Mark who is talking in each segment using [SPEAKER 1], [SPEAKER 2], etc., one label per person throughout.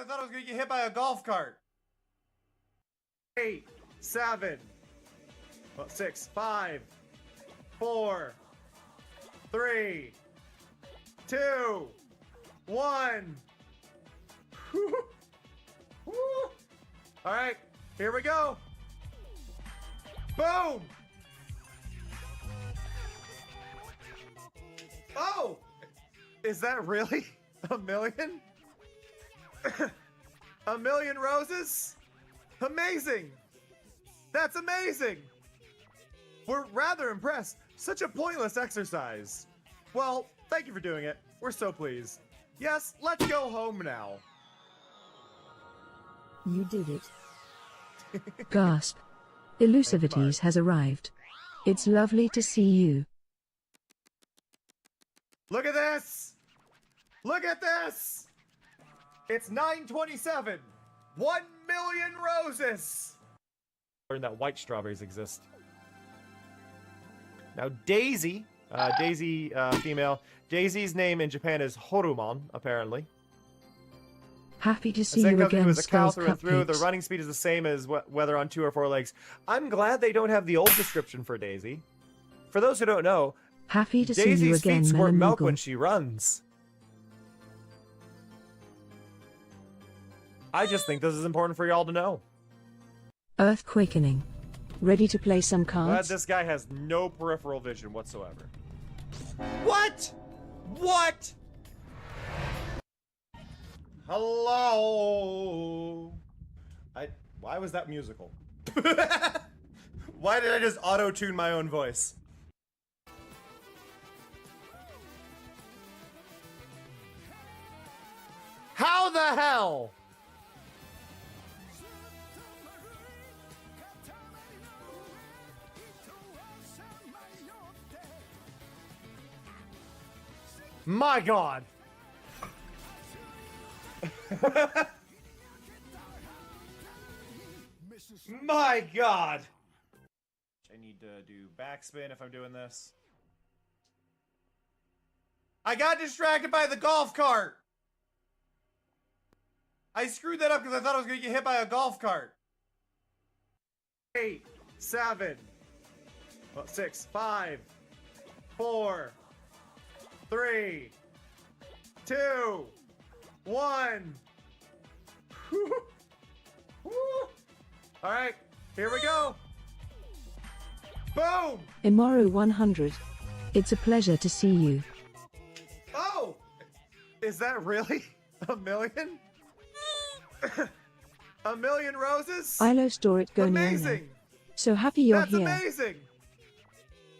[SPEAKER 1] I thought I was gonna get hit by a golf cart. 8, 7, 6, 5, 4, 3, 2, 1. Woo. Woo. All right, here we go. Boom. Oh, is that really a million? A million roses? Amazing! That's amazing! We're rather impressed. Such a pointless exercise. Well, thank you for doing it. We're so pleased. Yes, let's go home now.
[SPEAKER 2] You did it. Gasp. Elusivities has arrived. It's lovely to see you.
[SPEAKER 1] Look at this! Look at this! It's 9:27. 1 million roses! Learn that white strawberries exist. Now Daisy, female. Daisy's name in Japan is Horumon, apparently.
[SPEAKER 2] Happy to see
[SPEAKER 1] Same
[SPEAKER 2] you
[SPEAKER 1] company
[SPEAKER 2] again,
[SPEAKER 1] was a cow
[SPEAKER 2] Skulls
[SPEAKER 1] through and through. The
[SPEAKER 2] Cupcakes.
[SPEAKER 1] running speed is the same as whether on 2 or 4 legs. I'm glad they don't have the old description for Daisy. For those who don't know,
[SPEAKER 2] Happy to see you
[SPEAKER 1] Daisy's
[SPEAKER 2] again,
[SPEAKER 1] feet squirt milk when
[SPEAKER 2] Melamoogle.
[SPEAKER 1] she runs. I just think this is important for y'all to know.
[SPEAKER 2] Earthquakening. Ready to play some
[SPEAKER 1] Glad
[SPEAKER 2] cards?
[SPEAKER 1] this guy has no peripheral vision whatsoever. What? What? Hello? Why was that musical? Why did I just auto-tune my own voice? How the hell? My God. My God. I need to do backspin if I'm doing this. I got distracted by the golf cart. I screwed that up because I thought I was going to get hit by a golf cart. 8, 7, 6, 5, 4, 3, 2, 1. Woo. Woo. All right, here we go. Boom.
[SPEAKER 2] Imoru 100. It's a pleasure to see you.
[SPEAKER 1] Oh, is that really a million? A million roses?
[SPEAKER 2] Ilo store it
[SPEAKER 1] Amazing.
[SPEAKER 2] So happy you're
[SPEAKER 1] That's
[SPEAKER 2] here.
[SPEAKER 1] amazing.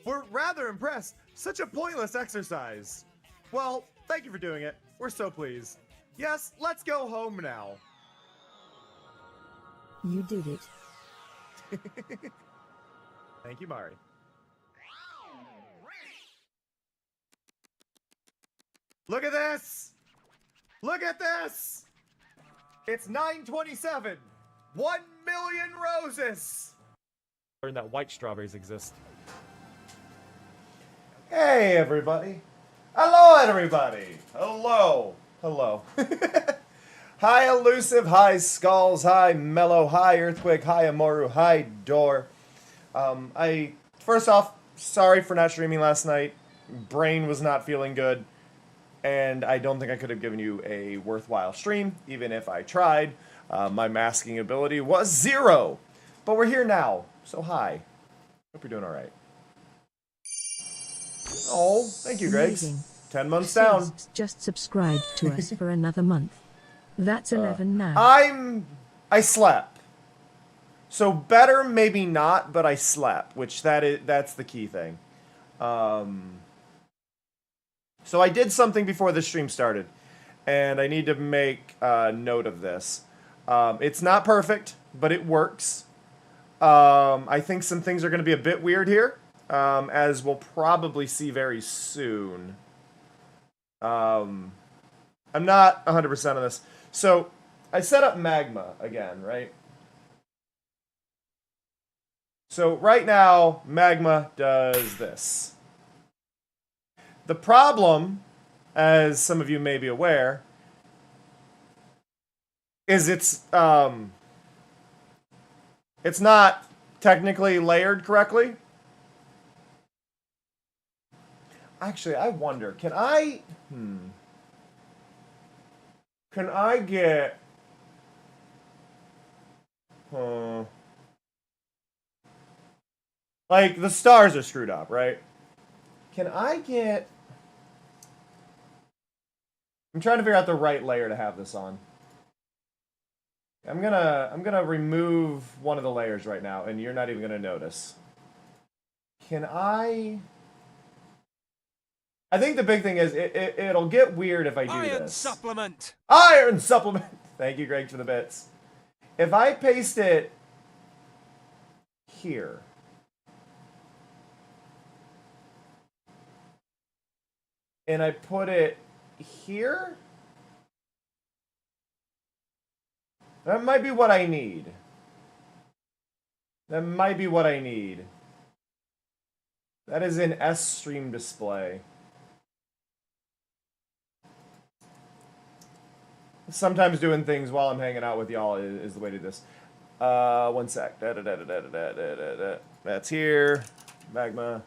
[SPEAKER 1] We're rather impressed. Such a pointless exercise. Well, thank you for doing it. We're so pleased. Yes, let's go home now.
[SPEAKER 2] You did it.
[SPEAKER 1] Thank you, Mari. Look at this! Look at this! It's 9:27. 1 million roses! Learn that white strawberries exist. Hey, everybody. Hello, everybody. Hello. Hello. Hi, Elusive. Hi, Skulls. Hi, Mellow. Hi, Earthquake. Hi, Amoru. Hi, Door. First off, sorry for not streaming last night. Brain was not feeling good. And I don't think I could have given you a worthwhile stream, even if I tried. My masking ability was 0. But we're here now, so hi. Hope you're doing alright. Oh, thank you, Gregs.
[SPEAKER 2] Amazing.
[SPEAKER 1] 10 months down.
[SPEAKER 2] Sis just subscribed to us for another month. That's 11 now.
[SPEAKER 1] I slept. So better, maybe not, but I slept, which that's the key thing. So I did something before the stream started, and I need to make note of this. It's not perfect, but it works. I think some things are going to be a bit weird here, as we'll probably see very soon. I'm not 100% on this. So I set up Magma again, right? So right now, Magma does this. The problem, as some of you may be aware, is it's not technically layered correctly. Actually, I wonder, can I get like the stars are screwed up, right? Can I get I'm trying to figure out the right layer to have this on. I'm gonna remove one of the layers right now, and you're not even gonna notice. Can I think the big thing is it'll get weird if I do
[SPEAKER 3] Iron
[SPEAKER 1] this.
[SPEAKER 3] supplement.
[SPEAKER 1] Iron supplement. Thank you, Greg, for the bits. If I paste it here, and I put it here, that might be what I need. That might be what I need. That is in S stream display. Sometimes doing things while I'm hanging out with y'all is the way to do this. One sec. That's here. Magma.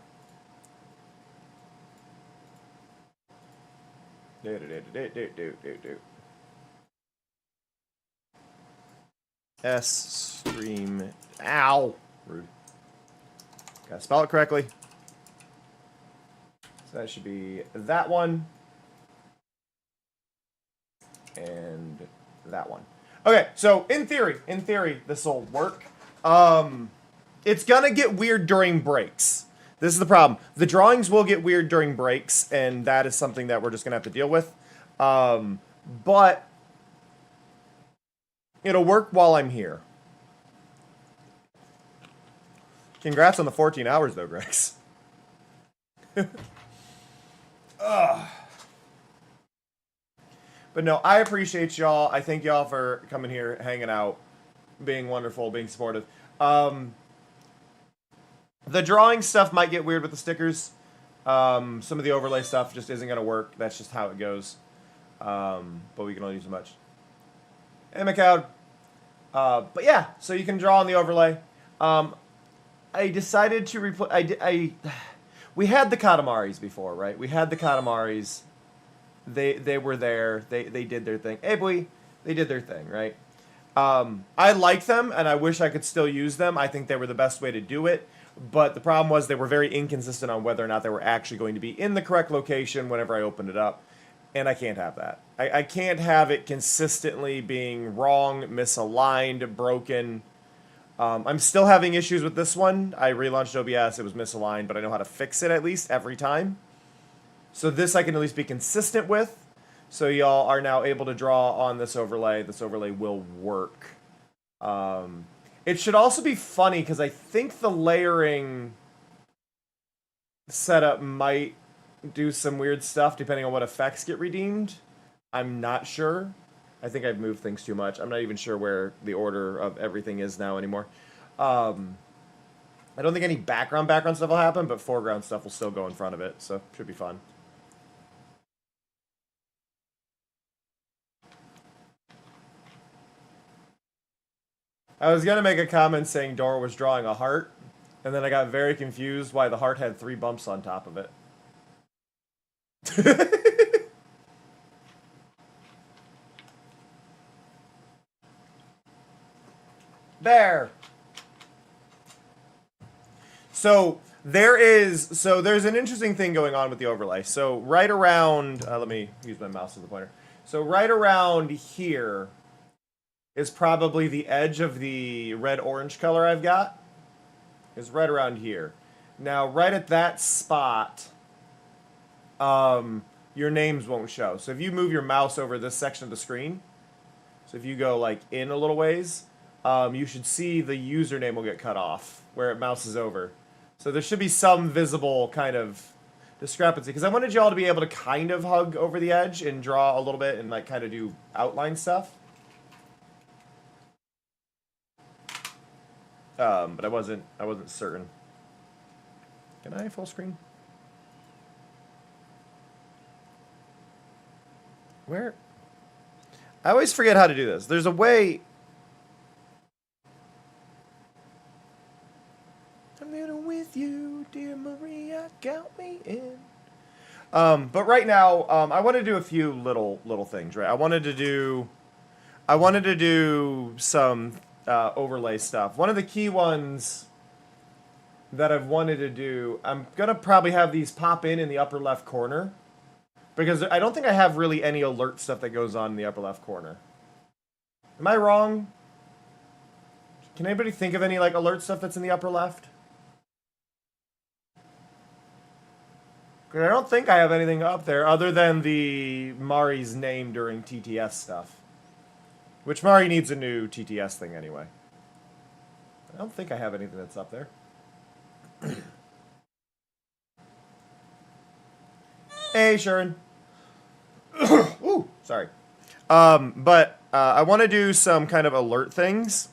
[SPEAKER 1] S stream. Ow. Rude. Gotta spell it correctly. So that should be that one. And that one. Okay, so in theory, this will work. It's gonna get weird during breaks. This is the problem. The drawings will get weird during breaks, and that is something that we're just gonna have to deal with. But it'll work while I'm here. Congrats on the 14 hours, though, Grex. Ugh. But no, I appreciate y'all. I thank y'all for coming here, hanging out, being wonderful, being supportive. The drawing stuff might get weird with the stickers. Some of the overlay stuff just isn't going to work. That's just how it goes. But we can only do so much. Hey, McCoud. But yeah, so you can draw on the overlay. I decided to replace... We had the Katamaris before, right? We had the Katamaris. They were there. They did their thing. Hey, boy. They did their thing, right? I like them, and I wish I could still use them. I think they were the best way to do it. But the problem was they were very inconsistent on whether or not they were actually going to be in the correct location whenever I opened it up. And I can't have that. I can't have it consistently being wrong, misaligned, broken. I'm still having issues with this one. I relaunched OBS. It was misaligned, but I know how to fix it at least every time. So this I can at least be consistent with. So y'all are now able to draw on this overlay. This overlay will work. It should also be funny because I think the layering setup might do some weird stuff depending on what effects get redeemed. I'm not sure. I think I've moved things too much. I'm not even sure where the order of everything is now anymore. I don't think any background stuff will happen, but foreground stuff will still go in front of it, so should be fun. I was going to make a comment saying Dora was drawing a heart, and then I got very confused why the heart had 3 bumps on top of it. There! So, there's an interesting thing going on with the overlay. So, right around, let me use my mouse as a pointer. So, right around here is probably the edge of the red-orange color I've got. Is right around here. Now, right at that spot, your names won't show. So if you move your mouse over this section of the screen, so if you go like in a little ways, you should see the username will get cut off where it mouses over. So there should be some visible kind of discrepancy. Because I wanted y'all to be able to kind of hug over the edge and draw a little bit and like kind of do outline stuff. But I wasn't certain. Can I full screen? Where? I always forget how to do this. There's a way. I'm in with you, dear Maria, count me in. But right now, I want to do a few little things. Right, I wanted to do some overlay stuff. One of the key ones that I've wanted to do, I'm gonna probably have these pop in the upper left corner, because I don't think I have really any alert stuff that goes on in the upper left corner. Am I wrong? Can anybody think of any like alert stuff that's in the upper left? Because I don't think I have anything up there other than the Mari's name during TTS stuff. Which Mari needs a new TTS thing anyway. I don't think I have anything that's up there. Hey, Sharon. Ooh, sorry. But I want to do some kind of alert things.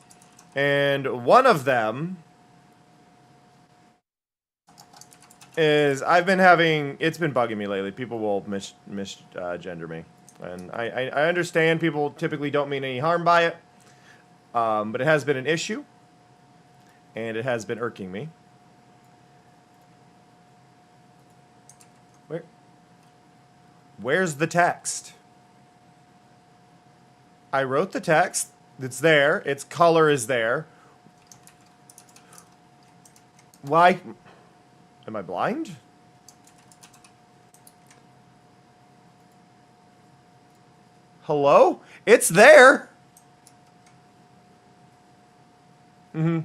[SPEAKER 1] And one of them is I've been having, it's been bugging me lately. People will misgender me. And I understand people typically don't mean any harm by it. But it has been an issue. And it has been irking me. Where's the text? I wrote the text. It's there. Its color is there. Why? Am I blind? Hello? It's there. Mm-hmm.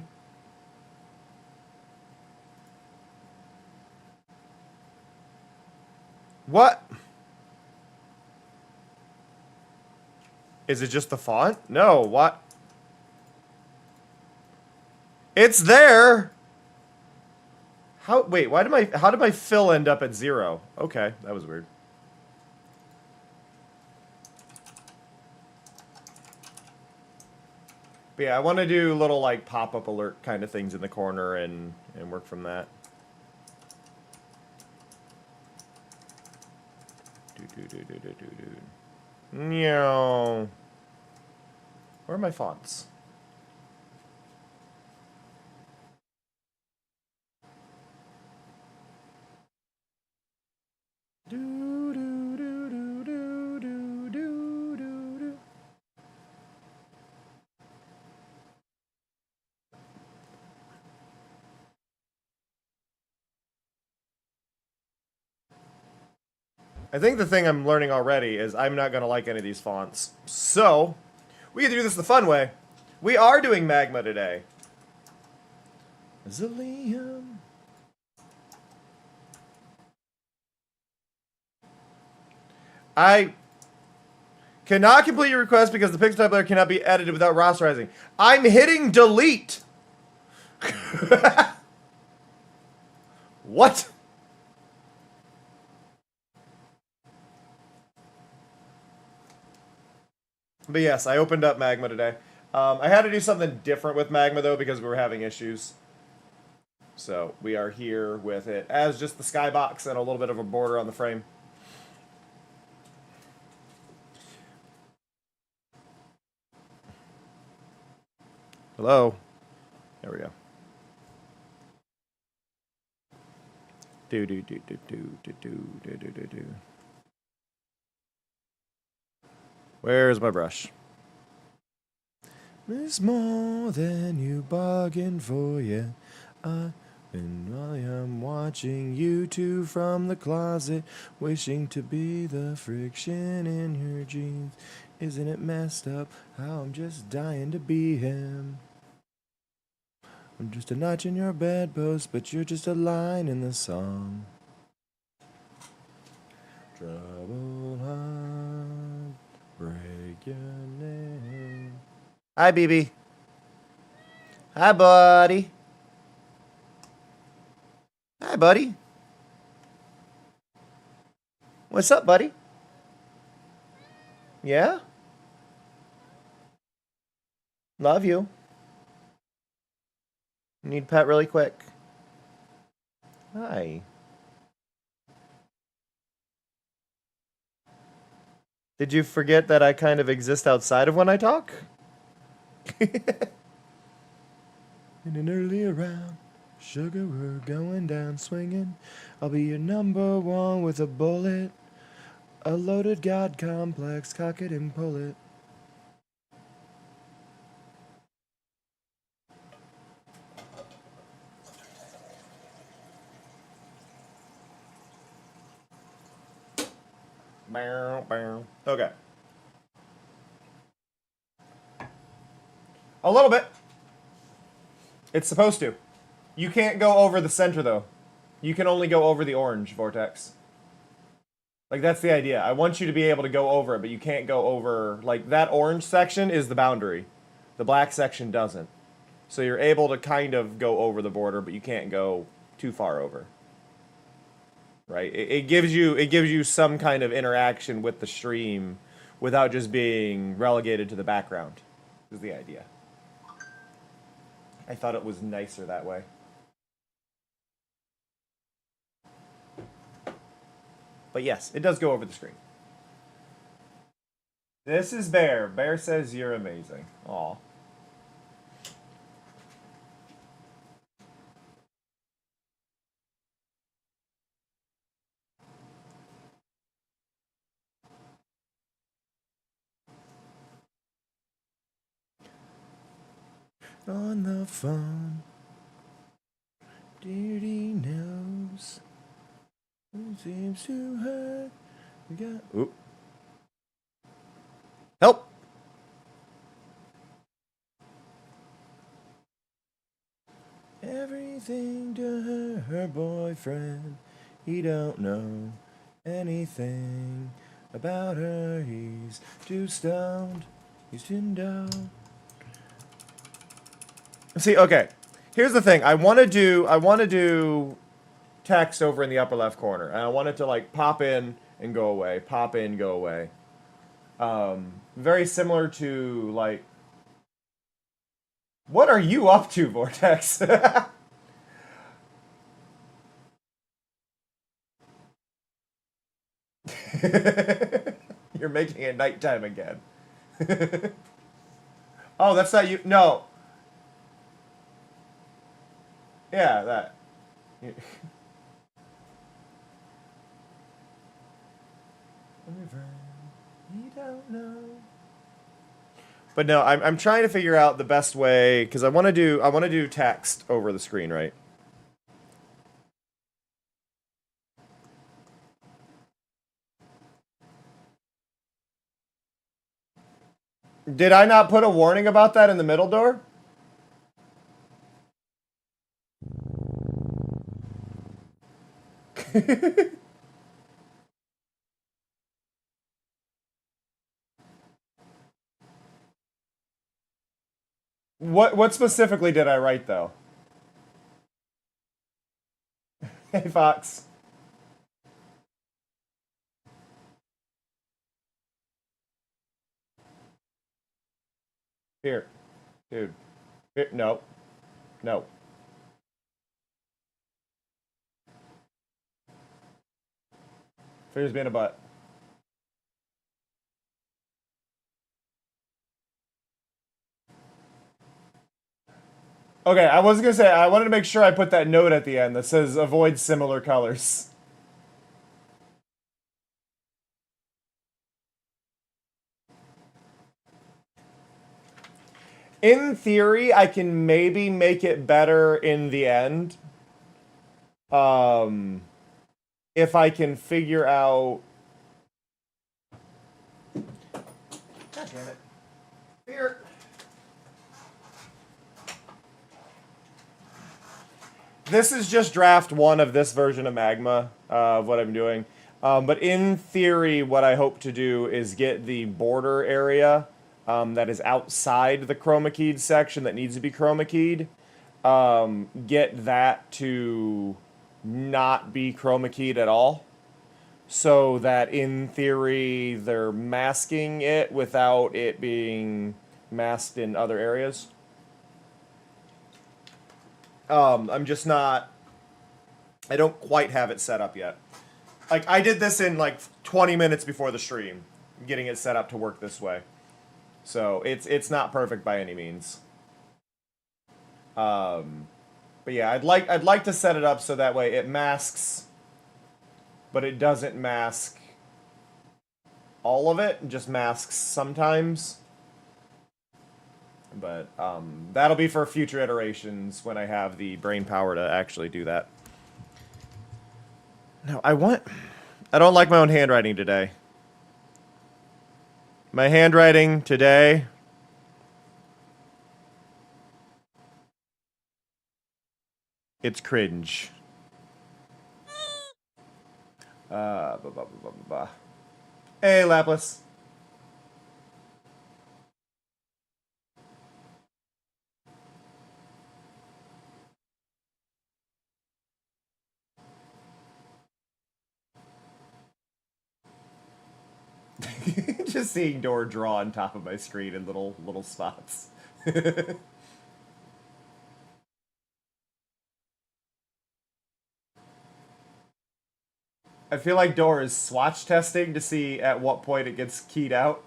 [SPEAKER 1] What? Is it just the font? No, what? It's there! How, wait, how did my fill end up at 0? Okay, that was weird. But yeah, I want to do little, like, pop-up alert kind of things in the corner and work from that. No. Where are my fonts? I think the thing I'm learning already is I'm not going to like any of these fonts. So, we get to do this the fun way. We are doing Magma today. Zillium. I cannot complete your request because the pixel type layer cannot be edited without rasterizing. I'm hitting delete. What? But yes, I opened up Magma today. I had to do something different with Magma, though, because we were having issues. So, we are here with it as just the skybox and a little bit of a border on the frame. Hello? There we go. Do. Where's my brush? It's more than you bargained for, yeah. And I am watching you two from the closet, wishing to be the friction in your jeans. Isn't it messed up how I'm just dying to be him? I'm just a notch in your bedpost, but you're just a line in the song. Trouble heart, break your name. Hi, BB. Hi, buddy. Hi, buddy. What's up, buddy? Yeah? Love you. Need pet really quick. Hi. Did you forget that I kind of exist outside of when I talk? In an earlier round, sugar, we're going down swinging. I'll be your number one with a bullet. A loaded god complex, cock it and pull it. Okay. A little bit. It's supposed to. You can't go over the center, though. You can only go over the orange vortex. Like, that's the idea. I want you to be able to go over it, but you can't go over... Like, that orange section is the boundary. The black section doesn't. So you're able to kind of go over the border, but you can't go too far over. Right? It gives you some kind of interaction with the stream without just being relegated to the background, is the idea. I thought it was nicer that way. But yes, it does go over the screen. This is Bear. Bear says you're amazing. Aw. On the phone, dirty nose seems to hurt. We got. Oop. Help! Everything to her boyfriend. He don't know anything about her. He's too stoned. He's too down. See, okay. Here's the thing. I want to do text over in the upper left corner, and I want it to like pop in and go away, pop in, go away. Very similar to like, what are you up to, Vortex? You're making it nighttime again. Oh, that's not you. No. Yeah, that. You don't know. But no, I'm trying to figure out the best way because I want to do text over the screen, right? Did I not put a warning about that in the middle door? What specifically did I write though? Hey Fox. Here. Dude. Here, no. No. Fingers being a butt. Okay, I was gonna say, I wanted to make sure I put that note at the end that says avoid similar colors. In theory, I can maybe make it better in the end. If I can figure out... God damn it. Here. This is just draft 1 of this version of Magma, of what I'm doing. But in theory, what I hope to do is get the border area that is outside the chroma keyed section that needs to be chroma keyed. Get that to not be chroma keyed at all. So that in theory, they're masking it without it being masked in other areas. I'm just not... I don't quite have it set up yet. Like, I did this in, like, 20 minutes before the stream. getting it set up to work this way. So it's not perfect by any means. But yeah, I'd like to set it up so that way it masks, but it doesn't mask all of it. It just masks sometimes. But that'll be for future iterations when I have the brain power to actually do that. No, I don't like my own handwriting today. My handwriting today. It's cringe. Hey, Lapis. Just seeing Door draw on top of my screen in little spots. I feel like Door is swatch testing to see at what point it gets keyed out.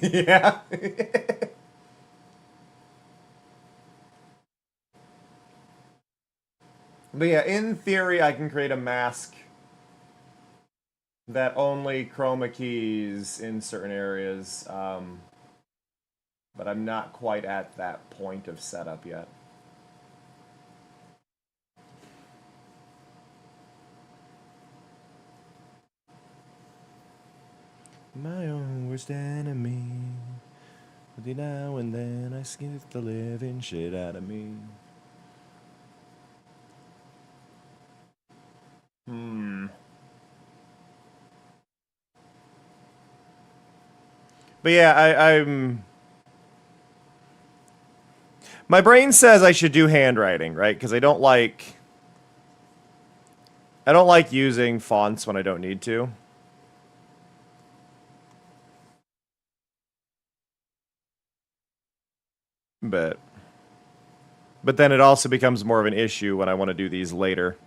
[SPEAKER 1] Yeah. But yeah, in theory, I can create a mask that only chroma keys in certain areas. But I'm not quite at that point of setup yet. My own worst enemy. Every now and then I skip the living shit out of me. But yeah, I'm. My brain says I should do handwriting, right? Because I don't like. I don't like using fonts when I don't need to. But then it also becomes more of an issue when I want to do these later.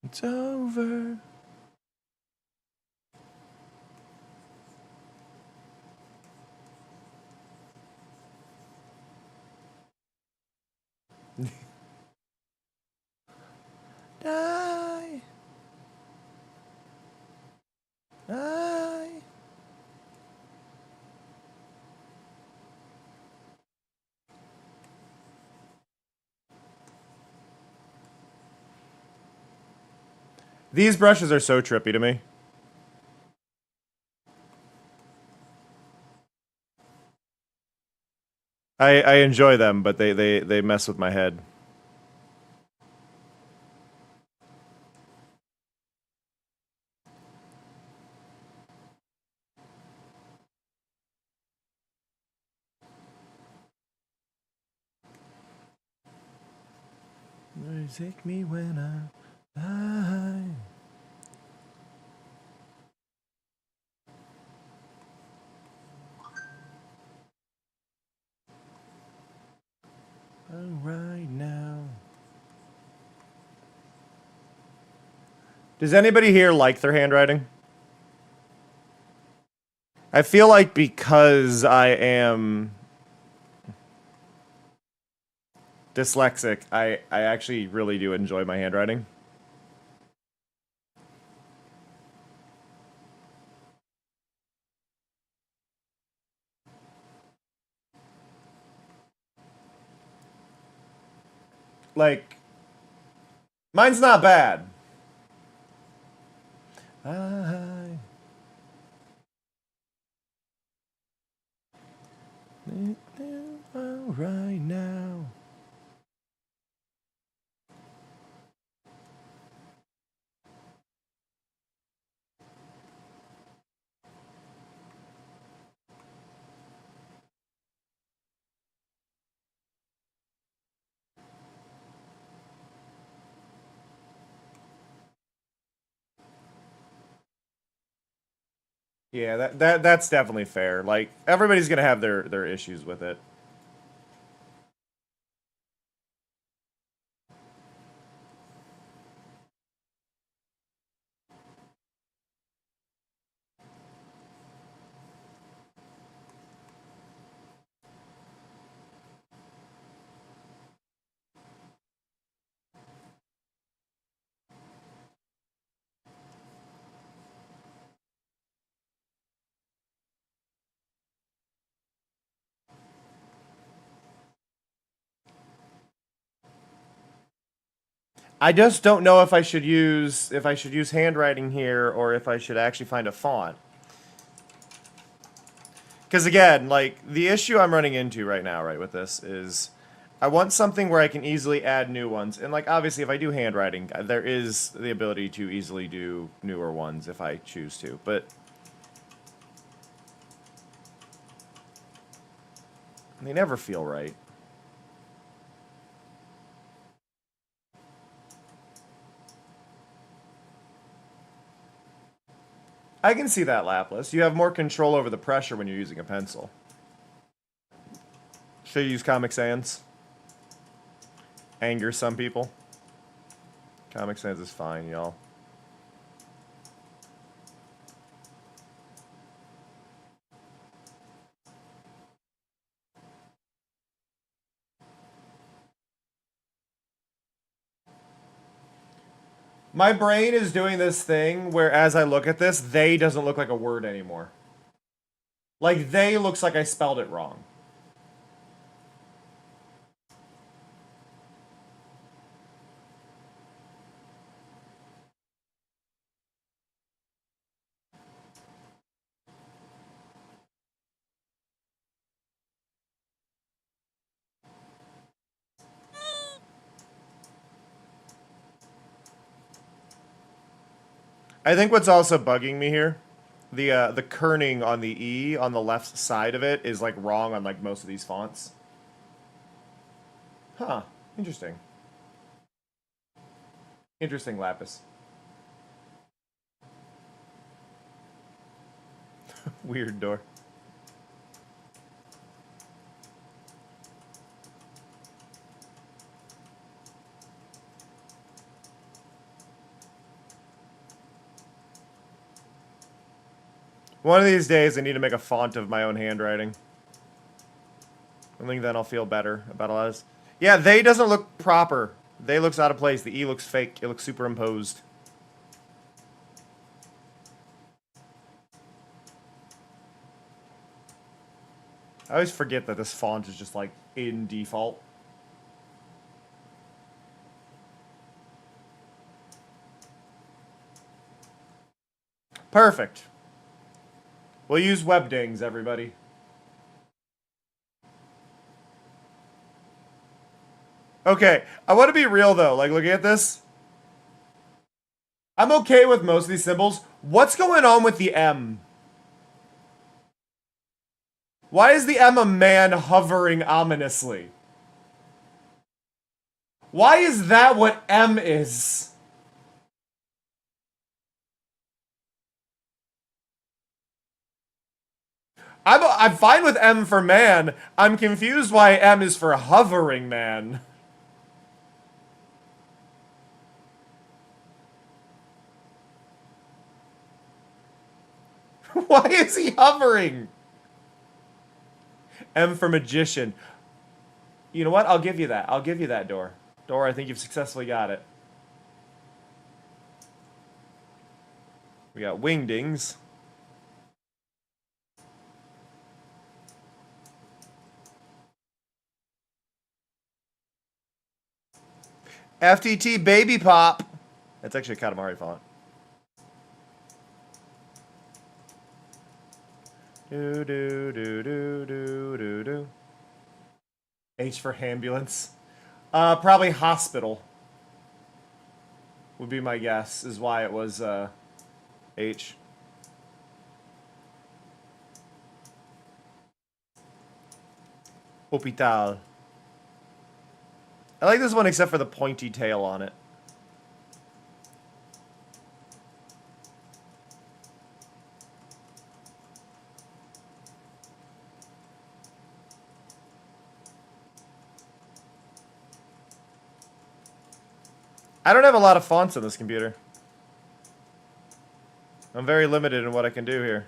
[SPEAKER 1] It's over. Die. Die. These brushes are so trippy to me. I enjoy them, but they mess with my head. Take me when I die. Right now. Does anybody here like their handwriting? I feel like because I am dyslexic, I actually really do enjoy my handwriting. Like, mine's not bad. I right now. Yeah, that's definitely fair. Like, everybody's gonna have their issues with it. I just don't know if I should use handwriting here or if I should actually find a font. Because again, like the issue I'm running into right now, right, with this is I want something where I can easily add new ones. And like obviously if I do handwriting, there is the ability to easily do newer ones if I choose to. But they never feel right. I can see that, Lapis. You have more control over the pressure when you're using a pencil. Should you use Comic Sans? Anger some people. Comic Sans is fine, y'all. My brain is doing this thing where as I look at this, they doesn't look like a word anymore. Like, they looks like I spelled it wrong. I think what's also bugging me here, the kerning on the E on the left side of it is like wrong on like most of these fonts. Huh. Interesting. Interesting, Lapis. Weird door. One of these days I need to make a font of my own handwriting. I think then I'll feel better about all this. Yeah, they doesn't look proper. They looks out of place. The E looks fake. It looks superimposed. I always forget that this font is just like in default. Perfect. We'll use webdings, everybody. Okay, I want to be real though. Like, looking at this, I'm okay with most of these symbols. What's going on with the M? Why is the M a man hovering ominously? Why is that what M is? I'm fine with M for man. I'm confused why M is for hovering man. Why is he hovering? M for magician. You know what? I'll give you that. I'll give you that, Door. Door, I think you've successfully got it. We got wingdings. FTT Baby Pop. That's actually a Katamari font. Do do do do do do do. H for ambulance. Probably hospital. Would be my guess, is why it was H. Hospital. I like this one except for the pointy tail on it. I don't have a lot of fonts on this computer. I'm very limited in what I can do here.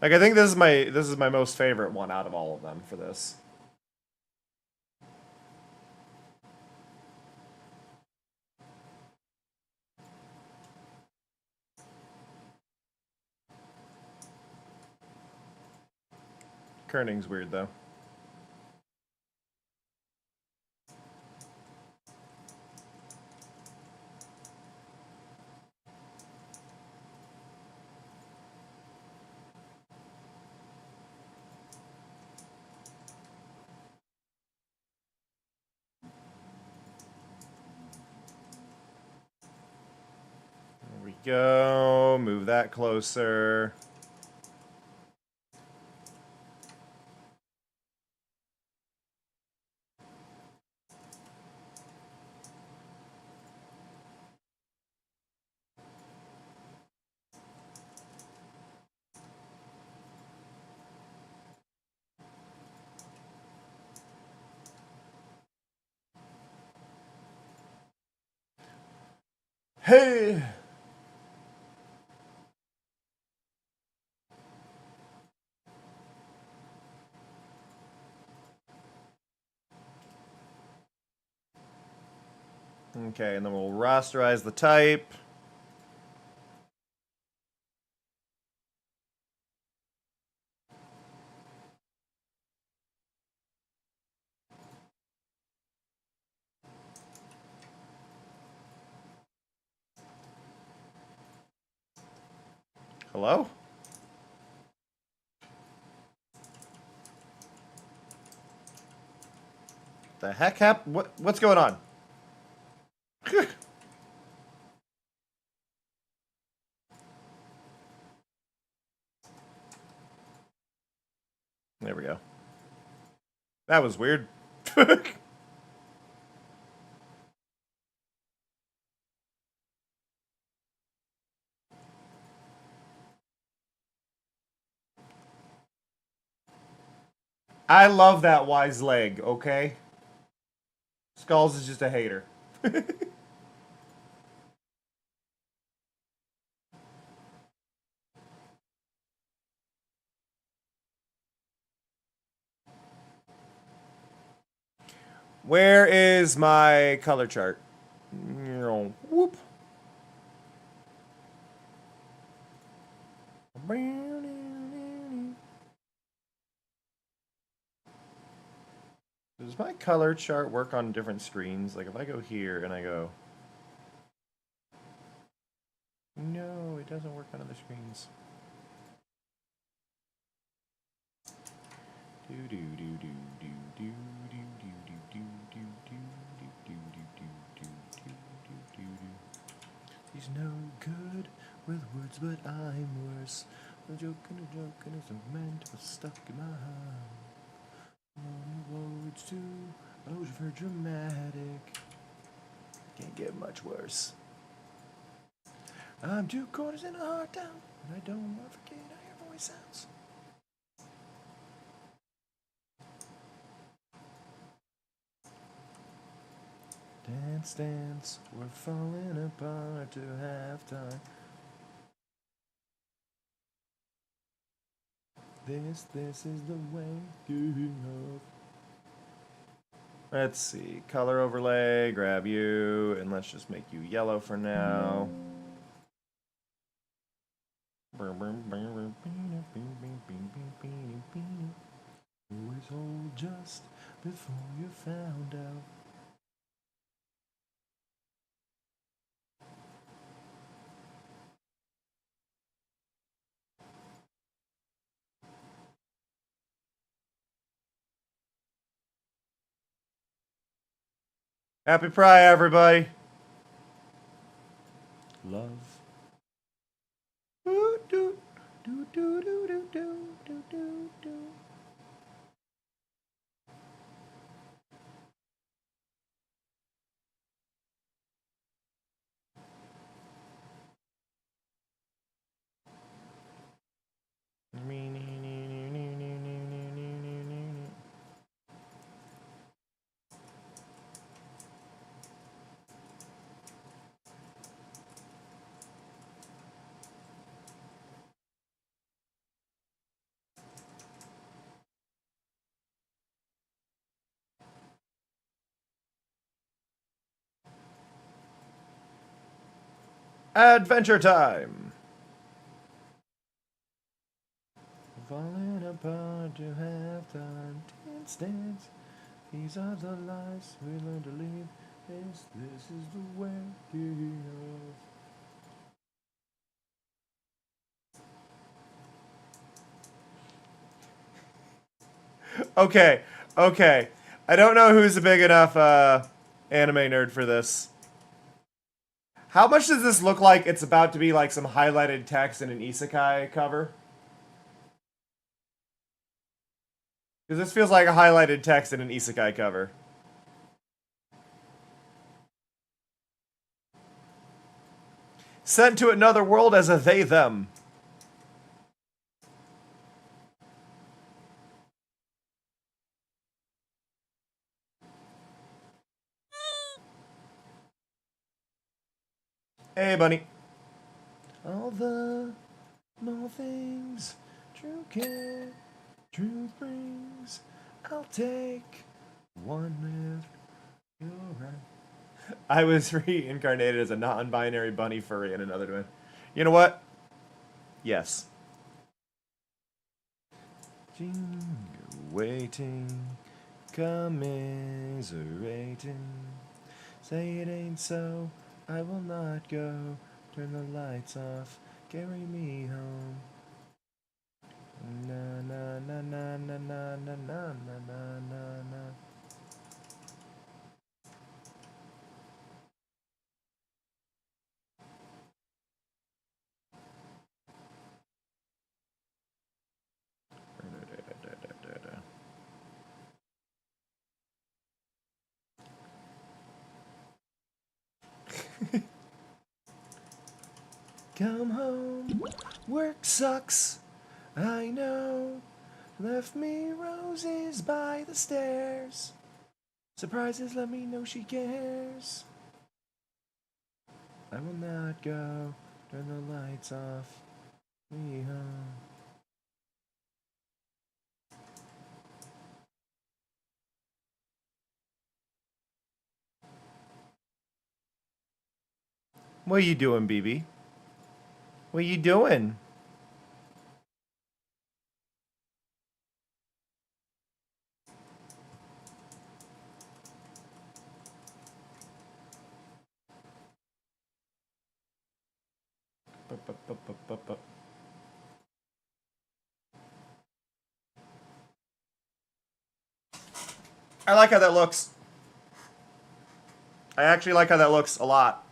[SPEAKER 1] Like, I think this is my most favorite one out of all of them for this. Kerning's weird though. There we go. Move that closer. Hey! Okay, and then we'll rasterize the type. Hello? The heck what's going on? There we go. That was weird. I love that wise leg, okay? Skulls is just a hater. Where is my color chart? Whoop. Does my color chart work on different screens? Like if I go here and I go... No, it doesn't work on other screens. He's no good with words, but I'm worse. A joke and is a meant what's stuck in my heart. Words too, those are very dramatic. Can't get much worse. I'm 2 quarters in a hard town, and I don't want to forget how your voice sounds. Dance, dance, we're falling apart to halftime. This is the way you know. Let's see, color overlay, grab you, and let's just make you yellow for now. Always hold just before you found out. Happy Pride, everybody. Love. Do, do, do, do, do, do, do, do, do. Adventure time! Falling apart to have time. Dance, dance. These are the lives we learn to live. This is the way of. Okay, okay. I don't know who's a big enough anime nerd for this. How much does this look like it's about to be like some highlighted text in an isekai cover? Because this feels like a highlighted text in an isekai cover. Sent to another world as a they-them. Hey, bunny. All the small things true care, truth brings. I'll take one if you're right. I was reincarnated as a non-binary bunny furry in another dimension. You know what? Yes. Waiting, commiserating. Say it ain't so, I will not go. Turn the lights off, carry me home. Na na na na na na na na na na na. Come home, work sucks, I know. Left me roses by the stairs. Surprises, let me know she cares. I will not go, turn the lights off, me home. What you doing, BB? What you doing? I like how that looks. I actually like how that looks a lot.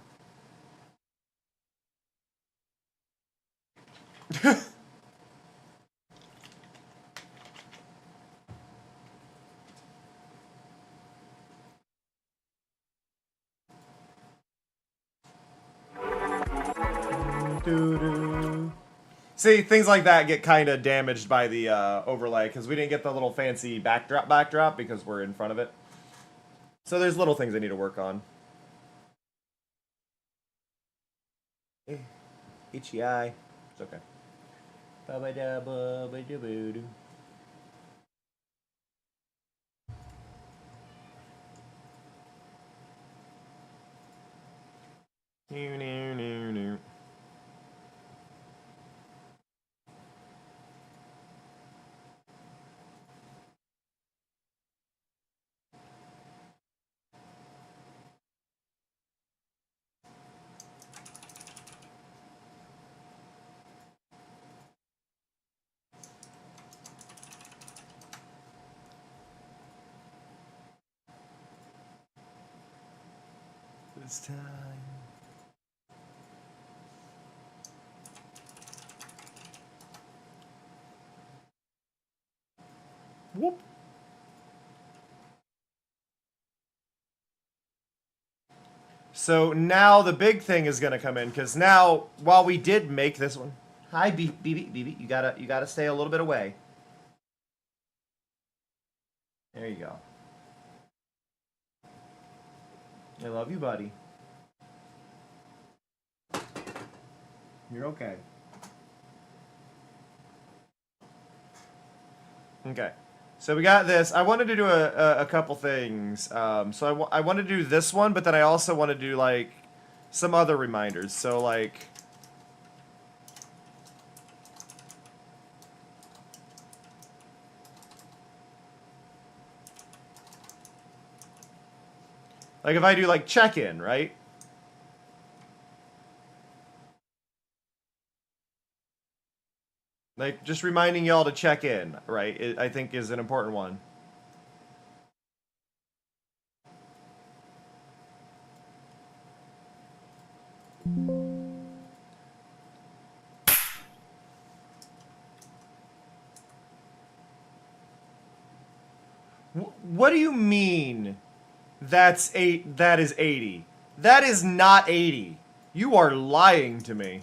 [SPEAKER 1] Doo-doo. See, things like that get kind of damaged by the overlay because we didn't get the little fancy backdrop because we're in front of it. So there's little things I need to work on. Itchy eye. It's okay. Ba-ba-da-ba-ba-da-boo-doo. No. This time. Whoop. So now the big thing is gonna come in because now while we did make this one, hi BB, you gotta stay a little bit away. There you go. I love you, buddy. You're okay. Okay. So we got this. I wanted to do a couple things. So I want to do this one, but then I also want to do like some other reminders. So like, if I do like check-in, right? Like just reminding y'all to check in, right? I think is an important one. What do you mean? That's eight. That is 80. That is not 80. You are lying to me.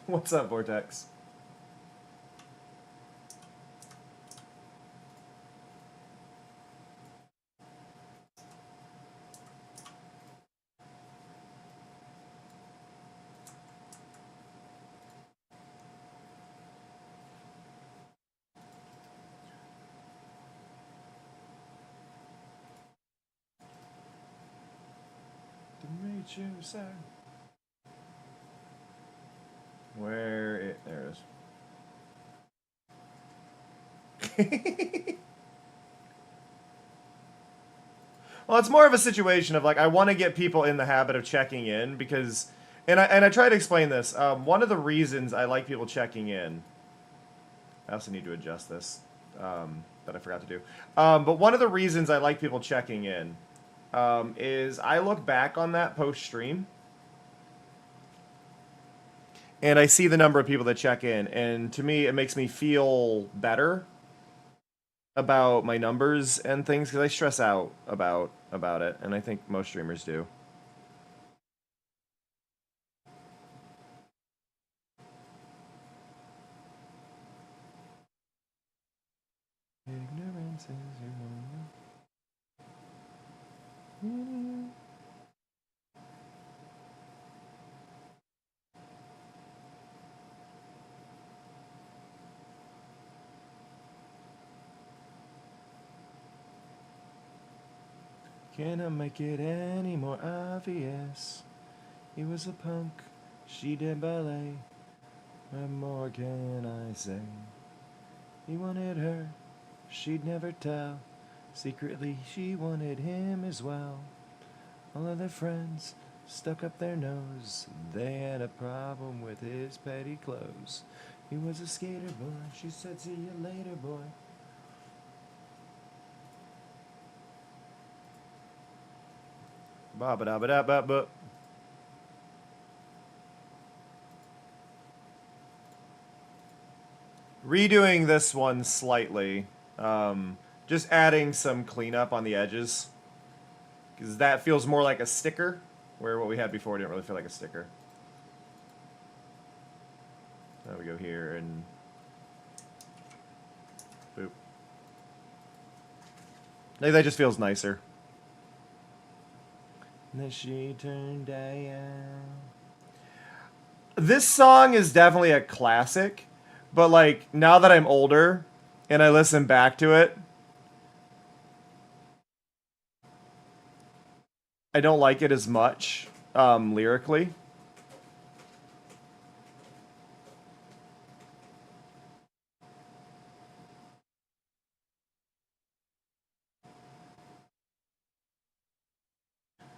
[SPEAKER 1] What's up, Vortex? To meet you, sir. Where it there it is. Well, it's more of a situation of like I want to get people in the habit of checking in because, and I try to explain this. One of the reasons I like people checking in. I also need to adjust this, that I forgot to do. But one of the reasons I like people checking in is I look back on that post stream and I see the number of people that check in, and to me it makes me feel better about my numbers and things because I stress out about it, and I think most streamers do. Ignorance is your own. Can I make it any more obvious? He was a punk, she did ballet. What more can I say? He wanted her, she'd never tell. Secretly she wanted him as well. All of their friends stuck up their nose. They had a problem with his petty clothes. He was a skater boy, she said see you later boy. Ba ba da ba da ba ba. Redoing this one slightly, just adding some cleanup on the edges, because that feels more like a sticker, where what we had before didn't really feel like a sticker. Now we go here and boop. Like that just feels nicer. And then she turned down. This song is definitely a classic. But, like, now that I'm older and I listen back to it, I don't like it as much, lyrically.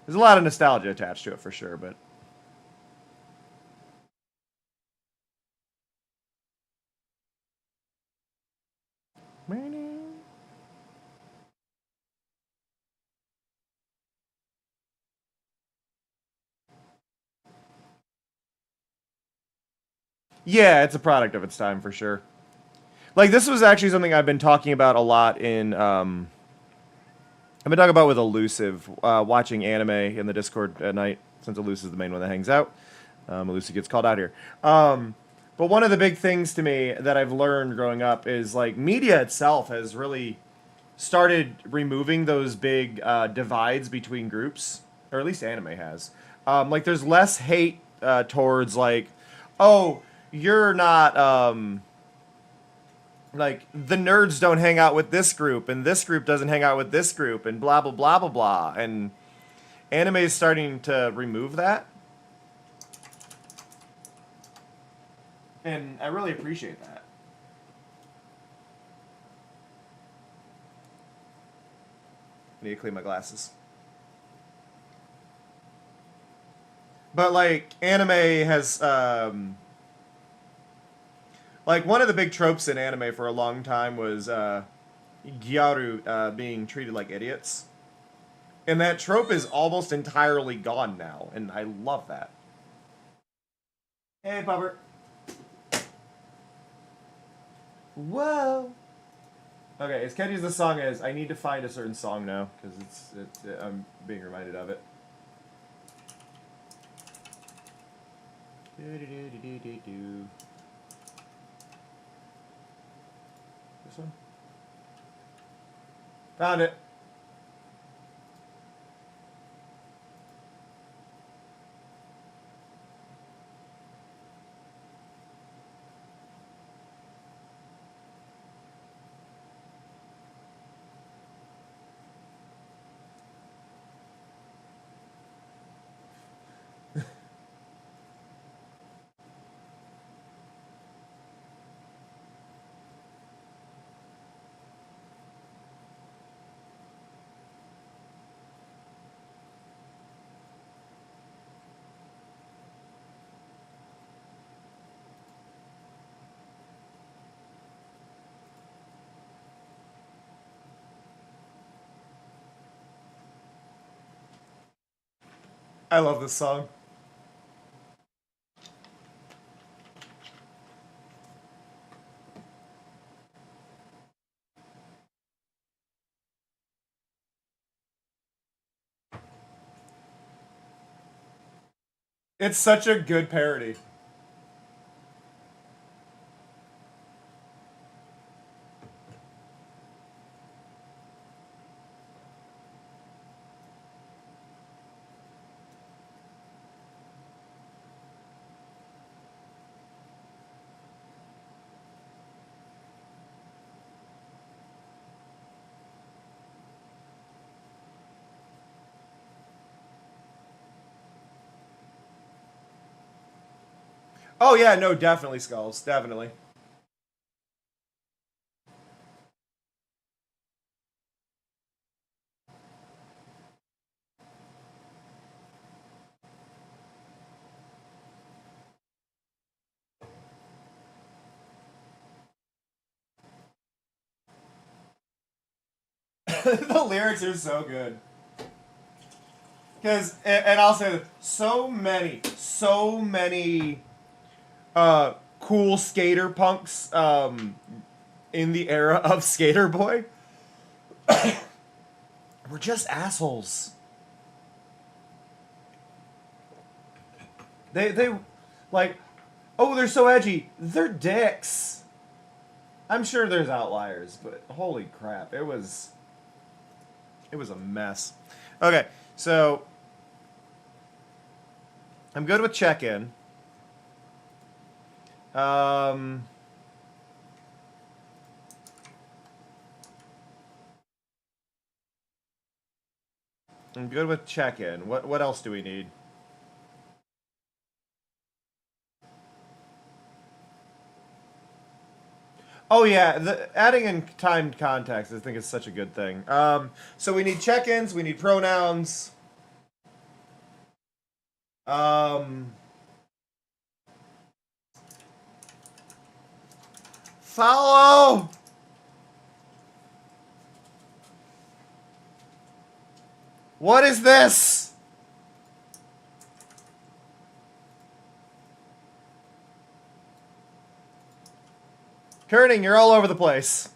[SPEAKER 1] There's a lot of nostalgia attached to it for sure, but... Yeah, it's a product of its time for sure. Like, this was actually something I've been talking about a lot in, I've been talking about with Elusive, watching anime in the Discord at night, since Elusive is the main one that hangs out. Elusive gets called out here. But one of the big things to me that I've learned growing up is, like, media itself has really started removing those big divides between groups, or at least anime has. Like, there's less hate towards, like, oh, you're not, like the nerds don't hang out with this group and this group doesn't hang out with this group and blah blah blah blah blah, and anime is starting to remove that, and I really appreciate that. I need to clean my glasses. But like anime has like one of the big tropes in anime for a long time was Gyaru being treated like idiots. And that trope is almost entirely gone now, and I love that. Hey, Pupper. Whoa. Okay, as catchy as the song is, I need to find a certain song now, because I'm being reminded of it. Do. This one? Found it. I love this song. It's such a good parody. Oh yeah, no, definitely Skulls, definitely. The lyrics are so good. Because, and I'll say this, so many cool skater punks in the era of Skater Boy were just assholes. They like, oh, they're so edgy. They're dicks. I'm sure there's outliers, but holy crap, it was a mess. Okay, so I'm good with check-in. I'm good with check-in. What else do we need? Oh yeah, adding in timed context, I think is such a good thing. So we need check-ins, we need pronouns. Um, follow. What is this? Kerning, you're all over the place.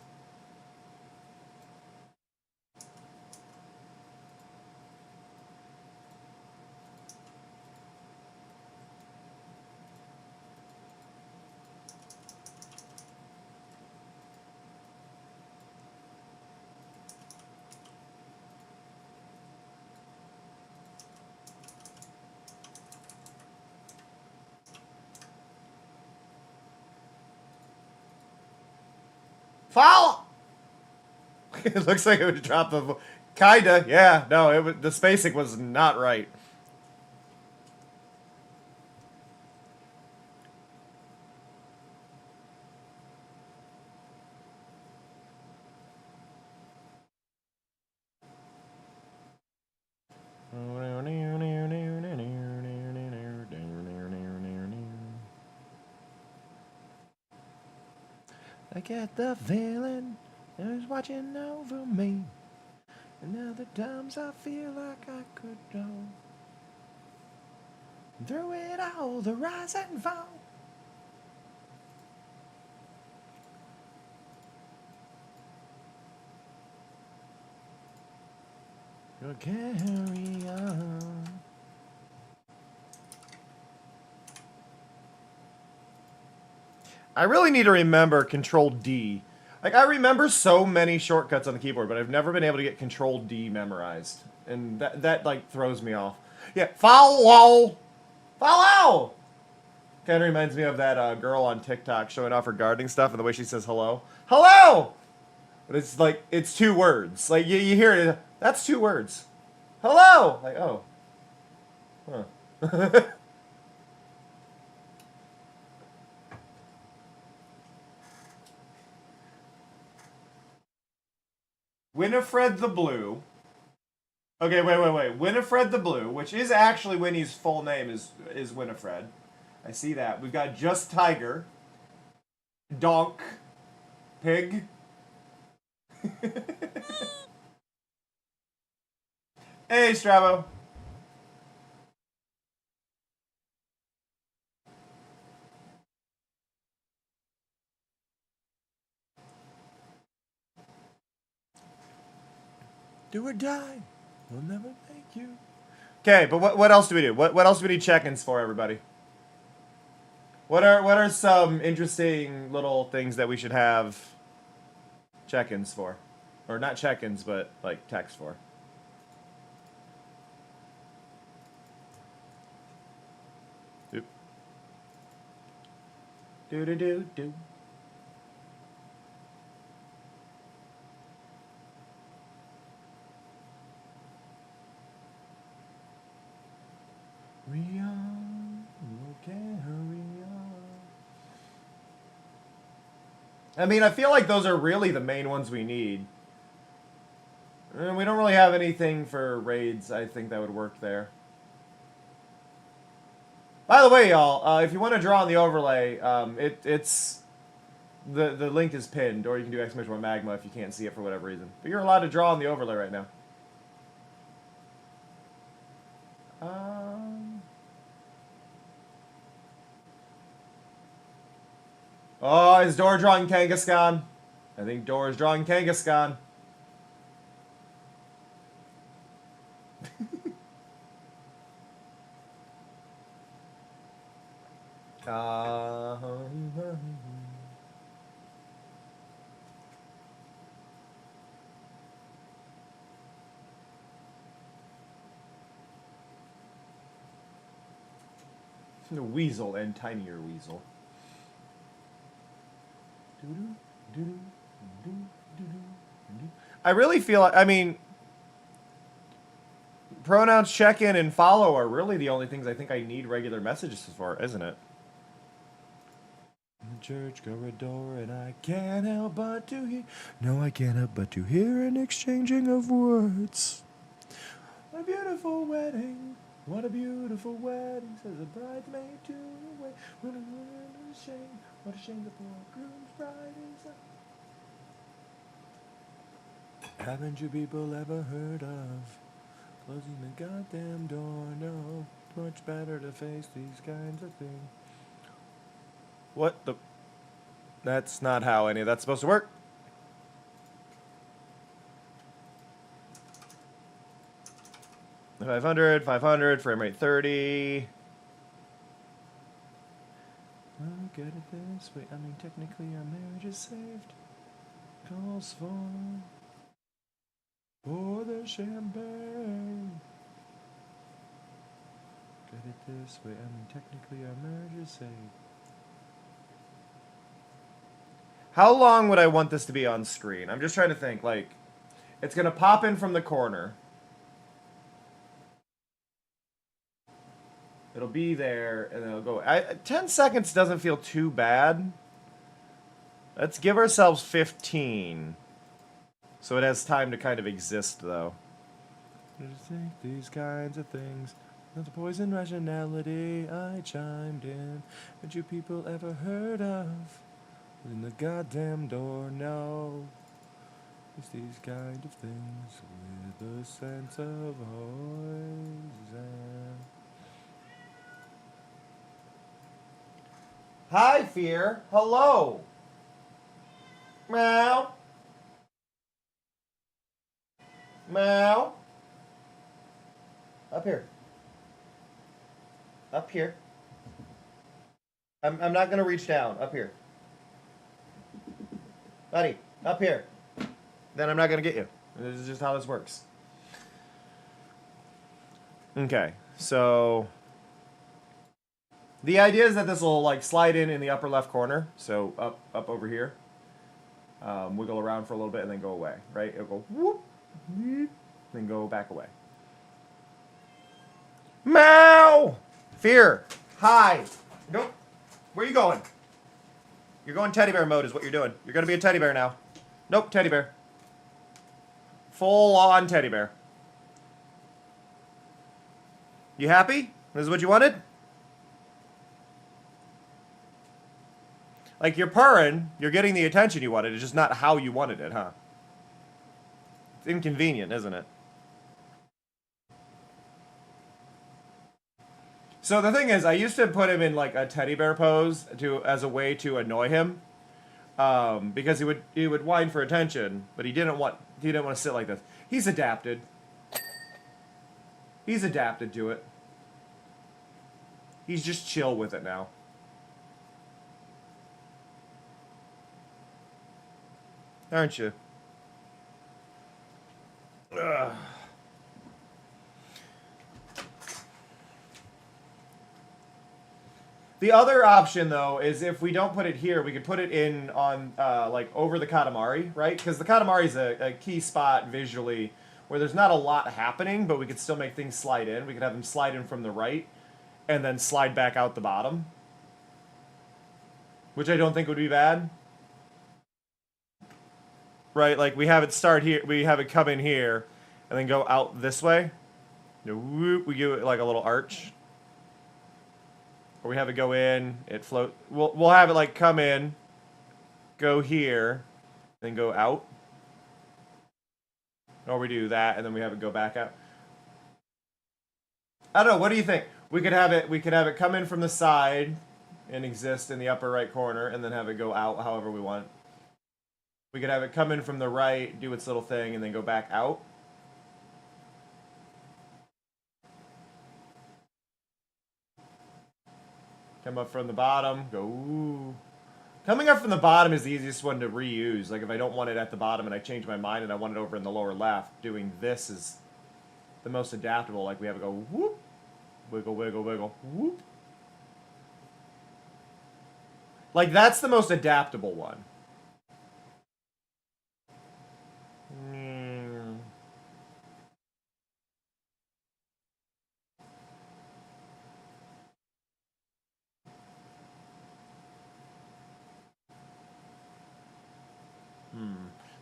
[SPEAKER 1] Foul! It looks like it would drop the... Kinda, yeah. No, it was, the spacing was not right. I get the feeling who's watching over me. And other times I feel like I could go. Through it all, the rise and fall. You'll carry on. I really need to remember Control D. Like, I remember so many shortcuts on the keyboard, but I've never been able to get Control D memorized. And that like, throws me off. Yeah, follow! Follow! Kind of reminds me of that girl on TikTok showing off her gardening stuff and the way she says hello. Hello! But it's like, it's 2 words. Like, you hear it, that's 2 words. Hello! Like, oh. Huh. Winifred the Blue. Okay, wait. Winifred the Blue, which is actually Winnie's full name, is Winifred. I see that. We've got Just Tiger. Donk. Pig. Hey, Strabo. Do or die. We'll never thank you. Okay, but what else do we do? What else do we need check-ins for, everybody? What are some interesting little things that we should have check-ins for? Or not check-ins, but like text for. Oop. Do. I mean, I feel like those are really the main ones we need. And we don't really have anything for raids, I think, that would work there. By the way, y'all, if you want to draw on the overlay, it's... The link is pinned, or you can do exclamation magma if you can't see it for whatever reason. But you're allowed to draw on the overlay right now. Oh, is Dora drawing Kangaskhan? I think Dora's drawing Kangaskhan. The weasel and tinier weasel. I really feel like, I mean, pronouns check-in and follow are really the only things I think I need regular messages for, isn't it? In the church corridor, and I can't help but to hear. No, I can't help but to hear an exchanging of words. A beautiful wedding. What a beautiful wedding, says the bridesmaid to the way. What a shame. What a shame the poor groom's bride is up. Haven't you people ever heard of closing the goddamn door? No, much better to face these kinds of things. What the? That's not how any of that's supposed to work. $500, frame rate 30. Look at it this way. I mean, technically our marriage is saved. Calls for the champagne. Get it this way. I mean, technically our marriage is saved. How long would I want this to be on screen? I'm just trying to think. Like, it's going to pop in from the corner. It'll be there, and then it'll go. 10 seconds doesn't feel too bad. Let's give ourselves 15. So it has time to kind of exist, though. Think these kinds of things. Not the poison rationality I chimed in. But you people ever heard of? In the goddamn door, no. It's these kind of things with a sense of poison. Hi, Fear. Hello. Meow. Meow. Up here. Up here. I'm not gonna reach down. Up here. Buddy, up here. Then I'm not gonna get you. This is just how this works. Okay, so the idea is that this will like slide in the upper left corner, so up over here. Wiggle around for a little bit and then go away, right? It'll go whoop, whoop, then go back away. Meow! Fear! Hi! Nope. Where are you going? You're going teddy bear mode is what you're doing. You're going to be a teddy bear now. Nope, teddy bear. Full on teddy bear. You happy? This is what you wanted? Like, you're purring, you're getting the attention you wanted, it's just not how you wanted it, huh? It's inconvenient, isn't it? So the thing is, I used to put him in, like, a teddy bear pose as a way to annoy him. Because he would whine for attention, but he didn't want to sit like this. He's adapted. He's adapted to it. He's just chill with it now. Aren't you? Ugh. The other option, though, is if we don't put it here, we could put it in on, like, over the Katamari, right? Because the Katamari is a key spot visually where there's not a lot happening, but we could still make things slide in. We could have them slide in from the right and then slide back out the bottom, which I don't think would be bad. Right, like we have it start here, we have it come in here, and then go out this way. Whoop, we give it like a little arch. Or we have it go in, it float. We'll have it like come in, go here, then go out. Or we do that, and then we have it go back out. I don't know. What do you think? We could have it come in from the side, and exist in the upper right corner, and then have it go out however we want. We could have it come in from the right, do its little thing, and then go back out. Come up from the bottom, go ooh. Coming up from the bottom is the easiest one to reuse. Like if I don't want it at the bottom and I change my mind and I want it over in the lower left, doing this is the most adaptable. Like we have it go whoop, wiggle, wiggle, wiggle, whoop. Like that's the most adaptable one.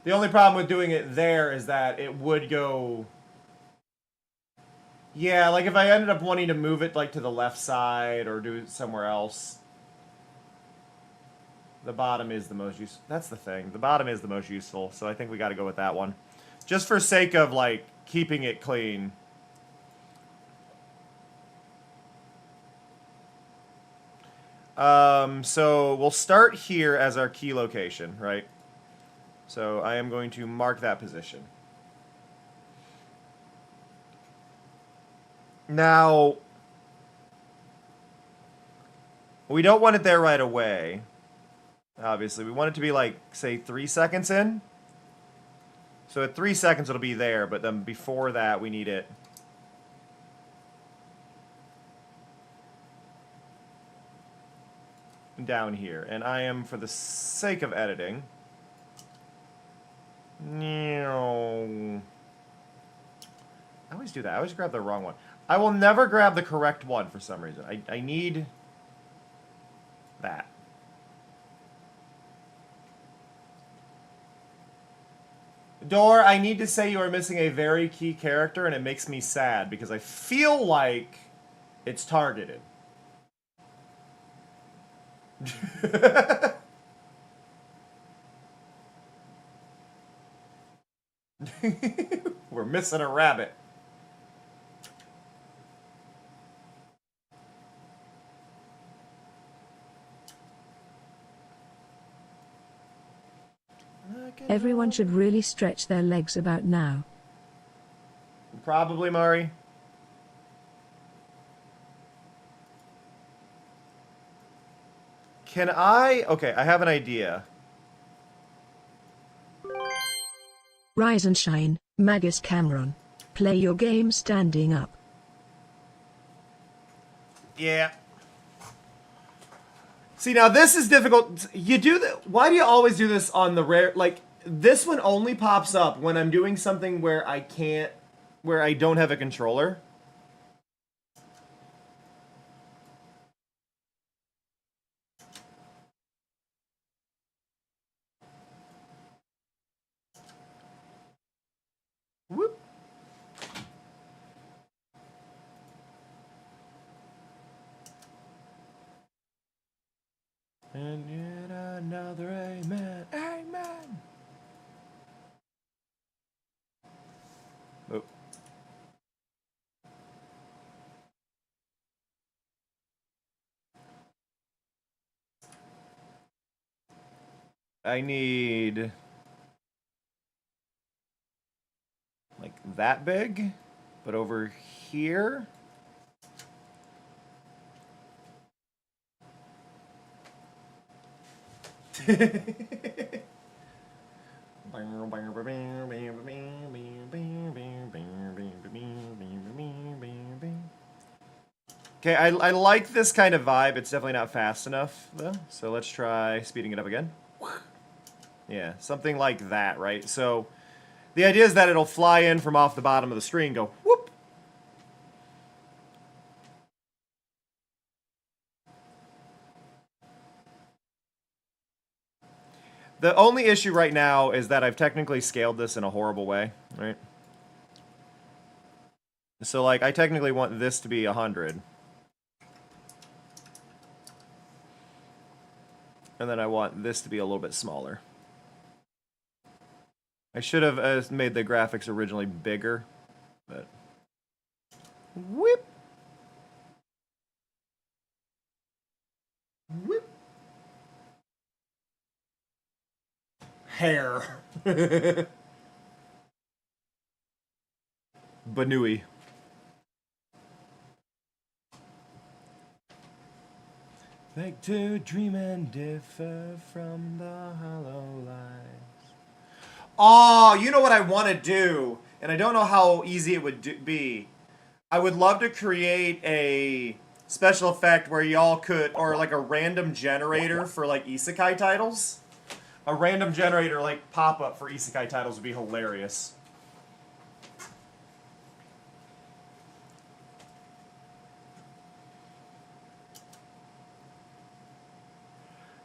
[SPEAKER 1] The only problem with doing it there is that it would go... Yeah, like if I ended up wanting to move it like to the left side or do it somewhere else, the bottom is the most useful. That's the thing. The bottom is the most useful, so I think we got to go with that one. Just for sake of like keeping it clean. So we'll start here as our key location, right? So I am going to mark that position. Now, we don't want it there right away. Obviously, we want it to be like, say, 3 seconds in. So at 3 seconds it'll be there, but then before that we need it. down here, and I am, for the sake of editing... I always do that. I always grab the wrong one. I will never grab the correct one for some reason. I need that. Door, I need to say you are missing a very key character, and it makes me sad, because I feel like it's targeted. We're missing a rabbit.
[SPEAKER 2] Everyone should really stretch their legs about now.
[SPEAKER 1] Probably, Mari. Can I... Okay, I have an idea.
[SPEAKER 2] Rise and shine, Magus Cameron. Play your game standing up.
[SPEAKER 1] Yeah. See, now this is difficult. You do that. Why do you always do this on the rare? Like, this one only pops up when I'm doing something where I can't, where I don't have a controller. Whoop. And yet another amen. Amen. Oh. I need like that big, but over here. Okay, I like this kind of vibe. It's definitely not fast enough, though. So let's try speeding it up again. Yeah, something like that, right? So the idea is that it'll fly in from off the bottom of the screen, go whoop. The only issue right now is that I've technically scaled this in a horrible way, right? So, like, I technically want this to be 100. And then I want this to be a little bit smaller. I should have made the graphics originally bigger, but... Whip! Whip! Hair. Banui. Beg to dream and differ from the hollow lies. Oh, you know what I want to do, and I don't know how easy it would be. I would love to create a special effect where y'all could, or like a random generator for like isekai titles. A random generator like pop-up for isekai titles would be hilarious.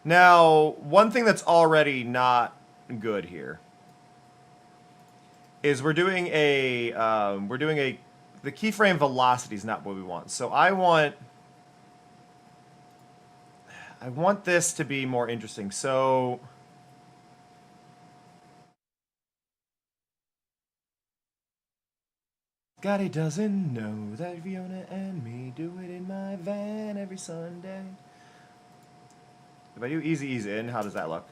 [SPEAKER 1] Now, one thing that's already not good here is we're doing a the keyframe velocity is not what we want. So I want this to be more interesting. So Scotty doesn't know that Fiona and me do it in my van every Sunday. If I do easy in, how does that look?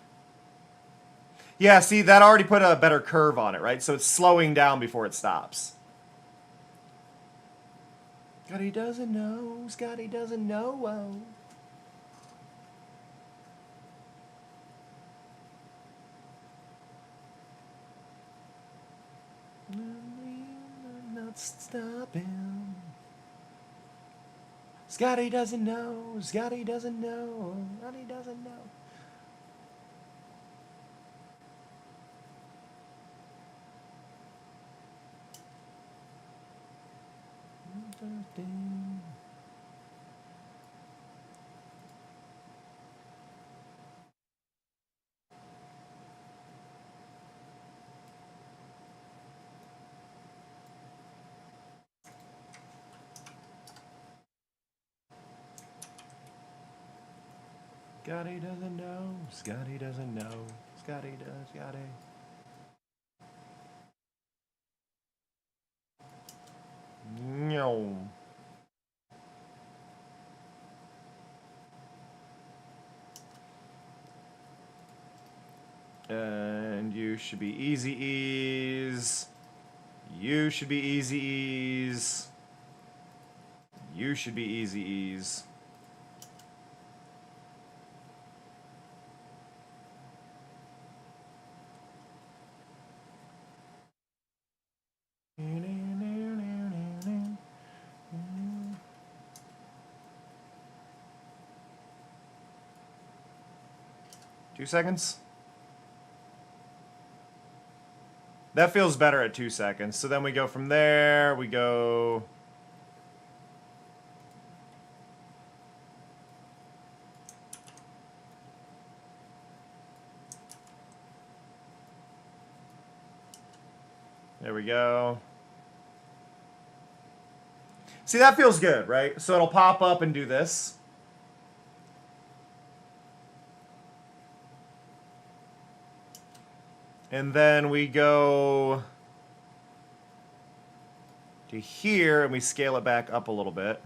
[SPEAKER 1] Yeah, see, that already put a better curve on it, right? So it's slowing down before it stops. Scotty doesn't know, Scotty doesn't know. Oh. Not stopping. Scotty doesn't know. Scotty doesn't know. Scotty doesn't know. Scotty doesn't know. Scotty doesn't know. Scotty does. Scotty. No. And you should be easy ease. You should be easy ease. You should be easy ease. Two seconds? That feels better at 2 seconds. So then we go from there, we go... There we go. See, that feels good, right? So it'll pop up and do this. And then we go to here, and we scale it back up a little bit.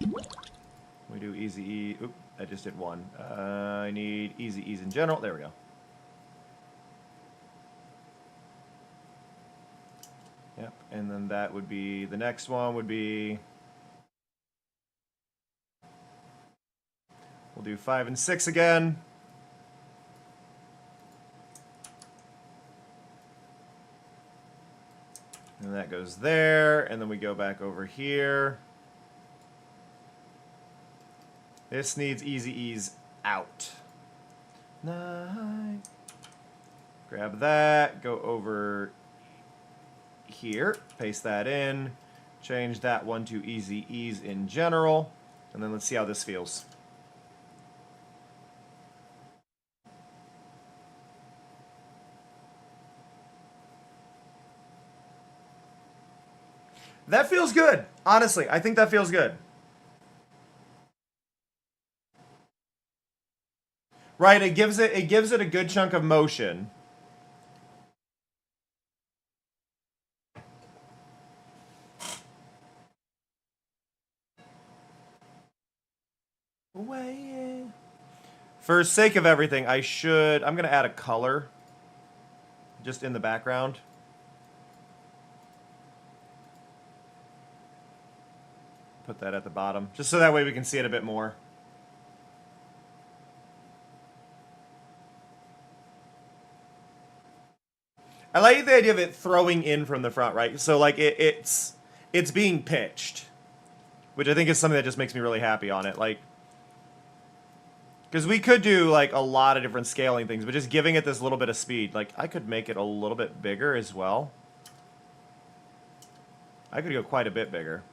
[SPEAKER 1] We do easy E. Oop, I just did one. I need easy E's in general. There we go. Yep, and then that would be, the next one would be, we'll do 5 and 6 again. And that goes there, and then we go back over here. This needs easy E's out. Night. Grab that, go over here, paste that in, change that one to easy E's in general, and then let's see how this feels. That feels good. Honestly, I think that feels good. Right, it gives it a good chunk of motion. For sake of everything, I'm going to add a color just in the background. Put that at the bottom, just so that way we can see it a bit more. I like the idea of it throwing in from the front, right? So like it's being pitched, which I think is something that just makes me really happy on it. Like, because we could do like a lot of different scaling things, but just giving it this little bit of speed. Like, I could make it a little bit bigger as well. I could go quite a bit bigger.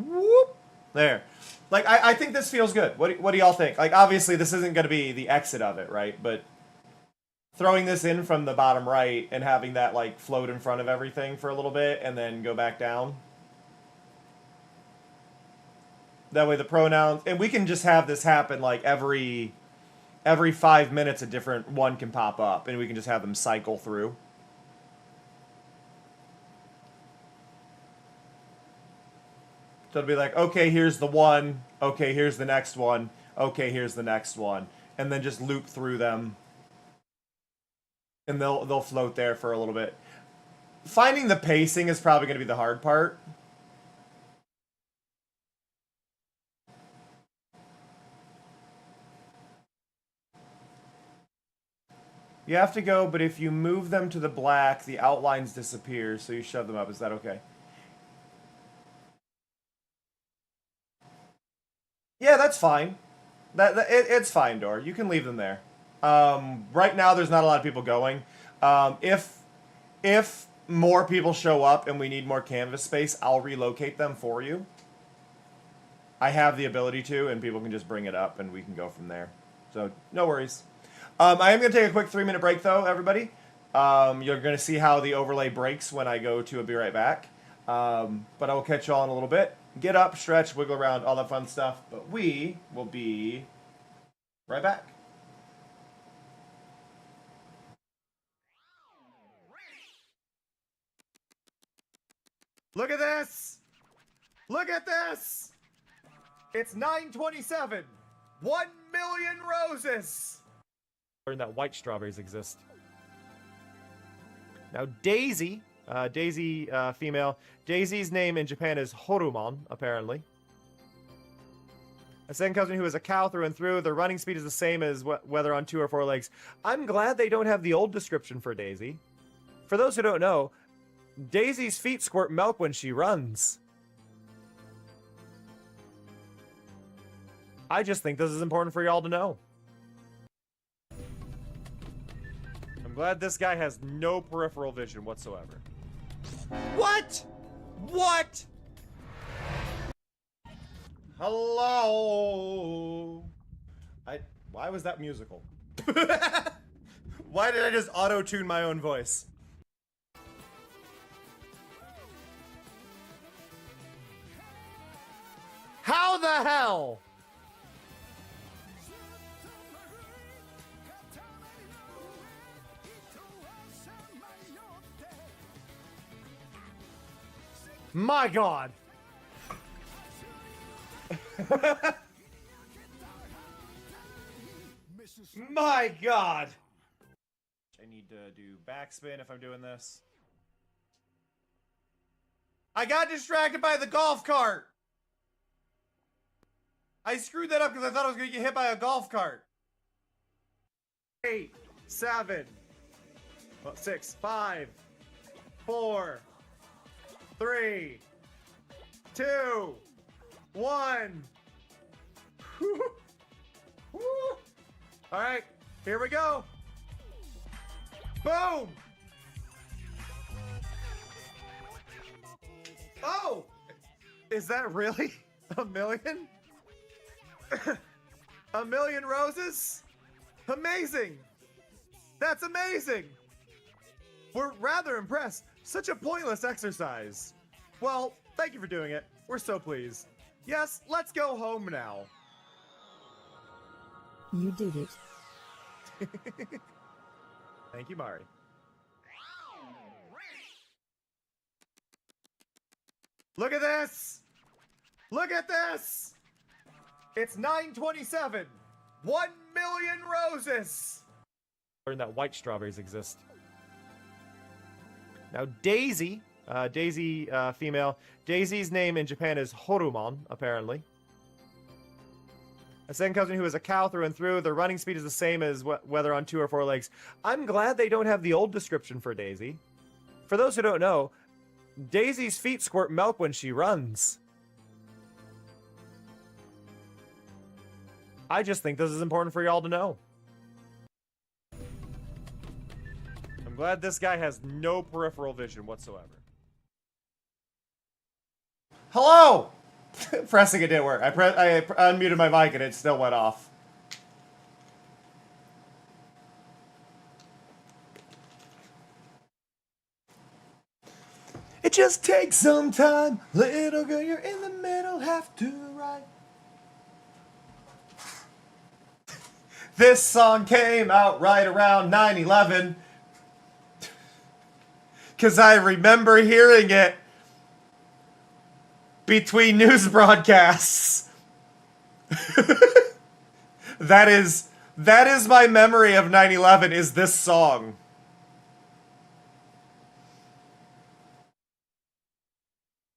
[SPEAKER 1] Whoop. There. Like, I think this feels good. What do y'all think? Like, obviously, this isn't going to be the exit of it, right? But throwing this in from the bottom right and having that, like, float in front of everything for a little bit and then go back down. That way the pronouns... And we can just have this happen, like, every 5 minutes a different one can pop up. And we can just have them cycle through. So it'll be like, okay, here's the one. Okay, here's the next one. Okay, here's the next one. And then just loop through them. And they'll float there for a little bit. Finding the pacing is probably going to be the hard part. You have to go, but if you move them to the black, the outlines disappear, so you shove them up. Is that okay? Yeah, that's fine. It's fine, Dor. You can leave them there. Right now, there's not a lot of people going. If more people show up and we need more canvas space, I'll relocate them for you. I have the ability to, and people can just bring it up, and we can go from there. So, no worries. I am going to take a quick 3-minute break, though, everybody. You're going to see how the overlay breaks when I go to a Be Right Back. But I will catch you all in a little bit. Get up, stretch, wiggle around, all that fun stuff. But we will be right back. Look at this! Look at this! It's 9:27. 1 million roses! Learn that white strawberries exist. Now Daisy, female. Daisy's name in Japan is Horumon, apparently. A second cousin who is a cow through and through. Their running speed is the same as whether on 2 or 4 legs. I'm glad they don't have the old description for Daisy. For those who don't know, Daisy's feet squirt milk when she runs. I just think this is important for y'all to know. I'm glad this guy has no peripheral vision whatsoever. What? What? Hello? Why was that musical? Why did I just auto-tune my own voice? How the hell? My God. My God. I need to do backspin if I'm doing this. I got distracted by the golf cart. I screwed that up because I thought I was going to get hit by a golf cart. 8, 7, 6, 5, 4, 3, 2, 1. All right, here we go. Boom. Oh, is that really a million? A million roses? Amazing. That's amazing. We're rather impressed. Such a pointless exercise. Well, thank you for doing it. We're so pleased. Yes, let's go home now.
[SPEAKER 2] You did it.
[SPEAKER 1] Thank you, Mari. Look at this! Look at this! It's 9:27. 1 million roses! Learn that white strawberries exist. Now Daisy, female. Daisy's name in Japan is Horumon, apparently. A second cousin who is a cow through and through. Their running speed is the same as whether on 2 or 4 legs. I'm glad they don't have the old description for Daisy. For those who don't know, Daisy's feet squirt milk when she runs. I just think this is important for y'all to know. I'm glad this guy has no peripheral vision whatsoever. Hello! Pressing it didn't work. I unmuted my mic and it still went off. It just takes some time. Little girl, you're in the middle, have to right. This song came out right around 9/11. Because I remember hearing it between news broadcasts. That is my memory of 9/11 is this song.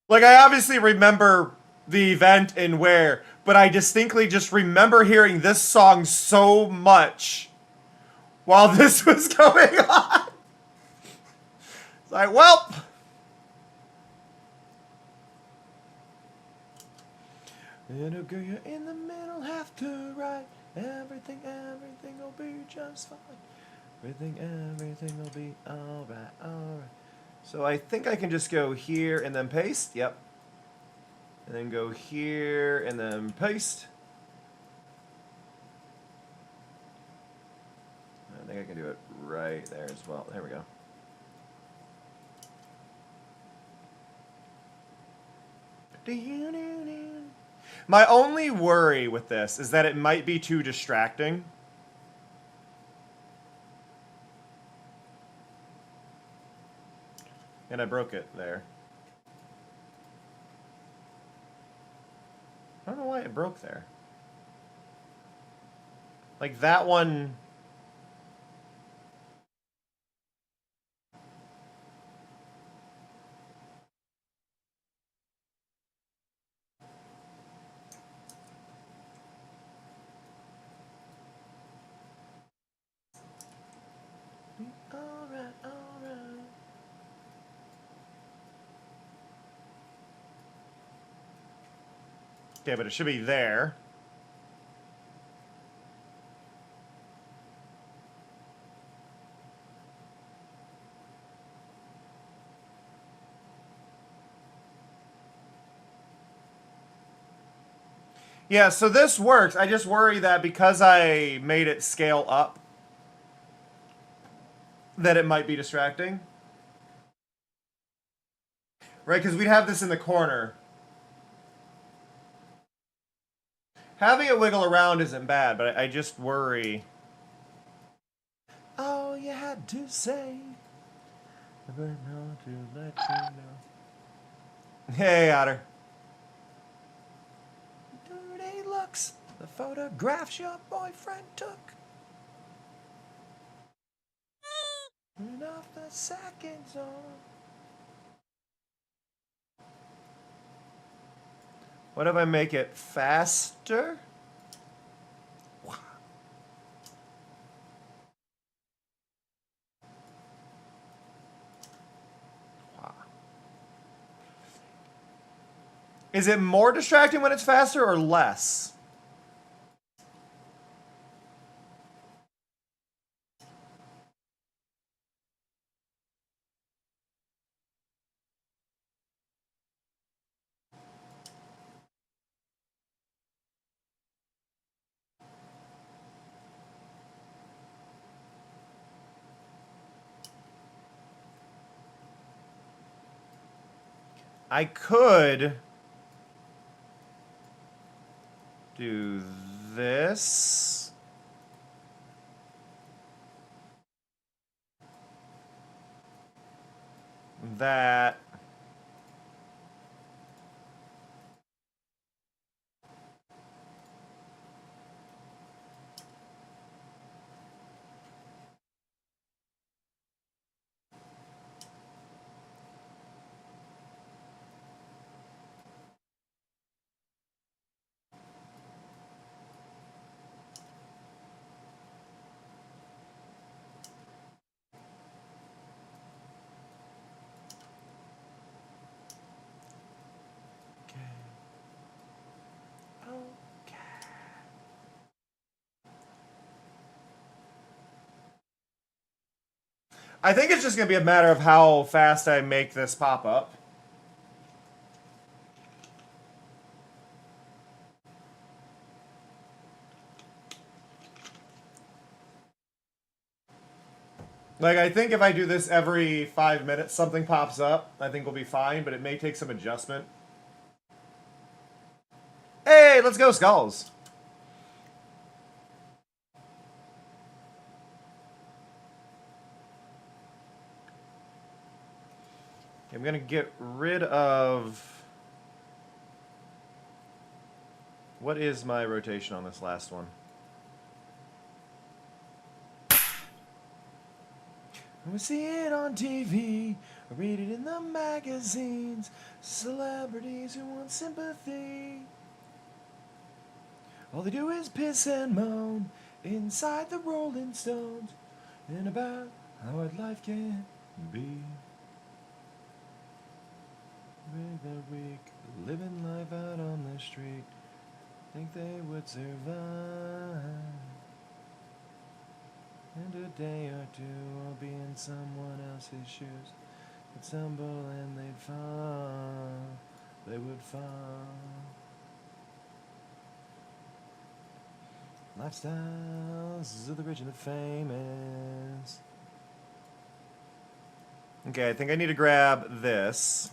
[SPEAKER 1] Like, I obviously remember the event and where, but I distinctly just remember hearing this song so much while this was going on. It's like, well. Little girl, you're in the middle, have to right. Everything will be just fine. Everything will be alright. So I think I can just go here and then paste. Yep. And then go here and then paste. I think I can do it right there as well. There we go. My only worry with this is that it might be too distracting. And I broke it there. I don't know why it broke there. Like that one. Alright. Okay, but it should be there. Yeah, so this works. I just worry that because I made it scale up, that it might be distracting. Right, because we'd have this in the corner. Having it wiggle around isn't bad, but I just worry. All you had to say, but not to let you know. Hey, Otter. Dirty looks, the photographs your boyfriend took. Turn off the seconds on. What if I make it faster? Is it more distracting when it's faster or less? I could do this. That. I think it's just going to be a matter of how fast I make this pop up. Like, I think if I do this every 5 minutes, something pops up. I think we'll be fine, but it may take some adjustment. Hey, let's go, Skulls. I'm going to get rid of... What is my rotation on this last one? We see it on TV, read it in the magazines, celebrities who want sympathy. All they do is piss and moan inside the Rolling Stones. and about how hard life can be. With the weak, living life out on the street, think they would survive. And a day or two will be in someone else's shoes. They'd stumble and they'd fall. They would fall. Lifestyles of the rich and the famous. Okay, I think I need to grab this.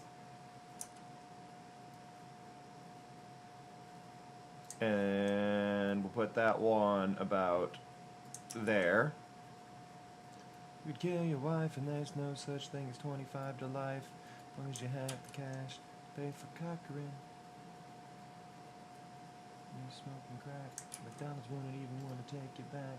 [SPEAKER 1] And we'll put that one about there. You'd kill your wife and there's no such thing as 25 to life. As long as you have the cash to pay for cockering. You smoking crack. McDonald's wouldn't even want to take you back.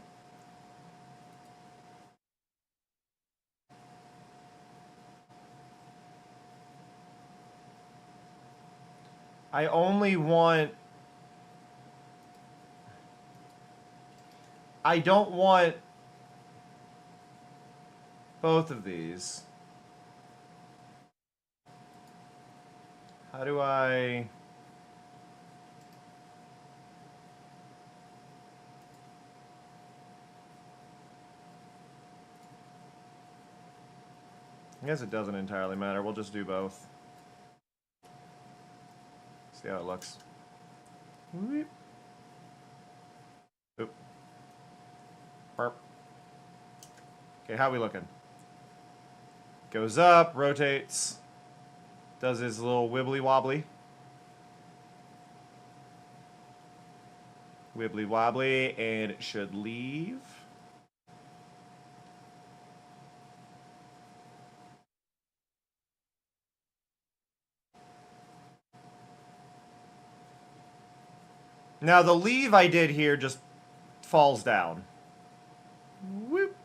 [SPEAKER 1] I only want... I don't want both of these. How do I... I guess it doesn't entirely matter. We'll just do both. See how it looks. Whoop. Oop. Burp. Okay, how we looking? Goes up, rotates, does his little wibbly wobbly. Wibbly wobbly, and it should leave. Now the leave I did here just falls down. Whoop.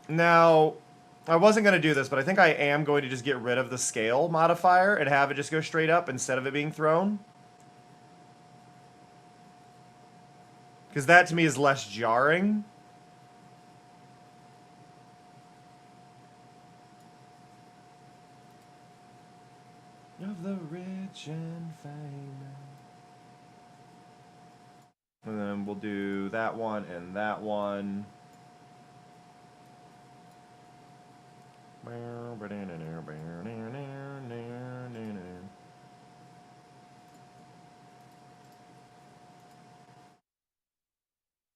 [SPEAKER 1] Now, I wasn't going to do this, but I think I am going to just get rid of the scale modifier and have it just go straight up instead of it being thrown. Because that to me is less jarring. Of the rich and famous. And then we'll do that one and that one.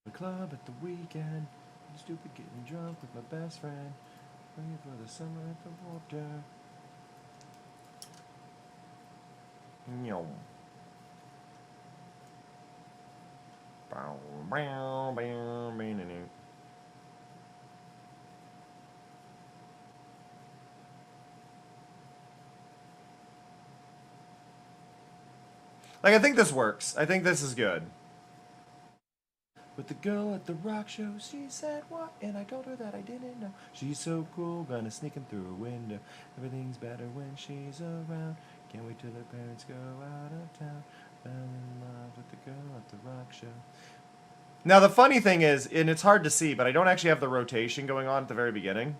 [SPEAKER 1] The club at the weekend. Stupid getting drunk with my best friend. Waiting for the summer at the water. Nyom. Bow, bow, bow, bow, bow. Like, I think this works. I think this is good. With the girl at the rock show, she said what? And I told her that I didn't know. She's so cool, gonna sneak in through a window. Everything's better when she's around. Can't wait till her parents go out of town. Fell in love with the girl at the rock show. Now, the funny thing is, and it's hard to see, but I don't actually have the rotation going on at the very beginning.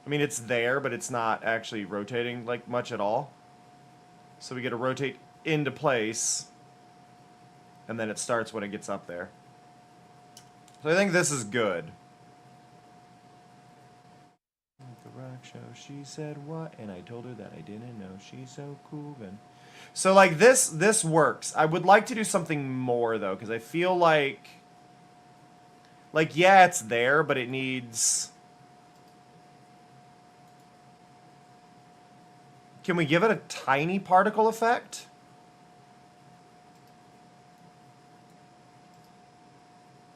[SPEAKER 1] I mean, it's there, but it's not actually rotating, like, much at all. So we get to rotate into place, and then it starts when it gets up there. So I think this is good. At the rock show, she said what? And I told her that I didn't know. She's so cool. And so, like, this works. I would like to do something more, though, because I feel like, yeah, it's there, but it needs... Can we give it a tiny particle effect?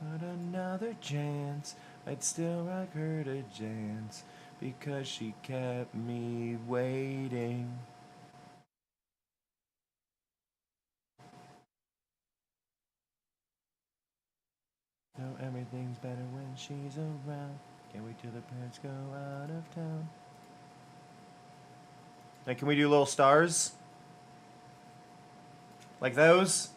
[SPEAKER 1] But another chance, I'd still rock her to dance, because she kept me waiting. So everything's better when she's around. Can't wait till the parents go out of town. And can we do little stars? Like those?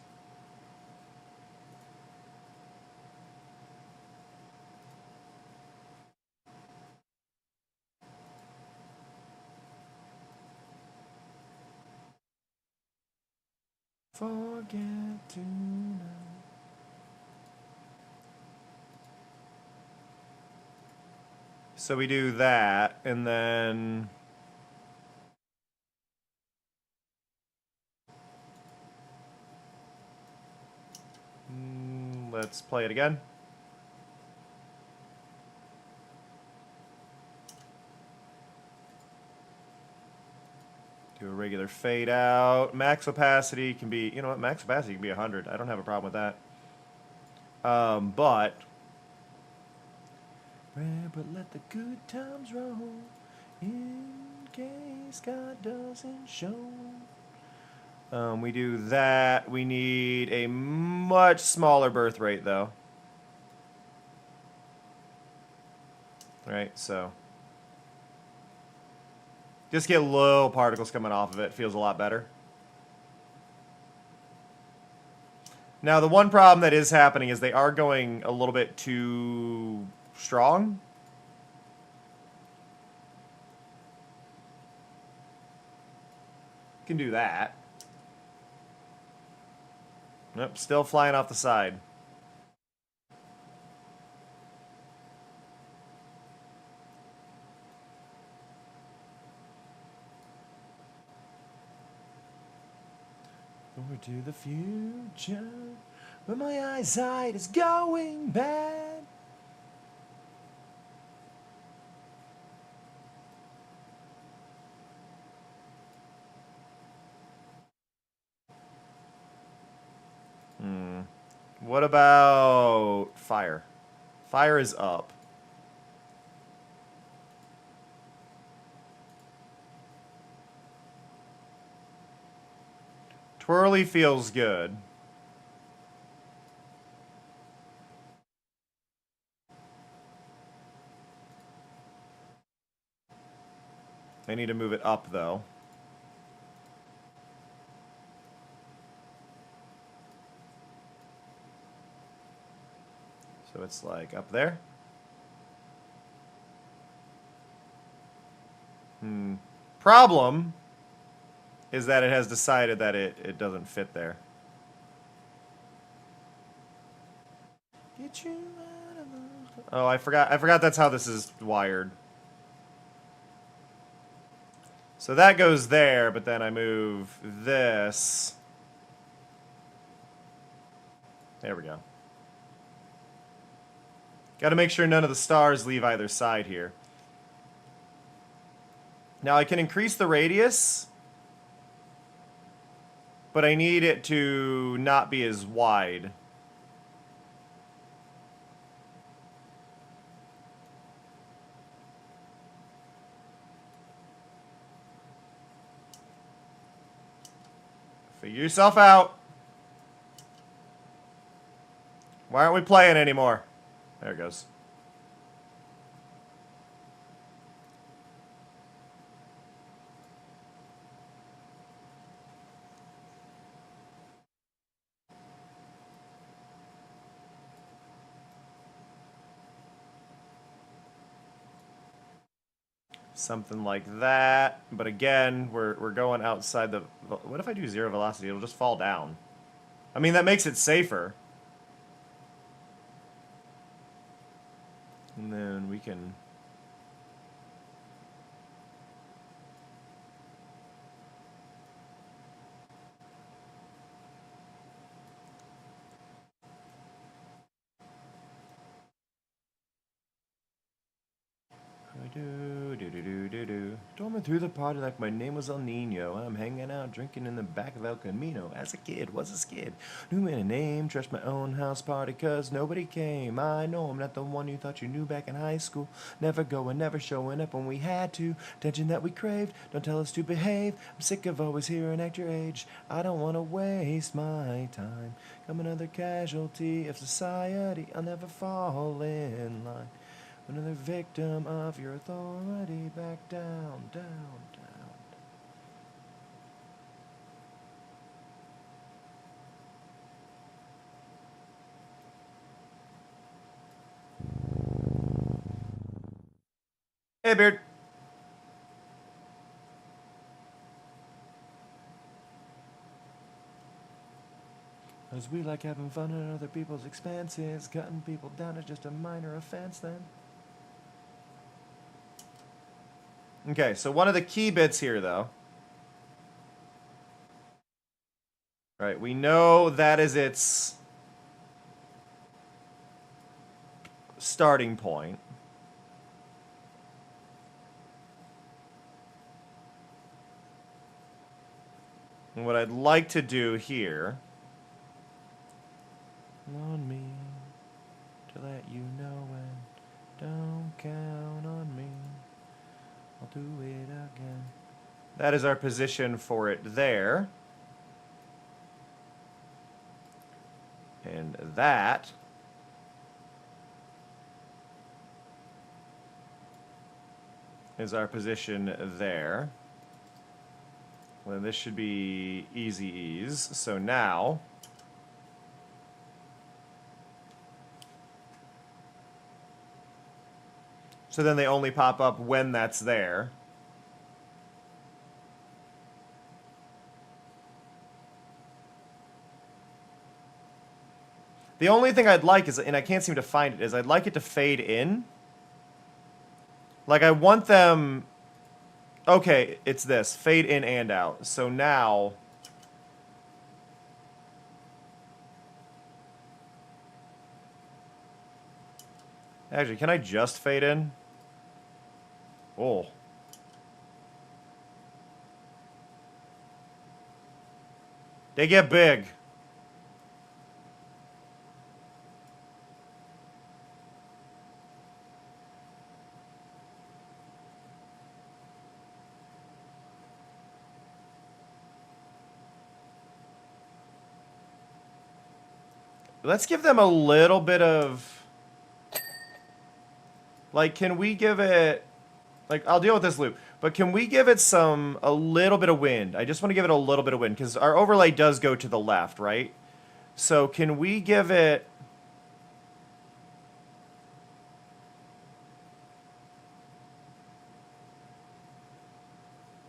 [SPEAKER 1] Forget tonight. So we do that, and then let's play it again. Do a regular fade out. Max opacity can be, you know what? Max opacity can be 100. I don't have a problem with that. But let the good times roll in case God doesn't show. We do that. We need a much smaller birth rate, though. Right, so just get little particles coming off of it. Feels a lot better. Now, the one problem that is happening is they are going a little bit too strong. Can do that. Nope, still flying off the side. Over to the future, where my eyesight is going bad. What about fire? Fire is up. Twirly feels good. I need to move it up, though. So it's like up there. Problem is that it has decided that it doesn't fit there. Get you out of the... Oh, I forgot that's how this is wired. So that goes there, but then I move this. There we go. Got to make sure none of the stars leave either side here. Now I can increase the radius, but I need it to not be as wide. Figure yourself out. Why aren't we playing anymore? There it goes. Something like that. But again, we're going outside the... What if I do zero velocity? It'll just fall down. I mean, that makes it safer. And then we can... Storming through the party like my name was El Nino. I'm hanging out, drinking in the back of El Camino. As a kid, was a skid. Knew me a name, trashed my own house party, cause nobody came. I know I'm not the one you thought you knew back in high school. Never going, never showing up when we had to. Attention that we craved, don't tell us to behave. I'm sick of always hearing act your age. I don't wanna waste my time. I'm another casualty of society. I'll never fall in line. Another victim of your authority. Back down, down, down. Hey, Beard. Cause we like having fun at other people's expenses. Cutting people down is just a minor offense then. Okay, so one of the key bits here, though. Right, we know that is its starting point. And what I'd like to do here... on me to let you know when. Don't count on me. I'll do it again. That is our position for it there. And that is our position there. Well, this should be easy ease. So now... so then they only pop up when that's there. The only thing I'd like is, and I can't seem to find it, is I'd like it to fade in. Like I want them... okay, it's this. Fade in and out. So now... actually, can I just fade in? Oh. They get big. Let's give them a little bit of... like, can we give it... like, I'll deal with this loop. But can we give it a little bit of wind? I just want to give it a little bit of wind, because our overlay does go to the left, right? So can we give it...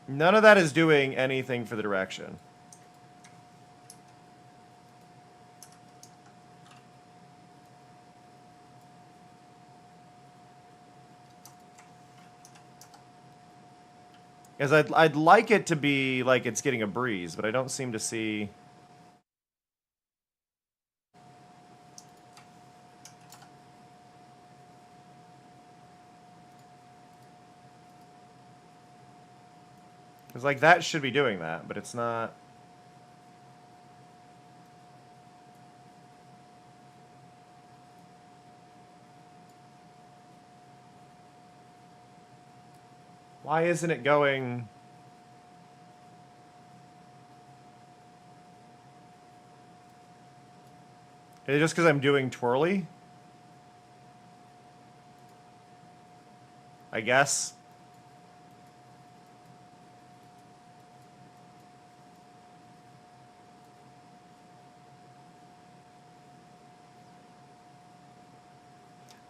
[SPEAKER 1] none of that is doing anything for the direction. Because I'd like it to be like it's getting a breeze, but I don't seem to see... because like that should be doing that, but it's not... why isn't it going... is it just because I'm doing twirly? I guess.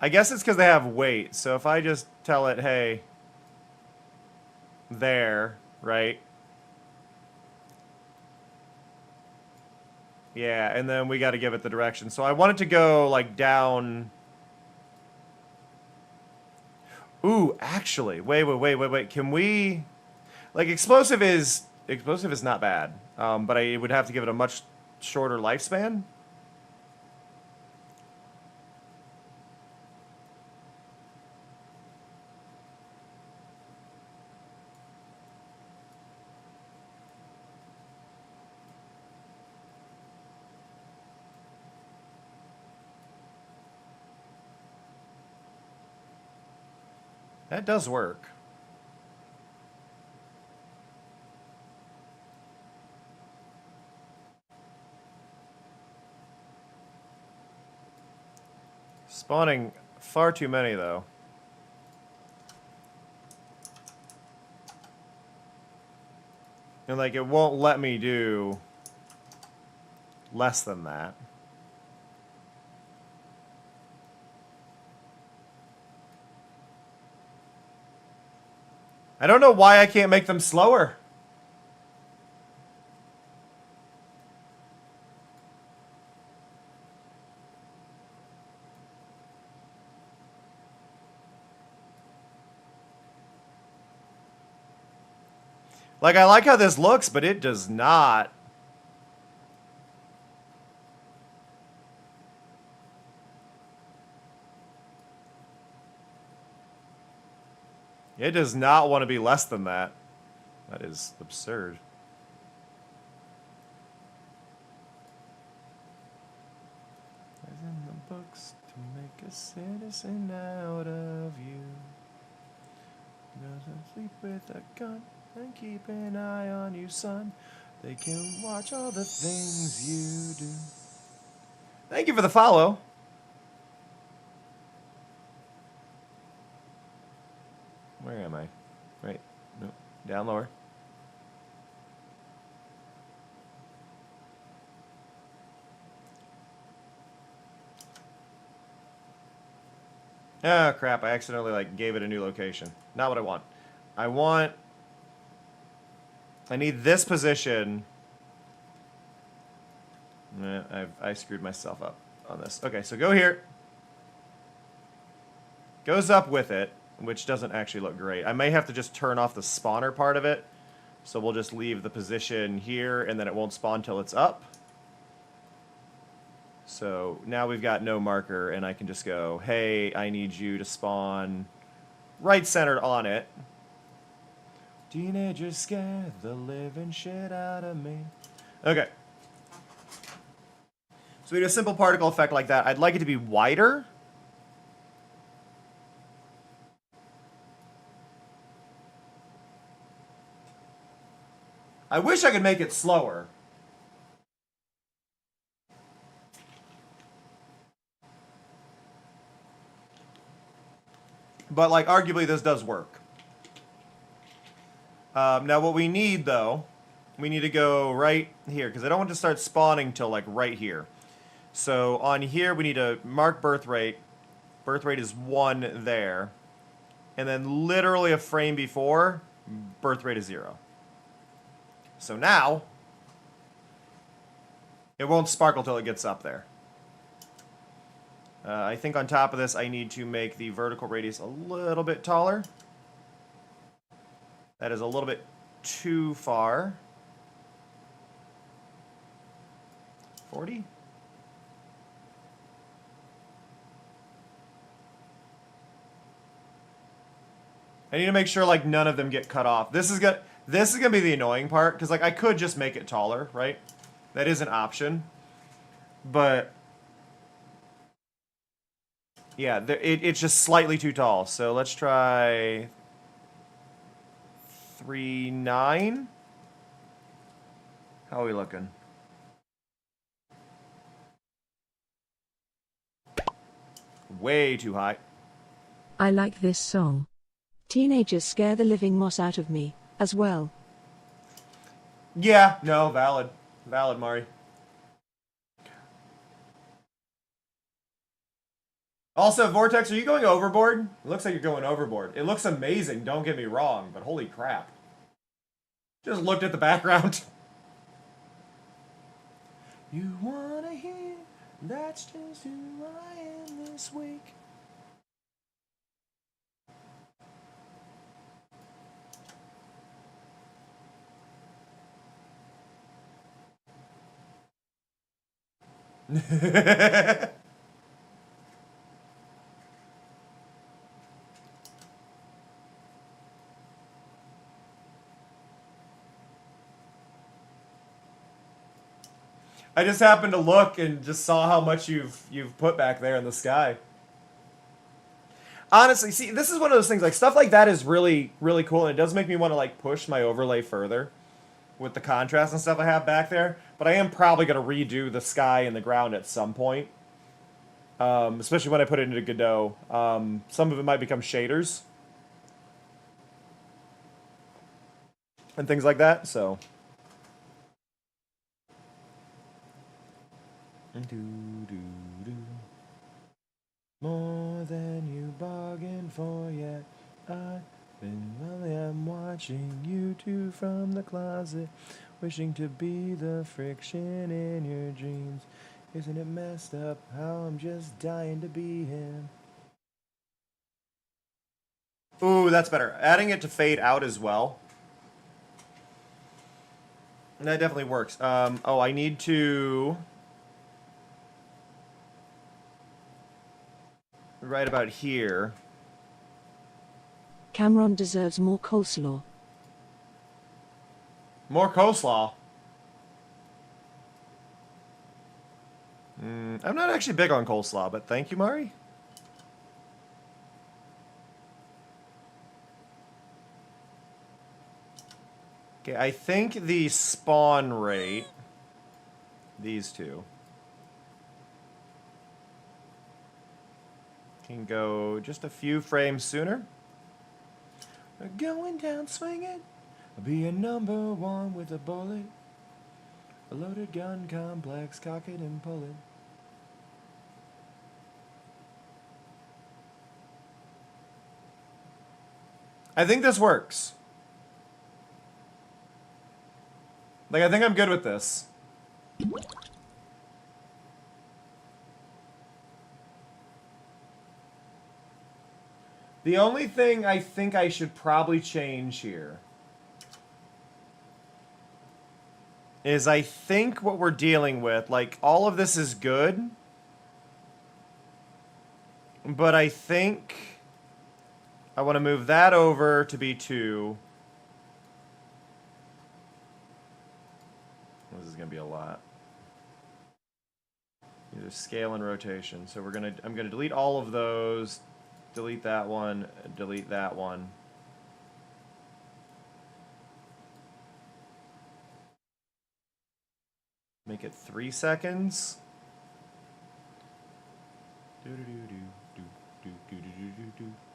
[SPEAKER 1] I guess it's because they have weight. So if I just tell it, hey, there, right? Yeah, and then we got to give it the direction. So I want it to go like down. Ooh, actually, wait. Can we, like, explosive is not bad, but I would have to give it a much shorter lifespan. That does work. Spawning far too many, though. And, like, it won't let me do less than that. I don't know why I can't make them slower. Like, I like how this looks, but it does not. It does not want to be less than that. That is absurd. As in the books to make a citizen out of you. Goes to sleep with a gun and keep an eye on you, son. They can watch all the things you do. Thank you for the follow. Where am I? Right. No. Down lower. Oh, crap. I accidentally, like, gave it a new location. Not what I want. I need this position. I screwed myself up on this. Okay, so go here. Goes up with it, which doesn't actually look great. I may have to just turn off the spawner part of it. So we'll just leave the position here, and then it won't spawn till it's up. So now we've got no marker, and I can just go, hey, I need you to spawn right centered on it. Teenagers scare the living shit out of me. Okay. So we do a simple particle effect like that. I'd like it to be wider. I wish I could make it slower. But, like, arguably this does work. Now what we need, though, we need to go right here, because I don't want to start spawning till, like, right here. So on here, we need to mark birth rate. Birth rate is 1 there. And then literally a frame before, birth rate is 0. So now, it won't sparkle till it gets up there. I think on top of this, I need to make the vertical radius a little bit taller. That is a little bit too far. 40? I need to make sure, like, none of them get cut off. This is gonna be the annoying part, because, like, I could just make it taller, right? That is an option. But yeah, it's just slightly too tall. So let's try 3.9. How are we looking? Way too high.
[SPEAKER 2] I like this song. Teenagers scare the living moss out of me, as well.
[SPEAKER 1] Yeah, no, valid. Valid, Mari. Also, Vortex, are you going overboard? It looks like you're going overboard. It looks amazing, don't get me wrong, but holy crap. Just looked at the background. You wanna hear, that's just who I am this week. I just happened to look and just saw how much you've put back there in the sky. Honestly, see, this is one of those things, like, stuff like that is really, really cool, and it does make me want to, like, push my overlay further with the contrast and stuff I have back there, but I am probably going to redo the sky and the ground at some point, especially when I put it into Godot. Some of it might become shaders and things like that, so... More than you bargained for yet. I'm watching you two from the closet, wishing to be the friction in your dreams. Isn't it messed up how I'm just dying to be him? Ooh, that's better. Adding it to fade out as well. That definitely works. Oh, I need to... right about here.
[SPEAKER 2] Cameron deserves more coleslaw.
[SPEAKER 1] More coleslaw. I'm not actually big on coleslaw, but thank you, Mari. Okay, I think the spawn rate... these two... can go just a few frames sooner. We're going down swinging. Be a number one with a bullet. A loaded gun complex, cock it and pull it. I think this works. Like, I think I'm good with this. The only thing I think I should probably change here is I think what we're dealing with, like, all of this is good, but I think I want to move that over to be 2. This is going to be a lot. Either scale and rotation. So I'm going to delete all of those, delete that one, delete that one. Make it 3 seconds.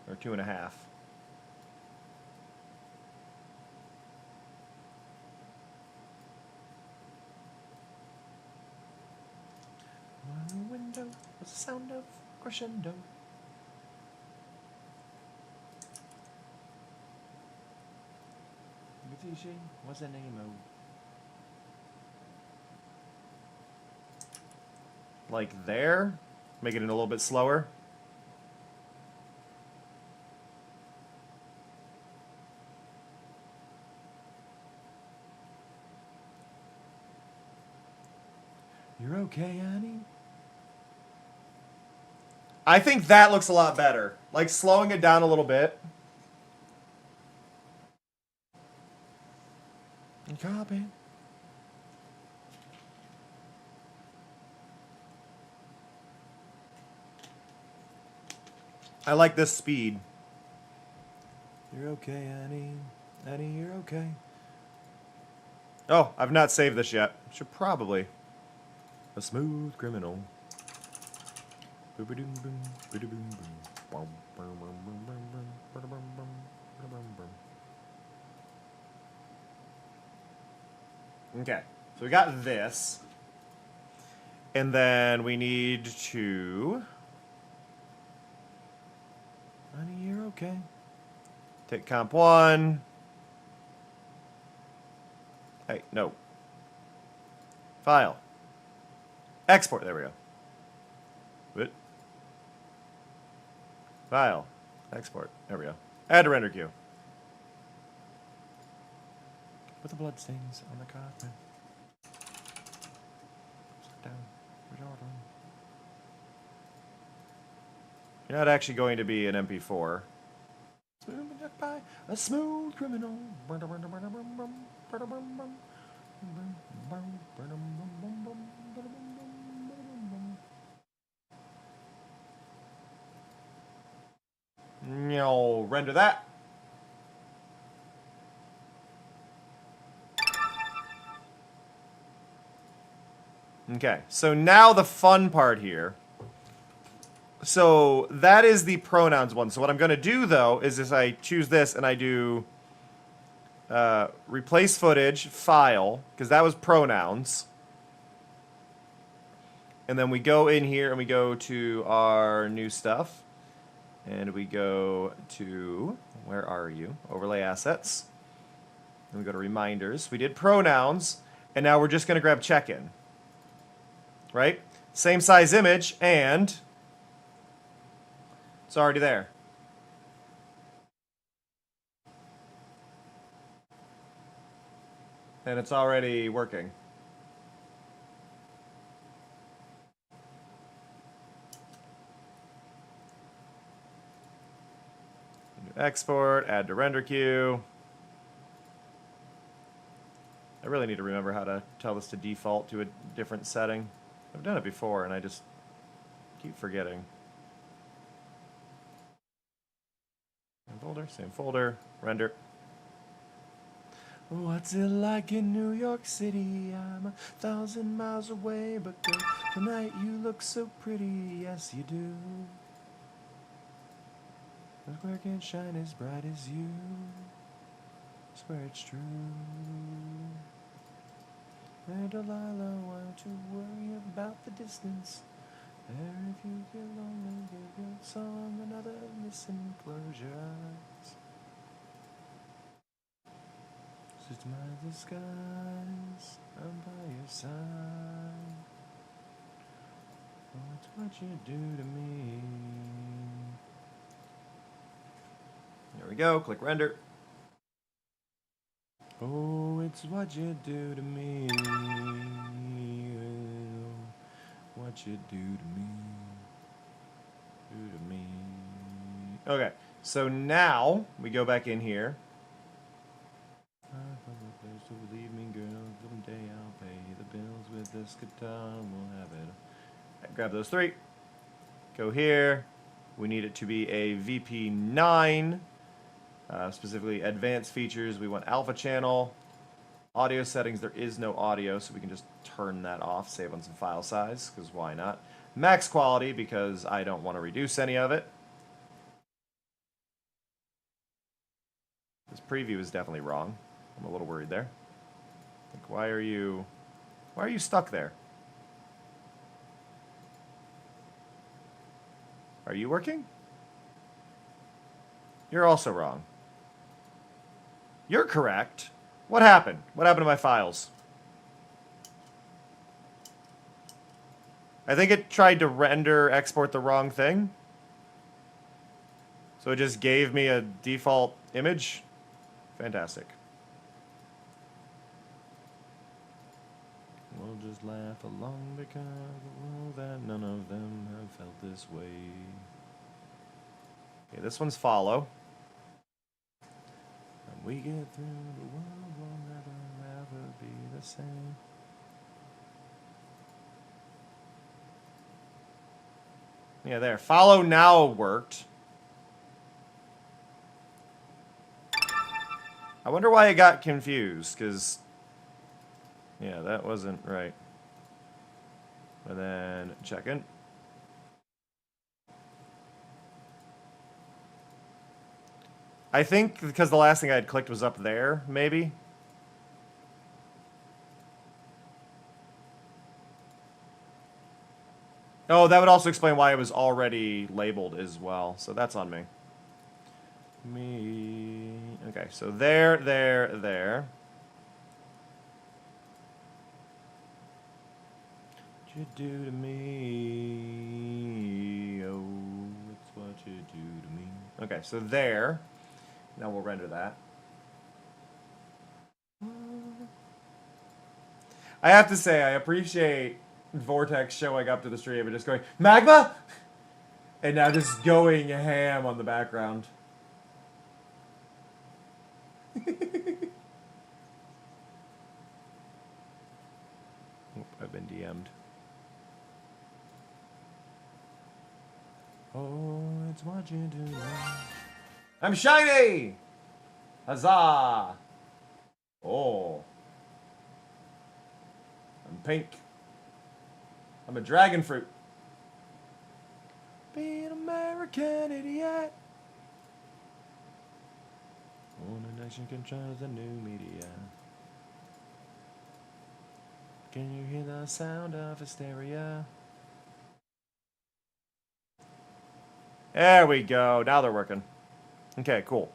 [SPEAKER 1] Or 2.5. Window was the sound of crescendo. What's the name of? Like there? Make it a little bit slower. You're okay, honey? I think that looks a lot better. Like slowing it down a little bit. Copy. I like this speed. You're okay, honey. Honey, you're okay. Oh, I've not saved this yet. Should probably. A smooth criminal. Okay, so we got this. And then we need to... honey, you're okay. Take comp 1. Hey, no. File. Export, there we go. What? File. Export, there we go. Add to render queue. Put the bloodstains on the carpet. Sit down. You're not actually going to be an MP4. By a smooth criminal. No, render that. Okay, so now the fun part here. So that is the pronouns one. So what I'm going to do, though, is I choose this and I do replace footage, file, because that was pronouns. And then we go in here and we go to our new stuff. And we go to, where are you? Overlay assets. And we go to reminders. We did pronouns. And now we're just going to grab check-in. Right? Same size image, and it's already there. And it's already working. Export, add to render queue. I really need to remember how to tell this to default to a different setting. I've done it before and I just keep forgetting. Same folder, render. What's it like in New York City? I'm 1,000 miles away, but girl, tonight you look so pretty, yes you do. The square can't shine as bright as you. Swear it's true. Hey Delilah, why don't you worry about the distance? There, if you get lonely, give your song another listen. Close your eyes. It's my disguise. I'm by your side. Oh, it's what you do to me. There we go. Click render. Oh, it's what you do to me. What you do to me. Do to me. Okay, so now we go back in here. So believe me, girl, someday I'll pay the bills with this guitar. We'll have it. Right, grab those three. Go here. We need it to be a VP9. Specifically, advanced features. We want alpha channel. Audio settings. There is no audio, so we can just turn that off. Save on some file size, because why not? Max quality, because I don't want to reduce any of it. This preview is definitely wrong. I'm a little worried there. Like, why are you stuck there? Are you working? You're also wrong. You're correct. What happened? What happened to my files? I think it tried to export the wrong thing. So it just gave me a default image. Fantastic. We'll just laugh along because well, that none of them have felt this way. Okay, this one's follow. When we get through, the world will never ever be the same. Yeah, there. Follow now worked. I wonder why it got confused, because yeah, that wasn't right. And then check in. I think because the last thing I had clicked was up there, maybe. Oh, that would also explain why it was already labeled as well. So that's on me. Okay, so there. What you do to me? Oh, it's what you do to me. Okay, so there. Now we'll render that. I have to say, I appreciate Vortex showing up to the stream and just going, Magma? And now just going ham on the background. I've been DM'd. Oh, it's what you do now. I'm shiny! Huzzah! Oh. I'm pink. I'm a dragon fruit. Be an American idiot. One nation controls the new media. Can you hear the sound of hysteria? There we go. Now they're working. Okay, cool.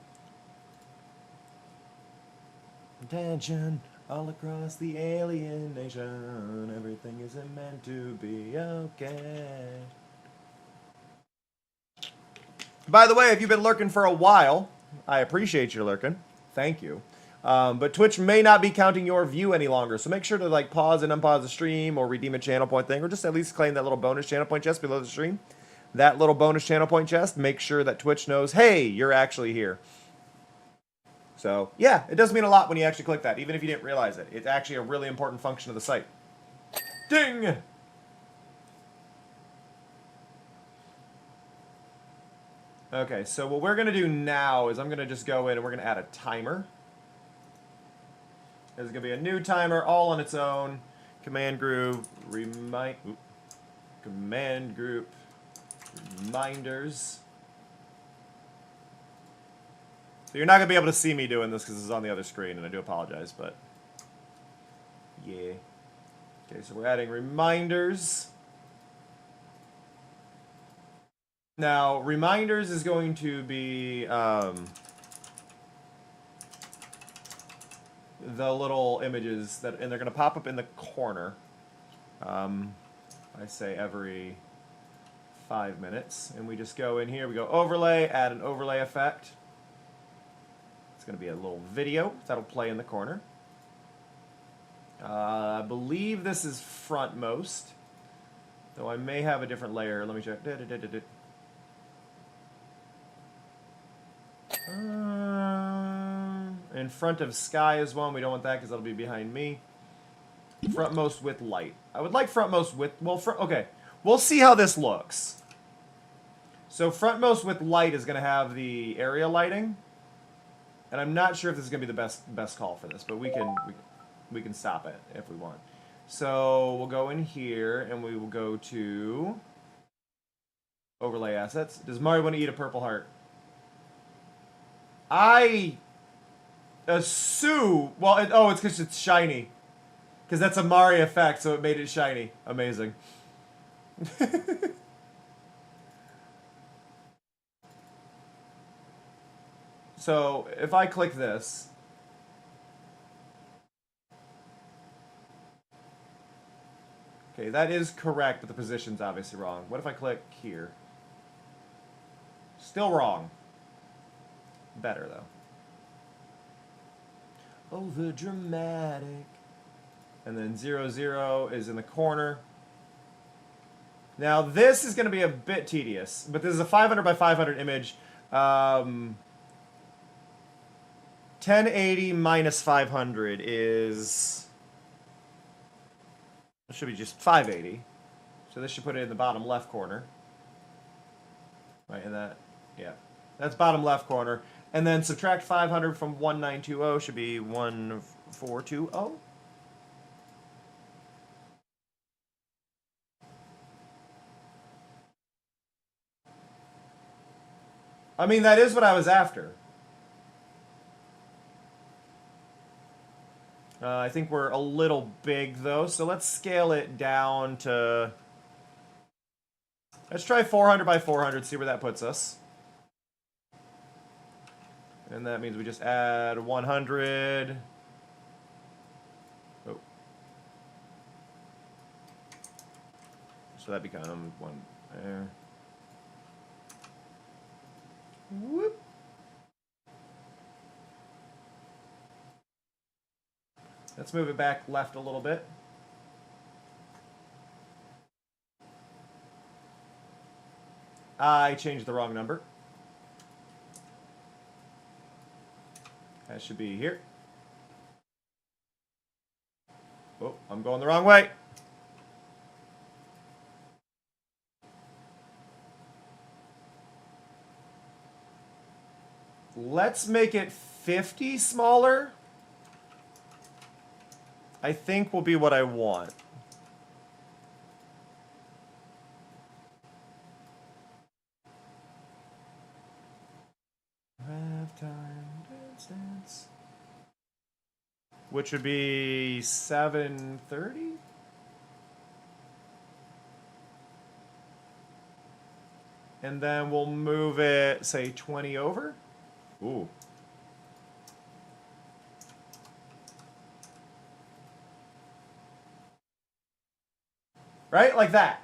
[SPEAKER 1] Attention all across the alien nation. Everything isn't meant to be okay. By the way, if you've been lurking for a while, I appreciate your lurking. Thank you. But Twitch may not be counting your view any longer, so make sure to like pause and unpause the stream or redeem a channel point thing, or just at least claim that little bonus channel point chest below the stream. That little bonus channel point chest, make sure that Twitch knows, hey, you're actually here. So, yeah, it does mean a lot when you actually click that, even if you didn't realize it. It's actually a really important function of the site. Ding! Okay, so what we're going to do now is I'm going to just go in and we're going to add a timer. There's going to be a new timer all on its own. Command group, command group, reminders. So you're not going to be able to see me doing this because this is on the other screen, and I do apologize, but yeah. Okay, so we're adding reminders. Now, reminders is going to be the little images that, and they're going to pop up in the corner. I say every 5 minutes, and we just go in here. We go overlay, add an overlay effect. It's going to be a little video that'll play in the corner. I believe this is frontmost, though I may have a different layer. Let me check. In front of sky is one. We don't want that because that'll be behind me. Frontmost with light. I would like frontmost with... Well, okay. We'll see how this looks. So frontmost with light is going to have the area lighting. And I'm not sure if this is going to be the best call for this, but we can stop it if we want. So we'll go in here and we will go to overlay assets. Does Mario want to eat a purple heart? I assume... Well, it's because it's shiny. Because that's a Mario effect, so it made it shiny. Amazing. So, if I click this... Okay, that is correct, but the position's obviously wrong. What if I click here? Still wrong. Better, though. Over dramatic. And then 0, 0 is in the corner. Now, this is going to be a bit tedious, but this is a 500 by 500 image. 1080 minus 500 is... It should be just 580. So this should put it in the bottom left corner. Right, and that... Yeah. That's bottom left corner. And then subtract 500 from 1920 should be 1420. I mean, that is what I was after. I think we're a little big, though, so let's scale it down to... Let's try 400 by 400, see where that puts us. And that means we just add 100. Oh. So that becomes one there. Whoop. Let's move it back left a little bit. I changed the wrong number. That should be here. Oh, I'm going the wrong way. Let's make it 50 smaller. I think will be what I want. Dance. Which would be 730? And then we'll move it, say, 20 over. Ooh. Right? Like that.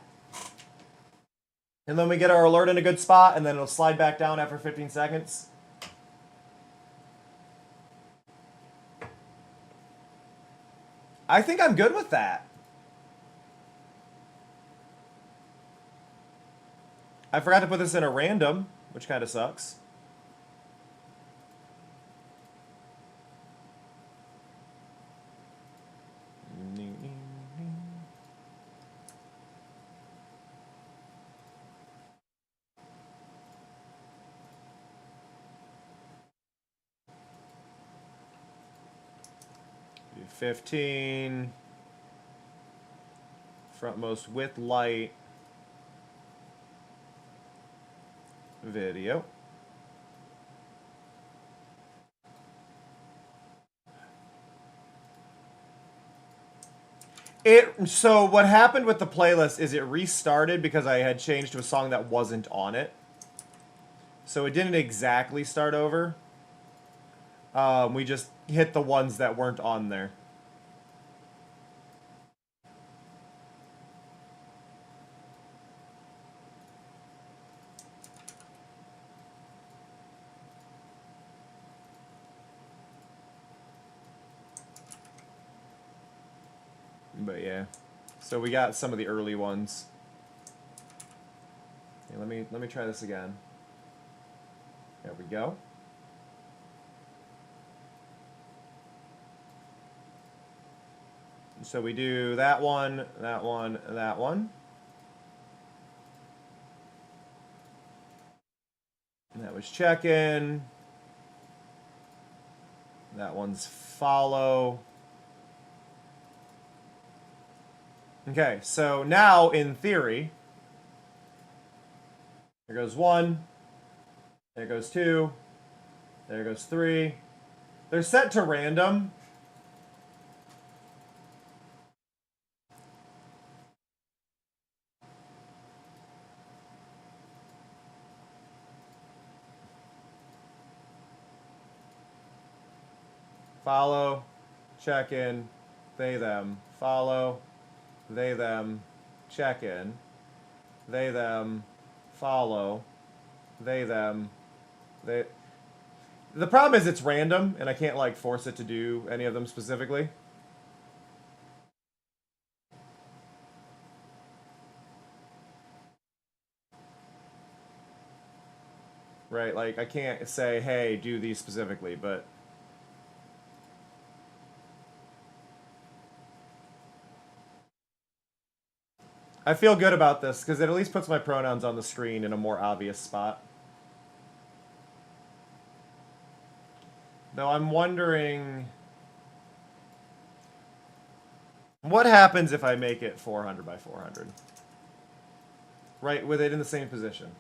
[SPEAKER 1] And then we get our alert in a good spot, and then it'll slide back down after 15 seconds. I think I'm good with that. I forgot to put this in a random, which kind of sucks. Do 15. Frontmost with light. Video. So what happened with the playlist is it restarted because I had changed to a song that wasn't on it. So it didn't exactly start over. We just hit the ones that weren't on there. But yeah. So we got some of the early ones. Okay, let me try this again. There we go. So we do that one, that one, that one. And that was check-in. That one's follow. Okay, so now in theory, there goes 1, there goes 2, there goes 3. They're set to random. Follow, check in, they, them. Follow, they, them, check in. They, them, follow, they, them, they. The problem is it's random, and I can't, like, force it to do any of them specifically. Right, like, I can't say, hey, do these specifically, but... I feel good about this, because it at least puts my pronouns on the screen in a more obvious spot. Though I'm wondering... what happens if I make it 400 by 400? Right, with it in the same position.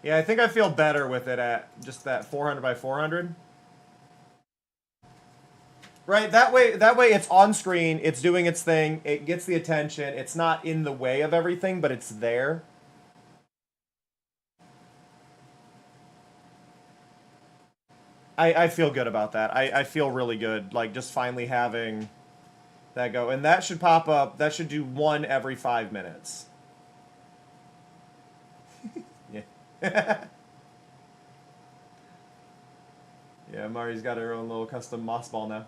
[SPEAKER 1] Yeah, I think I feel better with it at just that 400 by 400. Right, that way it's on screen, it's doing its thing, it gets the attention, it's not in the way of everything, but it's there. I feel good about that. I feel really good, like, just finally having that go. And that should pop up, that should do 1 every 5 minutes. Yeah. Yeah, Mari's got her own little custom moss ball now.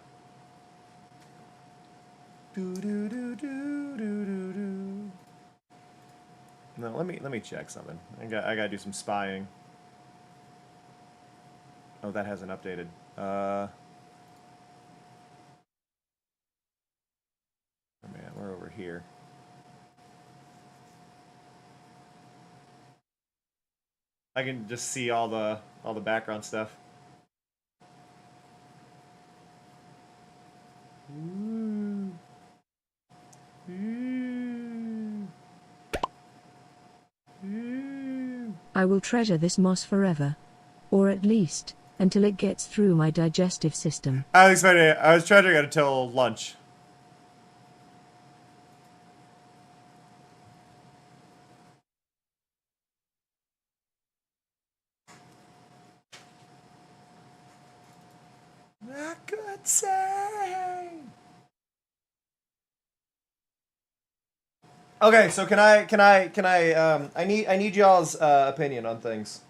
[SPEAKER 1] Do do do do do do do. No, let me check something. I gotta do some spying. Oh, that hasn't updated. Oh man, we're over here. I can just see all the background stuff. Ooh. Ooh. Ooh.
[SPEAKER 2] I will treasure this moss forever. Or at least, until it gets through my digestive system.
[SPEAKER 1] I was expecting it. I was treasuring it until lunch. I could say. Okay, so I need y'all's opinion on things.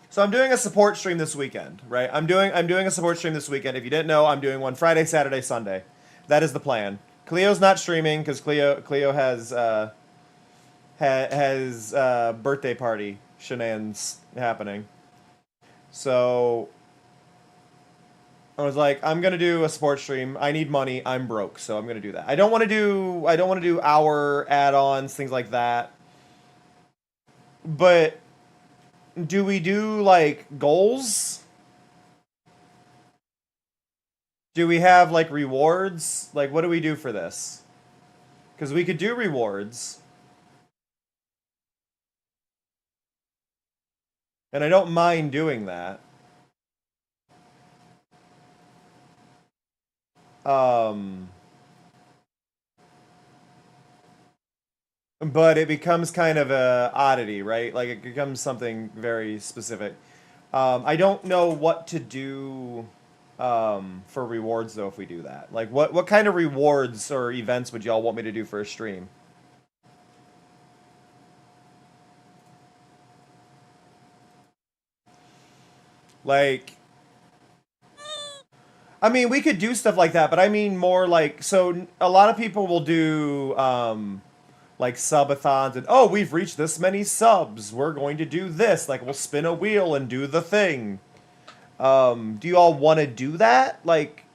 [SPEAKER 1] So I'm doing a support stream this weekend, right? I'm doing a support stream this weekend. If you didn't know, I'm doing one Friday, Saturday, Sunday. That is the plan. Cleo's not streaming because Cleo has birthday party shenanigans happening. So I was like, I'm gonna do a sports stream. I need money. I'm broke, so I'm gonna do that. I don't want to do hour add-ons, things like that. But do we do like goals? Do we have like rewards? Like, what do we do for this? Because we could do rewards, and I don't mind doing that. Um, but it becomes kind of a oddity, right? Like it becomes something very specific. I don't know what to do for rewards though if we do that. Like what kind of rewards or events would y'all want me to do for a stream? Like I mean, we could do stuff like that, but I mean more like so a lot of people will do like subathons and oh, we've reached this many subs. We're going to do this. Like we'll spin a wheel and do the thing. Do you all want to do that? Like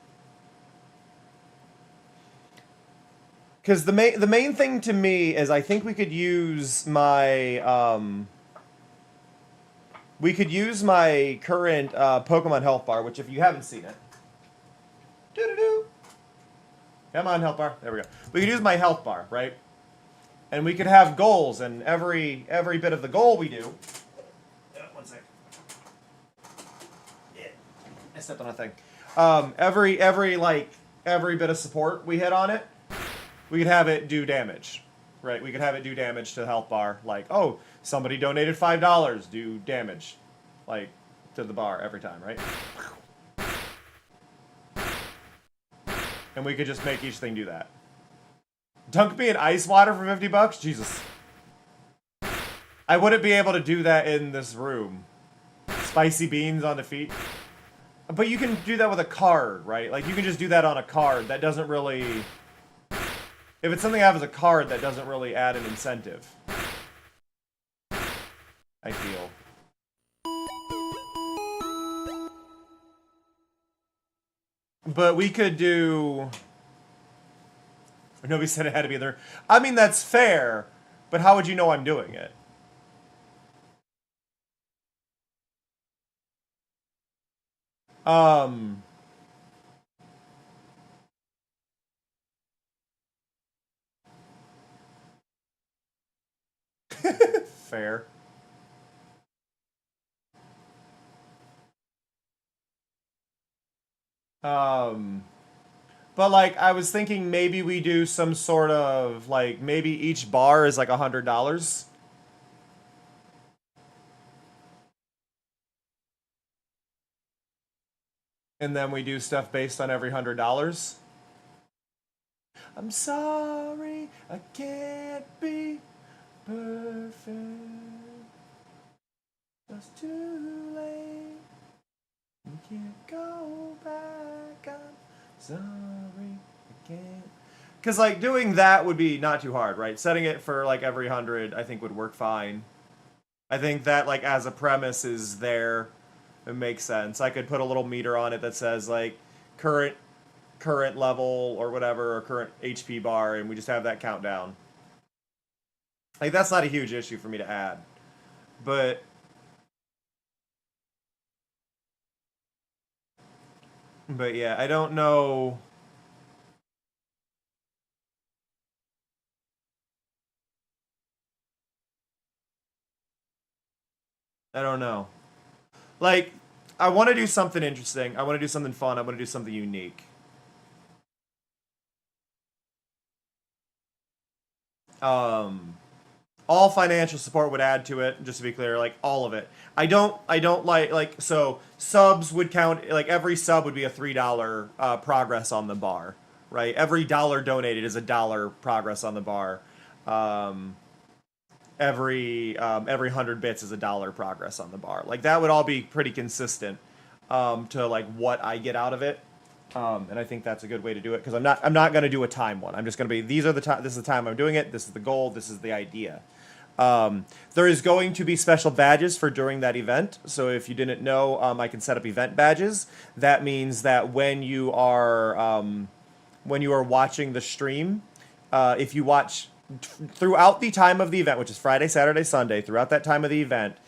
[SPEAKER 1] cuz the main thing to me is I think we could use my current Pokemon health bar, which if you haven't seen it. Doo-doo-doo. Come on, health bar. There we go. We could use my health bar, right? And we could have goals, and every bit of the goal we do. One sec. Yeah, I stepped on a thing. Every bit of support we hit on it, we could have it do damage, right? We could have it do damage to the health bar. Like, oh, somebody donated $5, do damage, like to the bar every time, right? And we could just make each thing do that. Dunk me in ice water for $50? Jesus. I wouldn't be able to do that in this room. Spicy beans on the feet. But you can do that with a card, right? Like, you can just do that on a card. That doesn't really... If it's something I have as a card, that doesn't really add an incentive. I feel. But we could do... Nobody said it had to be there. I mean, that's fair, but how would you know I'm doing it? Fair. But like, I was thinking maybe we do some sort of, like, maybe each bar is like $100. And then we do stuff based on every $100. I'm sorry, I can't be perfect. It's too late. You can't go back. I'm sorry, I can't. Because, like, doing that would be not too hard, right? Setting it for, like, every 100, I think would work fine. I think that, like, as a premise is there. It makes sense. I could put a little meter on it that says, like, current level or whatever, or current HP bar, and we just have that countdown. Like, that's not a huge issue for me to add. But yeah, I don't know. I don't know. Like, I want to do something interesting. I want to do something fun. I want to do something unique. Um, all financial support would add to it, just to be clear, like all of it. I don't like so subs would count, like every sub would be a $3 progress on the bar, right? Every dollar donated is a dollar progress on the bar. Every 100 bits is a dollar progress on the bar. Like that would all be pretty consistent to like what I get out of it. And I think that's a good way to do it because I'm not going to do a time one. I'm just going to be this is the time I'm doing it. This is the goal. This is the idea. There is going to be special badges for during that event. So if you didn't know, I can set up event badges. That means that when you are watching the stream, if you watch throughout the time of the event, which is Friday, Saturday, Sunday, throughout that time of the event,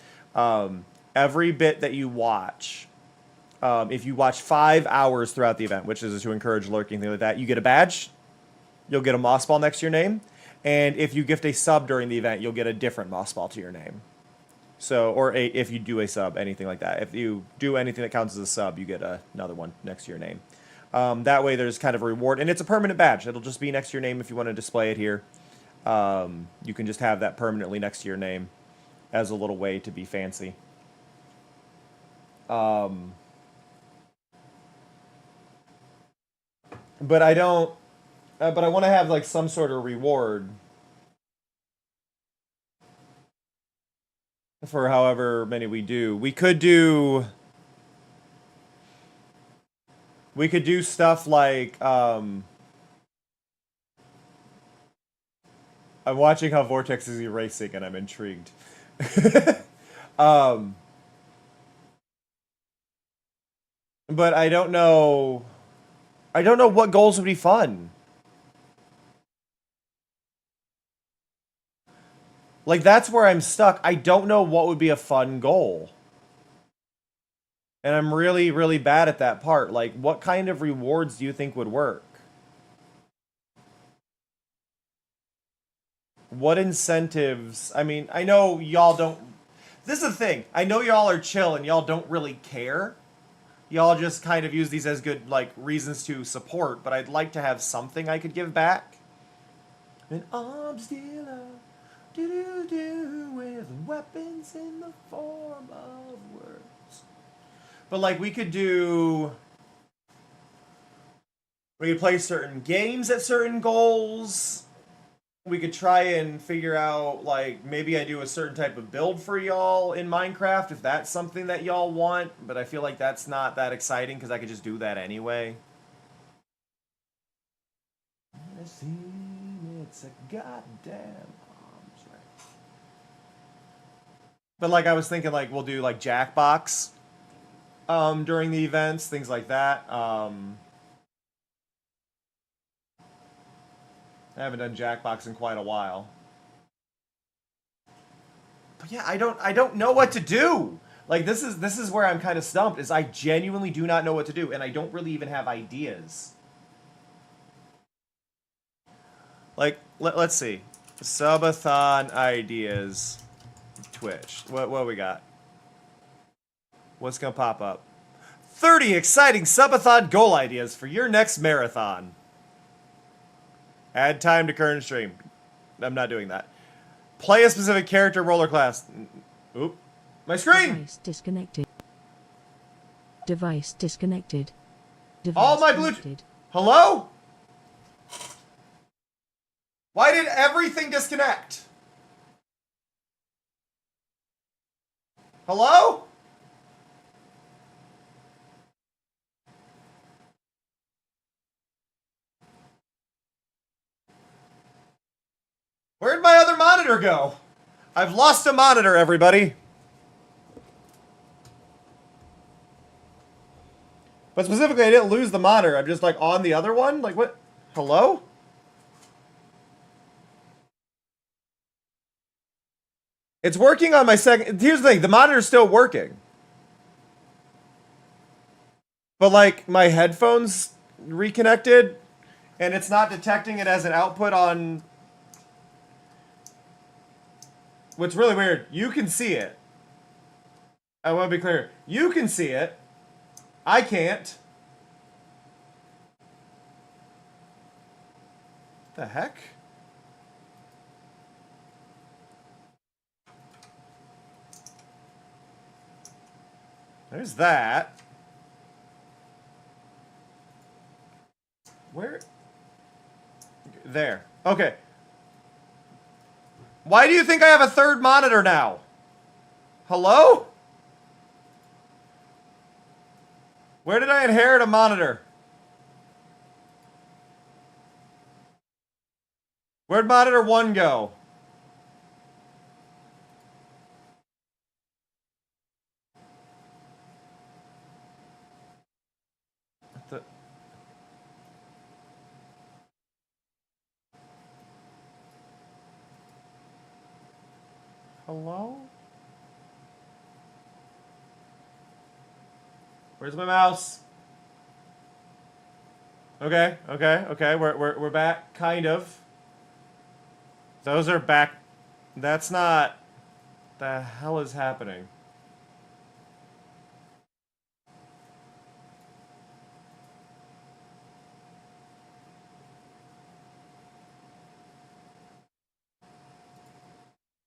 [SPEAKER 1] every bit that you watch, if you watch 5 hours throughout the event, which is to encourage lurking, things like that, you get a badge. You'll get a moss ball next to your name. And if you gift a sub during the event, you'll get a different moss ball to your name. So, if you do a sub, anything like that. If you do anything that counts as a sub, you get another one next to your name. That way there's kind of a reward. And it's a permanent badge. It'll just be next to your name if you want to display it here. You can just have that permanently next to your name as a little way to be fancy. But I don't... but I want to have like some sort of reward for however many we do. We could do stuff like I'm watching how Vortex is erasing and I'm intrigued. But I don't know what goals would be fun. Like, that's where I'm stuck. I don't know what would be a fun goal. And I'm really, really bad at that part. Like, what kind of rewards do you think would work? What incentives? I mean, I know y'all don't... This is the thing. I know y'all are chill and y'all don't really care. Y'all just kind of use these as good, like, reasons to support. But I'd like to have something I could give back. An arms dealer... do with weapons in the form of words. But like we could play certain games at certain goals. We could try and figure out like maybe I do a certain type of build for y'all in Minecraft if that's something that y'all want, but I feel like that's not that exciting because I could just do that anyway. It's a goddamn... But like I was thinking like we'll do like Jackbox during the events, things like that. I haven't done Jackbox in quite a while. But yeah, I don't know what to do. Like this is where I'm kind of stumped is I genuinely do not know what to do and I don't really even have ideas. Like let's see. Subathon ideas. Twitch. What we got? What's gonna pop up? 30 exciting subathon goal ideas for your next marathon. Add time to current stream. I'm not doing that. Play a specific character roller class. Oop. My screen!
[SPEAKER 2] Device disconnected. Device disconnected. Device
[SPEAKER 1] All my
[SPEAKER 2] connected.
[SPEAKER 1] Hello? Why did everything disconnect? Hello? Where'd my other monitor go? I've lost a monitor, everybody. But specifically, I didn't lose the monitor. I'm just like on the other one? Like what? Hello? It's working on my second... Here's the thing. The monitor's still working. But, like, my headphones reconnected, and it's not detecting it as an output on... What's really weird, you can see it. I want to be clear. You can see it. I can't. The heck? There's that. Where? there. Okay. Why do you think I have a third monitor now? Hello? Where did I inherit a monitor? Where'd monitor 1 go? The... Hello? Where's my mouse? Okay, we're back, kind of. Those are back. That's not... The hell is happening?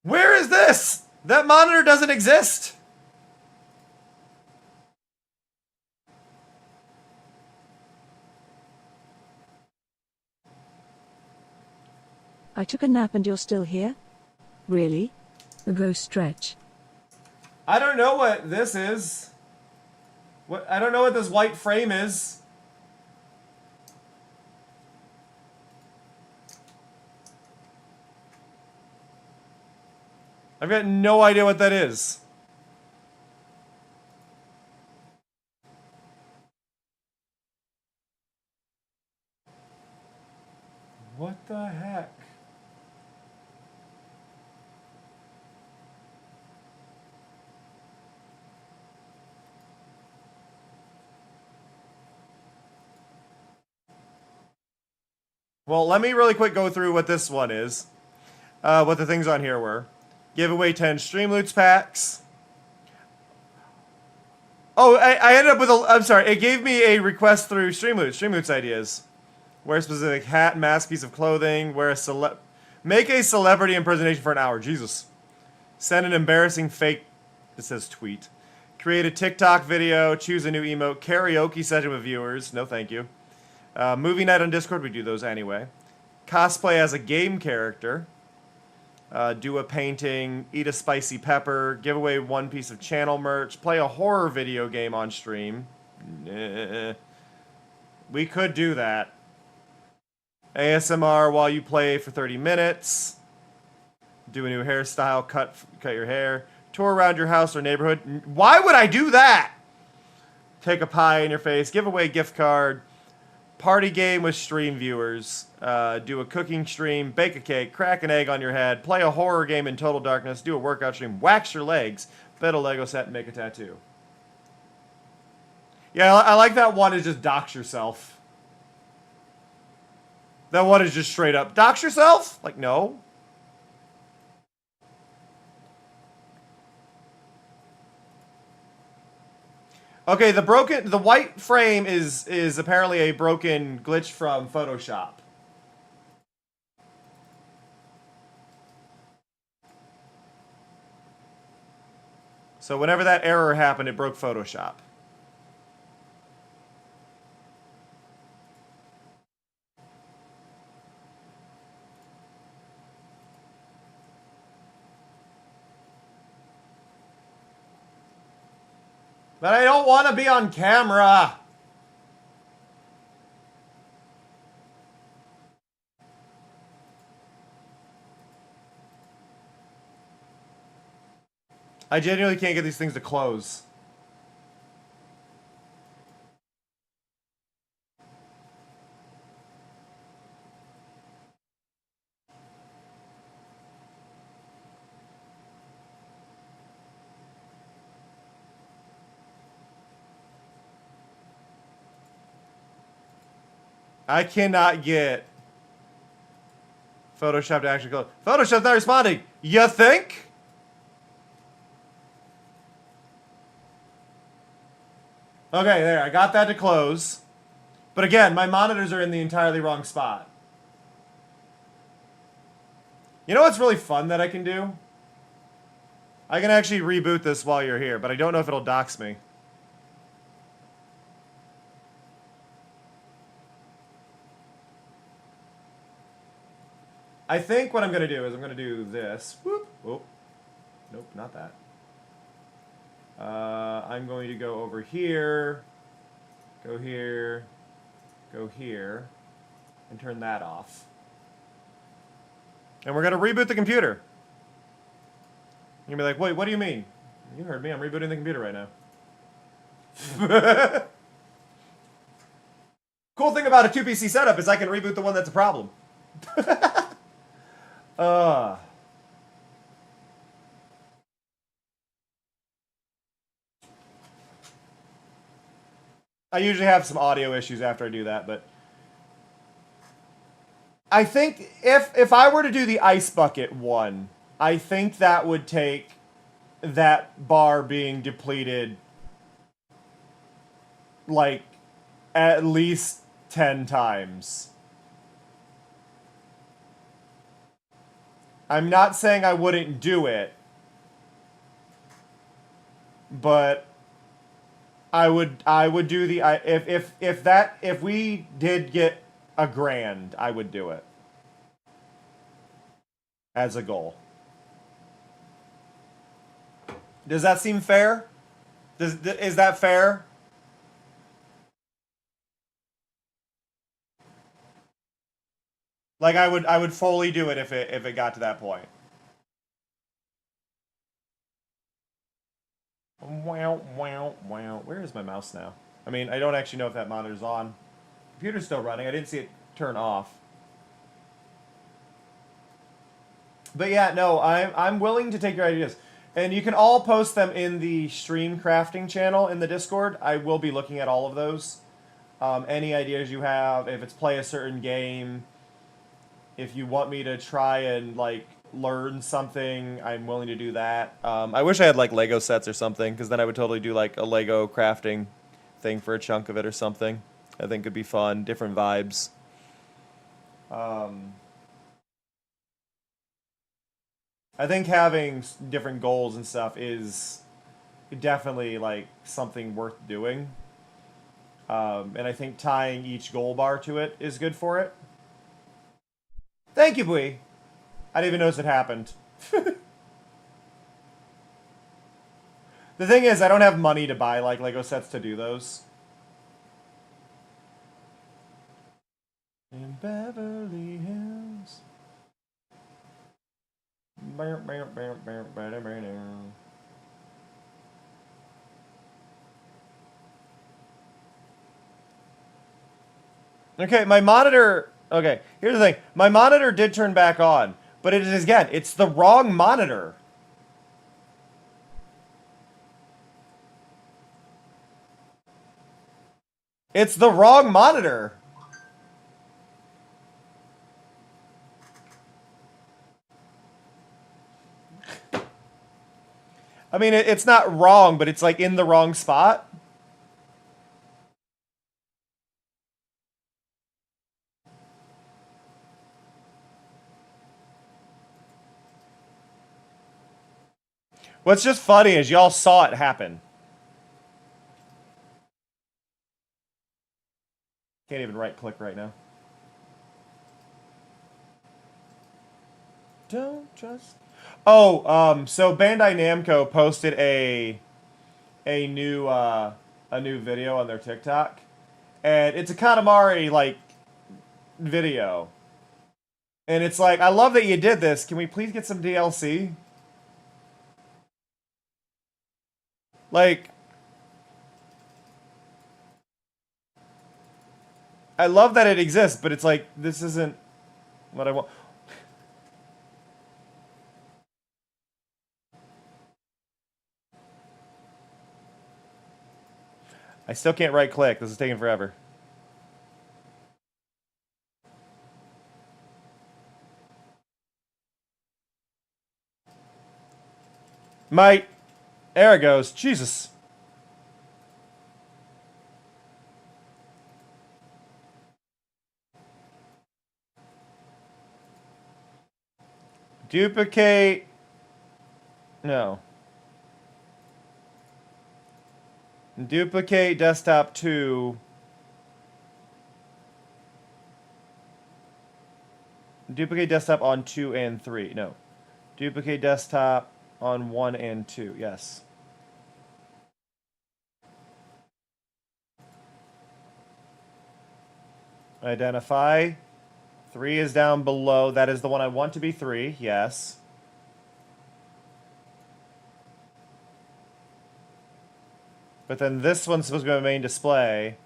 [SPEAKER 1] Where is this? That monitor doesn't exist.
[SPEAKER 2] I took a nap and you're still here? Really? Go stretch.
[SPEAKER 1] I don't know what this is. I don't know what this white frame is. I've got no idea what that is. What the heck? Well, let me really quick go through what this one is. What the things on here were. Give away 10 Stream Loots packs. Oh, I ended up with a... I'm sorry. It gave me a request through Stream Loots ideas. Wear a specific hat, mask, piece of clothing. Make a celebrity impersonation for an hour. Jesus. Send an embarrassing fake... It says tweet. Create a TikTok video. Choose a new emote. Karaoke session with viewers. No, thank you. Movie night on Discord, we do those anyway. Cosplay as a game character. Do a painting. Eat a spicy pepper. Give away 1 piece of channel merch. Play a horror video game on stream. We could do that. ASMR while you play for 30 minutes. Do a new hairstyle. Cut your hair. Tour around your house or neighborhood. Why would I do that? Take a pie in your face. Give away a gift card. Party game with stream viewers. Do a cooking stream. Bake a cake. Crack an egg on your head. Play a horror game in total darkness. Do a workout stream. Wax your legs. Build a Lego set and make a tattoo. Yeah, I like that one is just dox yourself. That one is just straight up dox yourself? Like, no. Okay, the white frame is apparently a broken glitch from Photoshop. So whenever that error happened, it broke Photoshop. But I don't want to be on camera. I genuinely can't get these things to close. I cannot get Photoshop to actually close. Photoshop's not responding. You think? Okay, there. I got that to close. But again, my monitors are in the entirely wrong spot. You know what's really fun that I can do? I can actually reboot this while you're here, but I don't know if it'll dox me. I think what I'm going to do is I'm going to do this. Whoop. Oh. Nope, not that. I'm going to go over here, go here, go here, and turn that off. And we're going to reboot the computer. You're going to be like, wait, what do you mean? You heard me, I'm rebooting the computer right now. Cool thing about a 2PC setup is I can reboot the one that's a problem. I usually have some audio issues after I do that, but I think if I were to do the ice bucket one, I think that would take that bar being depleted like at least 10 times. I'm not saying I wouldn't do it, but I would do the if we did get a grand, I would do it as a goal. Does that seem fair? Is that fair? Like I would fully do it if it got to that point. Wow, wow, wow. Where is my mouse now? I mean, I don't actually know if that monitor's on. Computer's still running. I didn't see it turn off. But yeah, no, I'm willing to take your ideas. And you can all post them in the stream crafting channel in the Discord. I will be looking at all of those. Any ideas you have, if it's play a certain game, if you want me to try and like learn something, I'm willing to do that. I wish I had like Lego sets or something, because then I would totally do like a Lego crafting thing for a chunk of it or something. I think it'd be fun, different vibes. I think having different goals and stuff is definitely like something worth doing. And I think tying each goal bar to it is good for it. Thank you, Bui. I didn't even notice it happened. The thing is, I don't have money to buy like Lego sets to do those. In Beverly Hills. Okay, my monitor... Okay, here's the thing. My monitor did turn back on, but it is, again, it's the wrong monitor. It's the wrong monitor. I mean, it's not wrong, but it's like in the wrong spot. What's just funny is y'all saw it happen. Can't even right click right now. Don't trust. Oh, so Bandai Namco posted a new video on their TikTok, and it's a Katamari like video, and it's like, I love that you did this. Can we please get some DLC? Like, I love that it exists, but it's like, this isn't what I want. I still can't right click. This is taking forever. There it goes. Jesus. Duplicate. No. Duplicate desktop 2. Duplicate desktop on 2 and 3. No. Duplicate desktop on 1 and 2. Yes. Identify. 3 is down below. That is the one I want to be 3. Yes. But then this one's supposed to be my main display.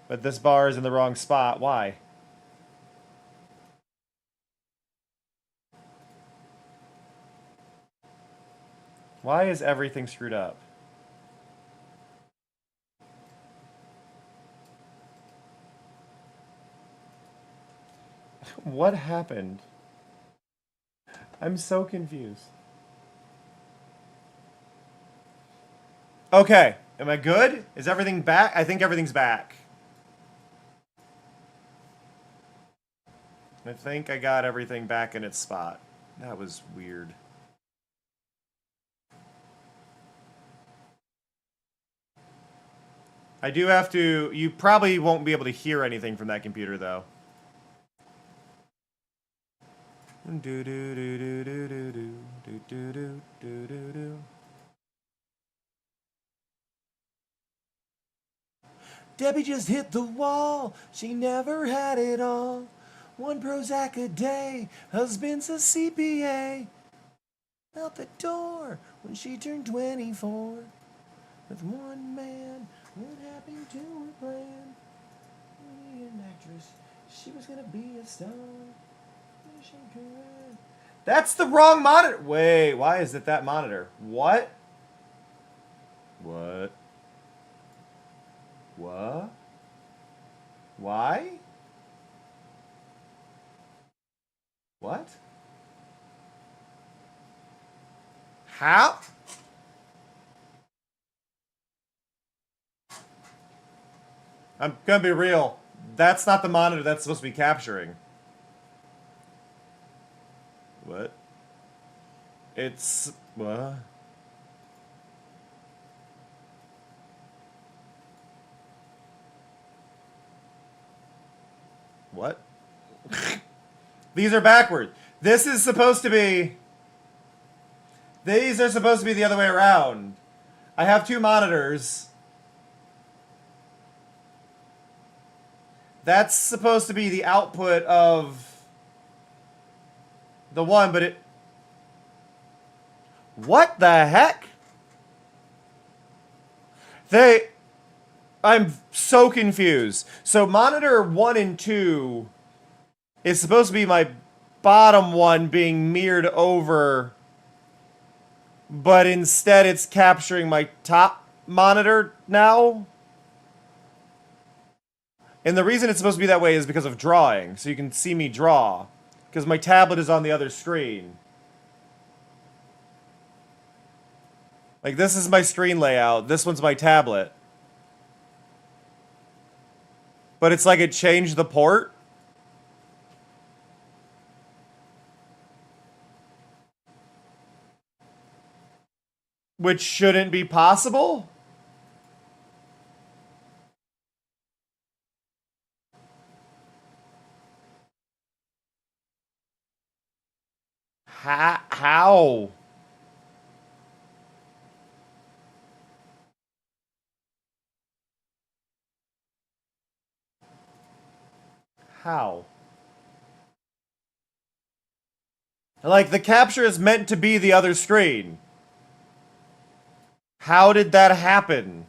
[SPEAKER 1] But this bar is in the wrong spot. Why? Why is everything screwed up? What happened? I'm so confused. Okay. Am I good? Is everything back? I think everything's back. I think I got everything back in its spot. That was weird. I do have to... You probably won't be able to hear anything from that computer, though. Do do do do do do do do do do do do. Debbie just hit the wall. She never had it all. 1 Prozac a day. Husband's a CPA. Out the door when she turned 24. With one man, what happened to her plan? Be an actress. She was gonna be a star. That's the wrong monitor. Wait, why is it that monitor? What? What? What? Why? What? How? I'm gonna be real. That's not the monitor that's supposed to be capturing. What? It's... what? What? These are backwards. This is supposed to be... These are supposed to be the other way around. I have 2 monitors. That's supposed to be the output of the one, but it... What the heck? I'm so confused. So monitor 1 and 2 is supposed to be my bottom one being mirrored over, but instead it's capturing my top monitor now. And the reason it's supposed to be that way is because of drawing, so you can see me draw. Because my tablet is on the other screen. Like, this is my screen layout. This one's my tablet. But it's like it changed the port. Which shouldn't be possible. How? How? Like, the capture is meant to be the other screen. How did that happen?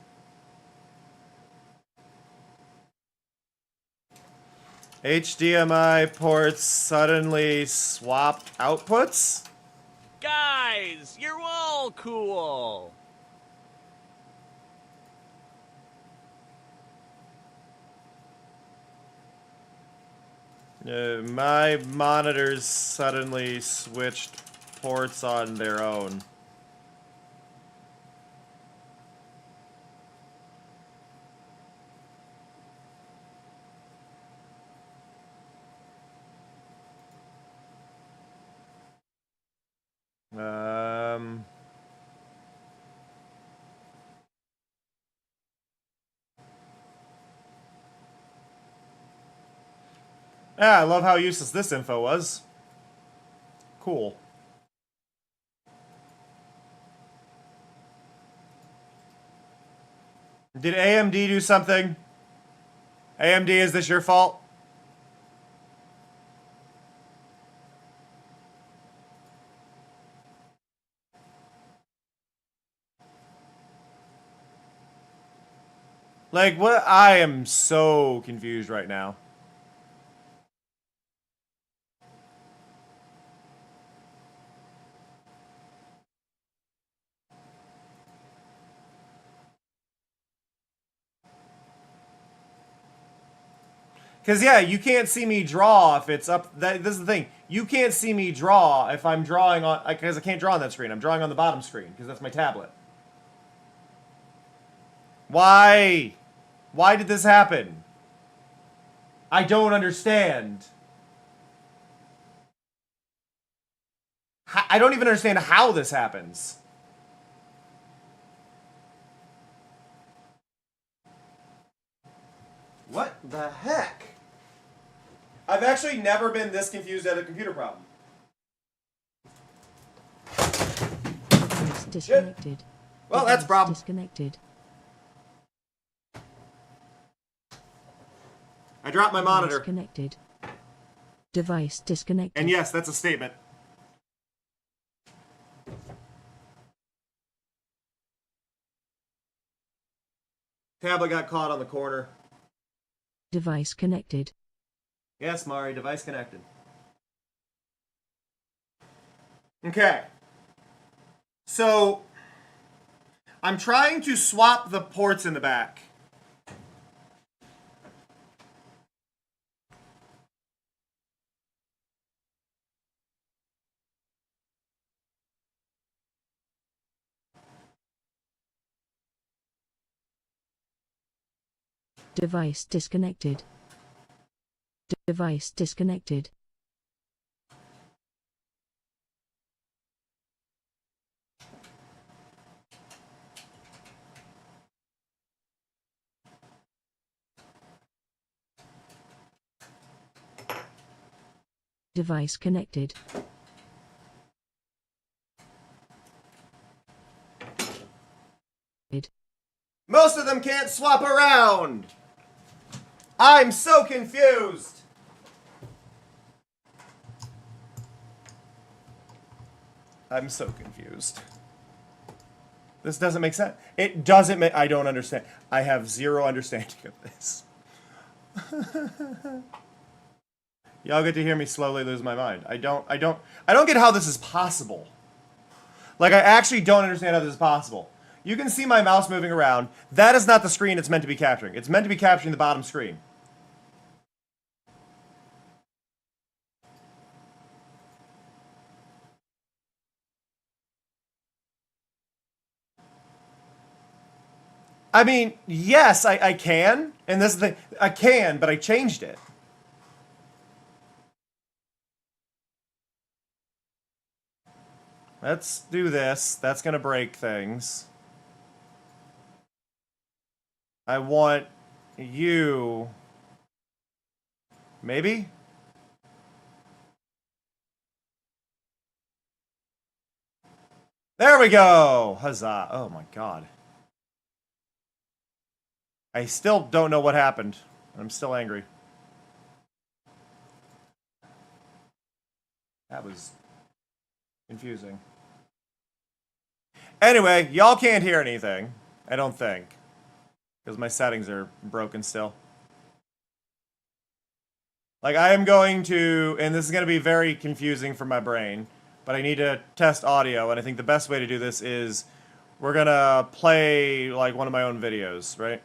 [SPEAKER 1] HDMI ports suddenly swapped outputs?
[SPEAKER 3] Guys, you're all cool.
[SPEAKER 1] My monitors suddenly switched ports on their own. Yeah, I love how useless this info was. Cool. Did AMD do something? AMD, is this your fault? Like, what? I am so confused right now. Because, yeah, you can't see me draw if it's up. This is the thing. You can't see me draw if I'm drawing on. Because I can't draw on that screen. I'm drawing on the bottom screen because that's my tablet. Why? Why did this happen? I don't understand. I don't even understand how this happens. What the heck? I've actually never been this confused at a computer problem.
[SPEAKER 2] Device disconnected.
[SPEAKER 1] Well, that's a problem.
[SPEAKER 2] Disconnected.
[SPEAKER 1] I dropped my monitor.
[SPEAKER 2] Disconnected. Device disconnected.
[SPEAKER 1] And yes, that's a statement. Tablet got caught on the corner.
[SPEAKER 2] Device connected.
[SPEAKER 1] Yes, Mari, device connected. Okay. So, I'm trying to swap the ports in the back.
[SPEAKER 2] Device disconnected. Device disconnected. Device connected.
[SPEAKER 1] Most of them can't swap around! I'm so confused! I'm so confused. This doesn't make sense. It doesn't make... I don't understand. I have zero understanding of this. Y'all get to hear me slowly lose my mind. I don't get how this is possible. Like, I actually don't understand how this is possible. You can see my mouse moving around. That is not the screen it's meant to be capturing. It's meant to be capturing the bottom screen. I mean, yes, I can. And this is the thing. I can, but I changed it. Let's do this. That's going to break things. I want you... Maybe? There we go! Huzzah. Oh my god. I still don't know what happened. I'm still angry. That was confusing. Anyway, y'all can't hear anything. I don't think. Because my settings are broken still. Like, I am going to... And this is going to be very confusing for my brain. But I need to test audio. And I think the best way to do this is... We're going to play, like, one of my own videos, right?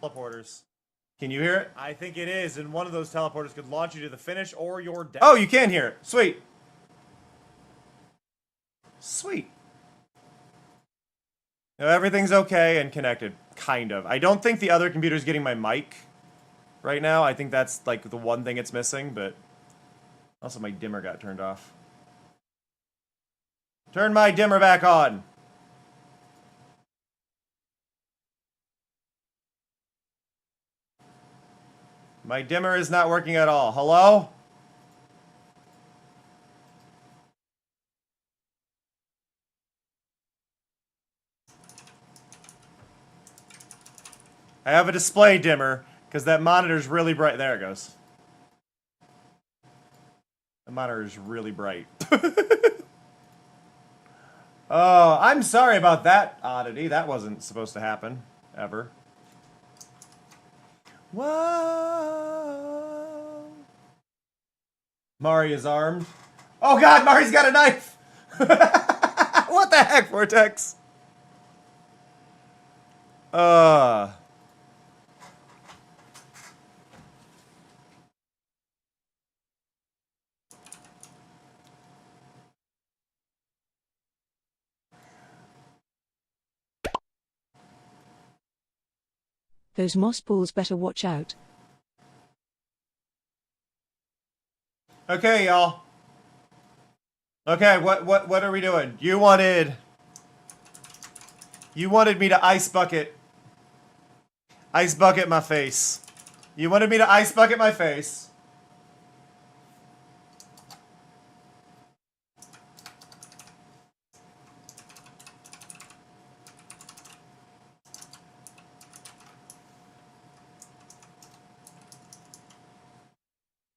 [SPEAKER 1] Teleporters. Can you hear it? I think it is. And one of those teleporters could launch you to the finish or your death. Oh, you can hear it. Sweet. Sweet. No, everything's okay and connected. Kind of. I don't think the other computer's getting my mic right now. I think that's, like, the one thing it's missing, but... Also, my dimmer got turned off. Turn my dimmer back on! My dimmer is not working at all. Hello? I have a display dimmer because that monitor's really bright. There it goes. The monitor is really bright. Oh, I'm sorry about that oddity. That wasn't supposed to happen. Ever. Whoa. Mari is armed. Oh god, Mari's got a knife! What the heck, Vortex?
[SPEAKER 2] Those moss balls better watch out.
[SPEAKER 1] Okay, y'all. Okay, what are we doing? You wanted me to ice bucket my face. You wanted me to ice bucket my face.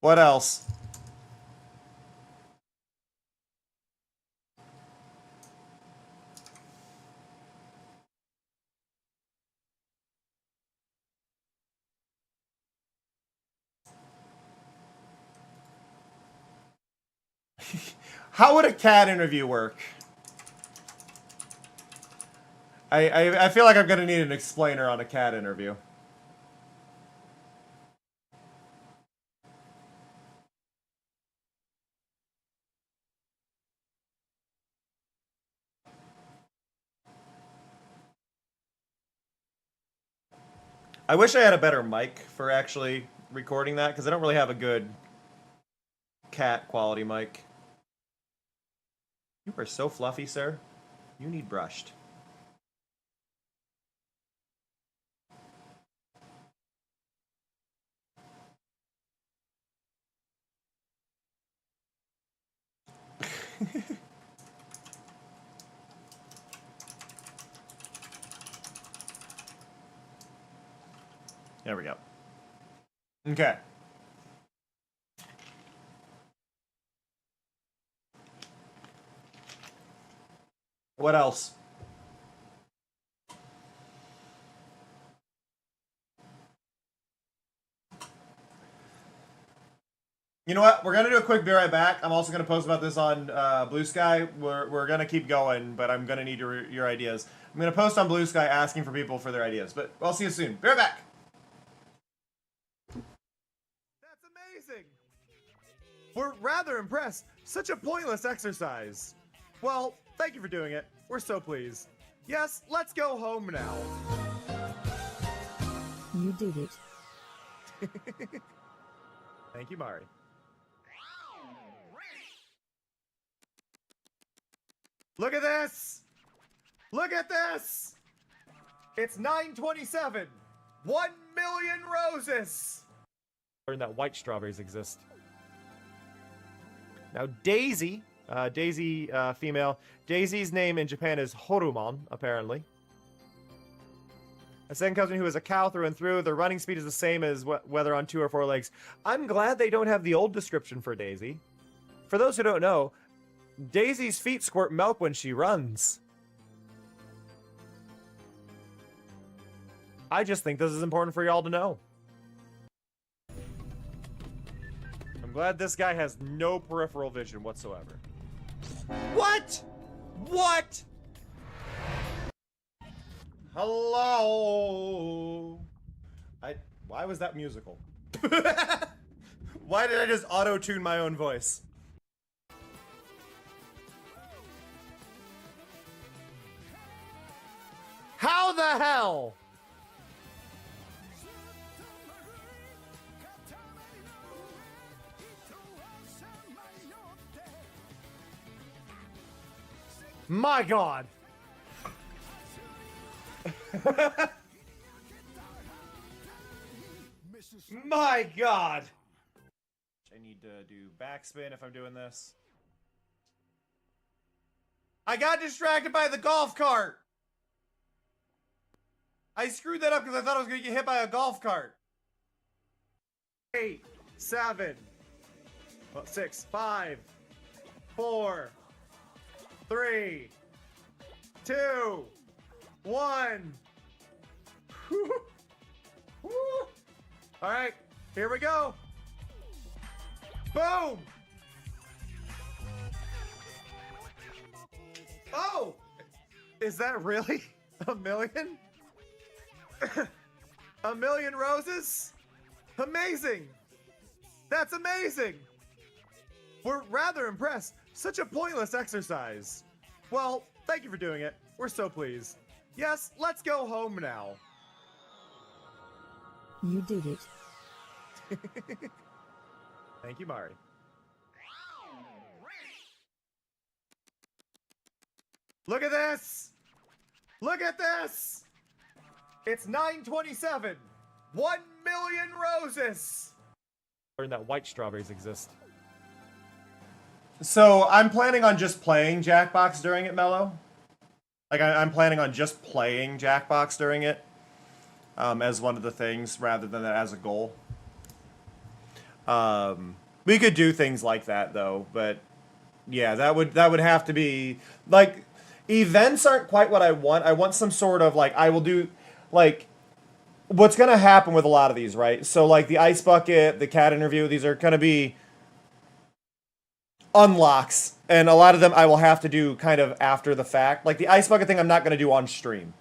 [SPEAKER 1] What else? How would a cat interview work? I feel like I'm gonna need an explainer on a cat interview. I wish I had a better mic for actually recording that, because I don't really have a good cat quality mic. You are so fluffy, sir. You need brushed. There we go. Okay. What else? You know what? We're gonna do a quick be right back. I'm also gonna post about this on Blue Sky. We're gonna keep going, but I'm gonna need your ideas. I'm gonna post on Blue Sky asking for people for their ideas. But I'll see you soon. Be right back. That's amazing. We're rather impressed. Such a pointless exercise. Well, thank you for doing it. We're so pleased. Yes, let's go home now.
[SPEAKER 2] You did it.
[SPEAKER 1] Thank you, Mari. Look at this! Look at this! It's 9:27. 1 million roses! Learn that white strawberries exist. Now Daisy, female. Daisy's name in Japan is Horumon, apparently. A second cousin who is a cow through and through. Their running speed is the same as whether on 2 or 4 legs. I'm glad they don't have the old description for Daisy. For those who don't know, Daisy's feet squirt milk when she runs. I just think this is important for y'all to know. I'm glad this guy has no peripheral vision whatsoever. What? What? Hello? Why was that musical? Why did I just auto-tune my own voice? How the hell? My God. My God! I need to do backspin if I'm doing this. I got distracted by the golf cart! I screwed that up because I thought I was going to get hit by a golf cart. 8, 7, 6, 5, 4, 3, 2, 1. Woo. Woo. All right, here we go. Boom. Oh, is that really a million? A million roses? Amazing. That's amazing. We're rather impressed. Such a pointless exercise. Well, thank you for doing it. We're so pleased. Yes, let's go home now.
[SPEAKER 2] You did it.
[SPEAKER 1] Thank you, Mari. Look at this! Look at this! It's 9:27. 1 million roses! Learned that white strawberries exist. So, I'm planning on just playing Jackbox during it, Mello. Like, I'm planning on just playing Jackbox during it. As one of the things, rather than as a goal. We could do things like that, though, but... Yeah, that would have to be... Like, events aren't quite what I want. I want some sort of, like, I will do... Like... What's going to happen with a lot of these, right? So, like, the Ice Bucket, the Cat Interview, these are going to be unlocks. And a lot of them I will have to do kind of after the fact. Like, the Ice Bucket thing I'm not going to do on stream.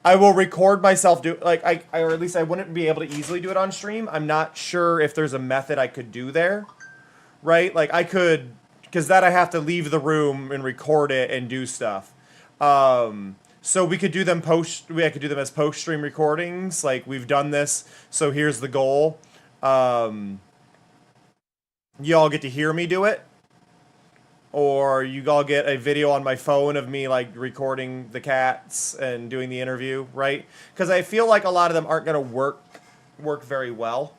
[SPEAKER 1] I will record myself do... Like, or at least I wouldn't be able to easily do it on stream. I'm not sure if there's a method I could do there. Right? Like, I could... Because that I have to leave the room and record it and do stuff. So we could do them I could do them as post-stream recordings. Like, we've done this, so here's the goal. Y'all get to hear me do it. Or you all get a video on my phone of me, like, recording the cats and doing the interview, right? Because I feel like a lot of them aren't going to work very well.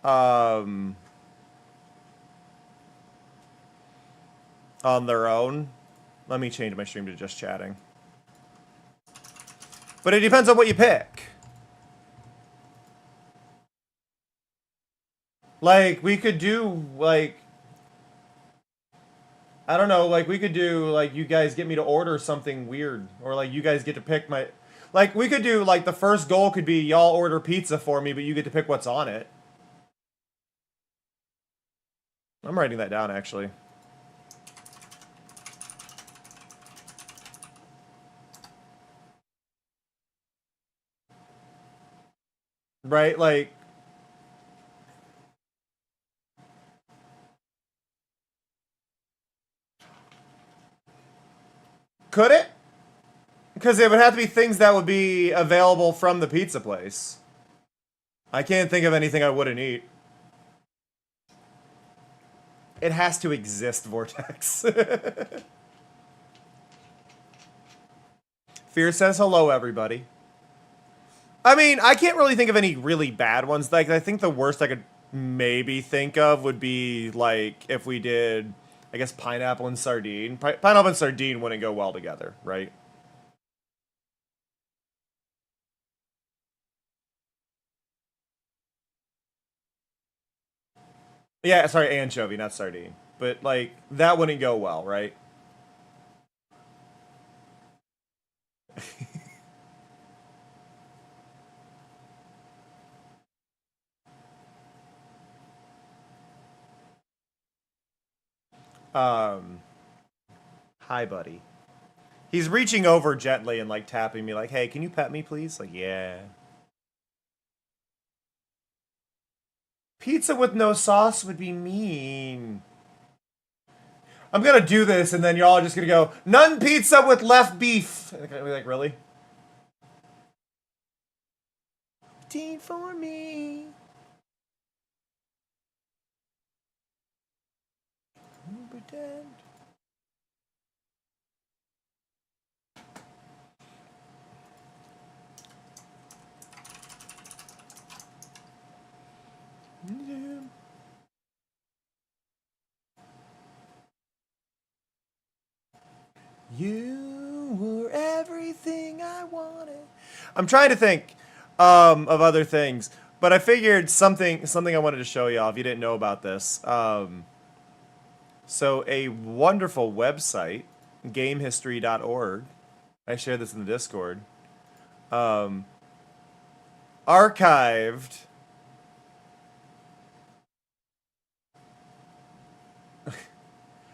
[SPEAKER 1] On their own. Let me change my stream to just chatting. But it depends on what you pick. Like, we could do, like... I don't know, like, we could do, like, you guys get me to order something weird. Or, like, you guys get to pick my... Like, we could do, like, the first goal could be y'all order pizza for me, but you get to pick what's on it. I'm writing that down, actually. Right, like... Could it? Because it would have to be things that would be available from the pizza place. I can't think of anything I wouldn't eat. It has to exist, Vortex. Fear says hello, everybody. I mean, I can't really think of any really bad ones. Like, I think the worst I could maybe think of would be, like, if we did... I guess pineapple and sardine. Pineapple and sardine wouldn't go well together, right? Yeah, sorry, anchovy, not sardine. But, like, that wouldn't go well, right? Hi, buddy. He's reaching over gently and, like, tapping me like, hey, can you pet me, please? Like, yeah. Pizza with no sauce would be mean. I'm gonna do this, and then y'all are just gonna go, none pizza with left beef. Like, really? Tea for me. Pretend. You were everything I wanted. I'm trying to think of other things, but I figured something I wanted to show y'all if you didn't know about this. So a wonderful website, gamehistory.org. I shared this in the Discord. Archived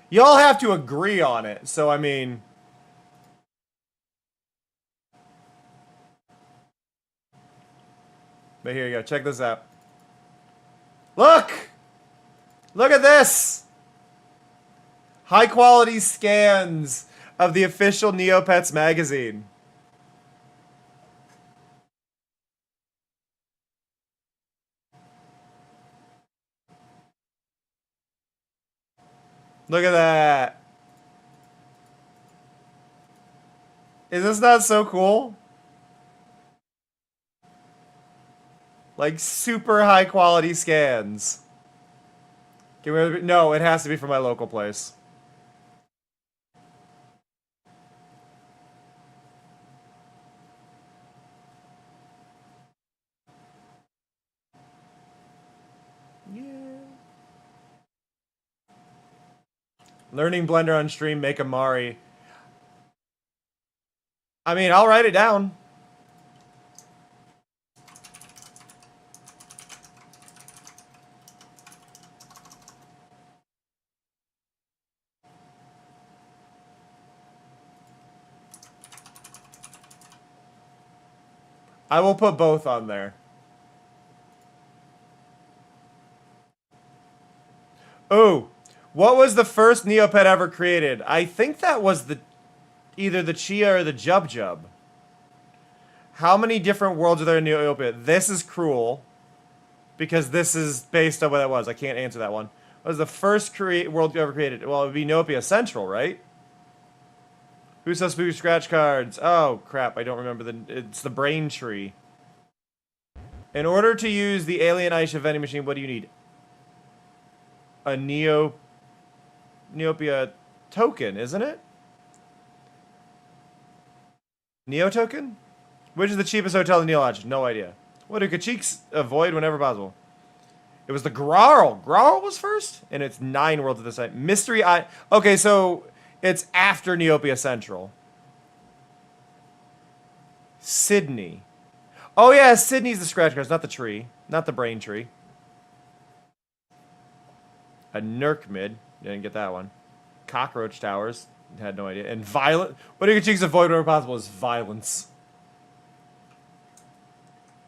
[SPEAKER 1] y'all have to agree on it. So I mean, but here you go. Check this out. Look at this. High quality scans of the official Neopets magazine. Look at that. Is this not so cool? Like super high quality scans. No, it has to be from my local place. Yeah. Learning Blender on stream, make a Mari. I mean, I'll write it down. I will put both on there. Oh, what was the first Neopet ever created? I think that was either the Chia or the Jub Jub. How many different worlds are there in Neopet? This is cruel, because this is based on what that was. I can't answer that one. What was the first world you ever created? Well, it would be Neopia Central, right? Who says spooky scratch cards? Oh, crap. I don't remember it's the brain tree. In order to use the Alien Aisha vending machine, what do you need? A Neopia token, isn't it? Neo token? Which is the cheapest hotel in Neo Lodge? No idea. What do Kachiks avoid whenever possible? It was the Grarl. Grarl was first? And it's 9 worlds at this time. Mystery Eye. Okay, so it's after Neopia Central. Sydney. Oh yeah, Sydney's the scratch cards, not the tree. Not the brain tree. A Nurkmid. Didn't get that one. Cockroach Towers. Had no idea. And violent. What do Kachiks avoid whenever possible is violence.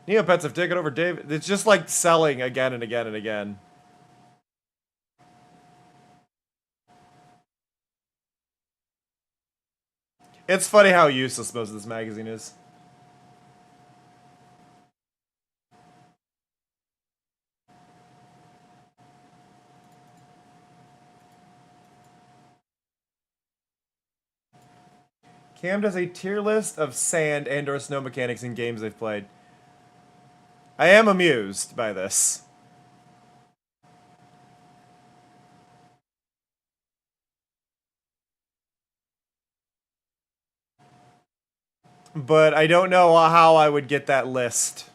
[SPEAKER 1] Neopets have taken over David. It's just like selling again and again and again. It's funny how useless most of this magazine is. Cam does a tier list of sand and or snow mechanics in games they've played. I am amused by this. But I don't know how I would get that list.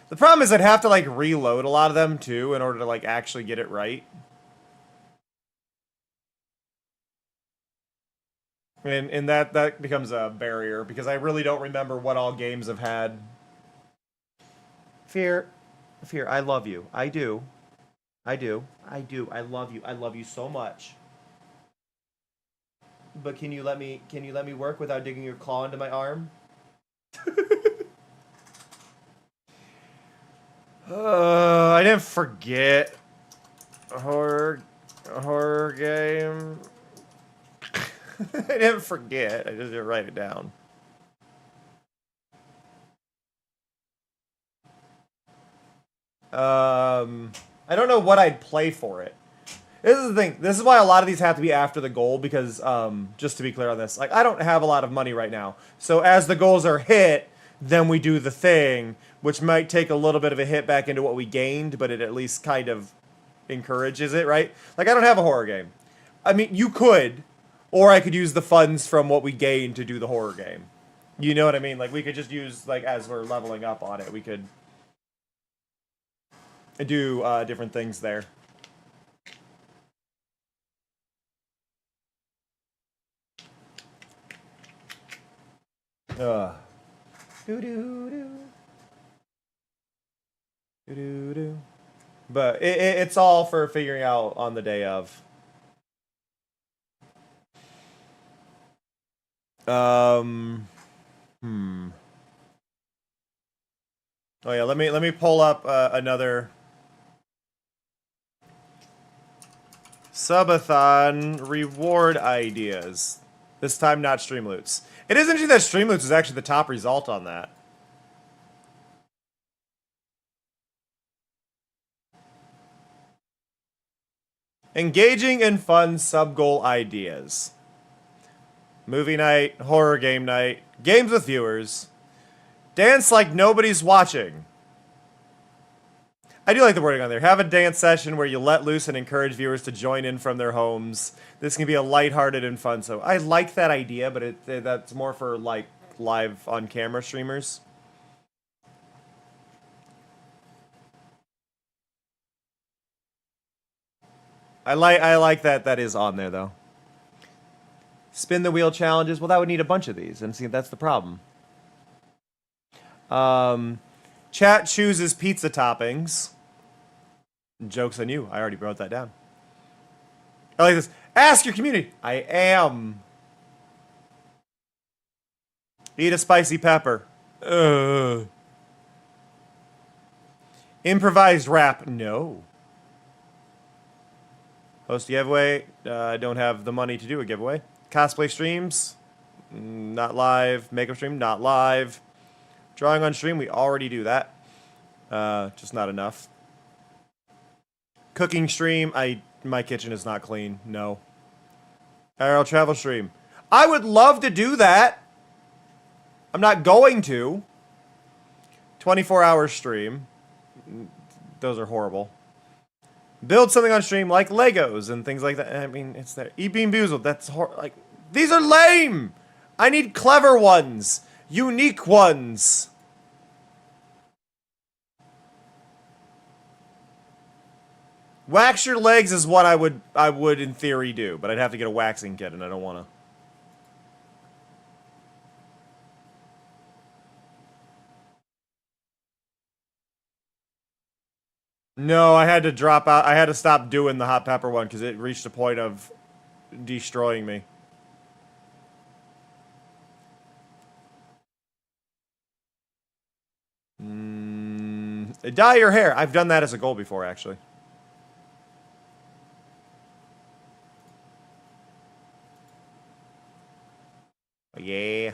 [SPEAKER 1] The problem is I'd have to like reload a lot of them too in order to like actually get it right. And that becomes a barrier because I really don't remember what all games have had. Fear, I love you. I do. I love you. I love you so much. But can you let me work without digging your claw into my arm? I didn't forget a horror game. I didn't forget. I just didn't write it down. I don't know what I'd play for it. This is the thing. This is why a lot of these have to be after the goal because, just to be clear on this, like I don't have a lot of money right now. So as the goals are hit, then we do the thing, which might take a little bit of a hit back into what we gained, but it at least kind of encourages it, right? Like I don't have a horror game. I mean, you could, Or I could use the funds from what we gain to do the horror game. You know what I mean? Like, we could just use, like, as we're leveling up on it, we could do different things there. Do do do. Do do do. But it's all for figuring out on the day of. Oh yeah, let me pull up another subathon reward ideas. This time not Streamloots. It is interesting that Streamloots is actually the top result on that. Engaging and fun sub-goal ideas. Movie night, horror game night, games with viewers, dance like nobody's watching. I do like the wording on there. Have a dance session where you let loose and encourage viewers to join in from their homes. This can be a lighthearted and fun. So I like that idea, but that's more for like live on camera streamers. I like that is on there though. Spin the wheel challenges. Well, that would need a bunch of these, and see that's the problem. Chat chooses pizza toppings. Joke's on you. I already wrote that down. I like this. Ask your community. I am. Eat a spicy pepper. Improvised rap. No. Host a giveaway. I don't have the money to do a giveaway. Cosplay streams. Not live. Makeup stream. Not live. Drawing on stream. We already do that. Just not enough. Cooking stream. My kitchen is not clean. No. IRL travel stream. I would love to do that. I'm not going to. 24-hour stream. Those are horrible. Build something on stream like Legos and things like that. I mean, it's there. Eat Bean Boozled. That's like, these are lame. I need clever ones, unique ones. Wax your legs is what I would in theory do, but I'd have to get a waxing kit, and I don't want to. No, I had to drop out. I had to stop doing the hot pepper one because it reached a point of destroying me. Dye your hair. I've done that as a goal before, actually. Yeah.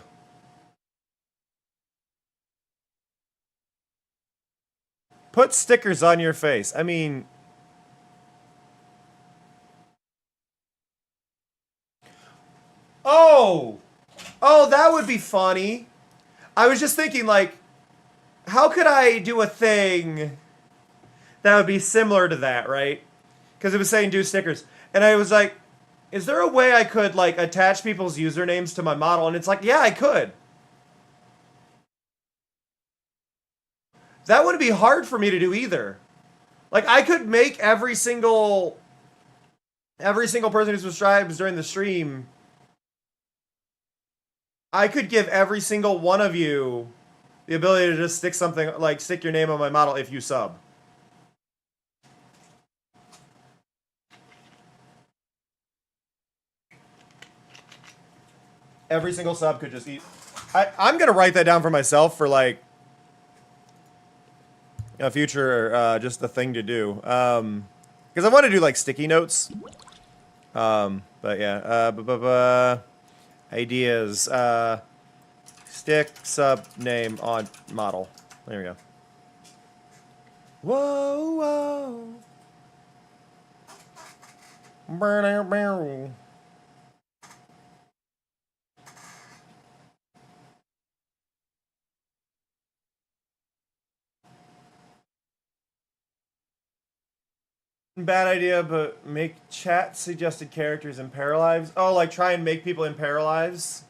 [SPEAKER 1] Put stickers on your face. I mean... Oh! Oh, that would be funny. I was just thinking, like, how could I do a thing that would be similar to that, right? Because it was saying do stickers. And I was like, is there a way I could, like, attach people's usernames to my model? And it's like, yeah, I could. That wouldn't be hard for me to do either. Like, I could make every single person who subscribes during the stream, I could give every single one of you the ability to just stick something, like, stick your name on my model if you sub. Every single sub could just eat. I'm gonna write that down for myself for, like, a future, just a thing to do. Because I want to do, like, sticky notes. But yeah, ideas. Stick sub name on model. There we go. Whoa, whoa. Burn, burn. Bad idea, but make chat suggested characters in Paralives. Oh, like try and make people in Paralives?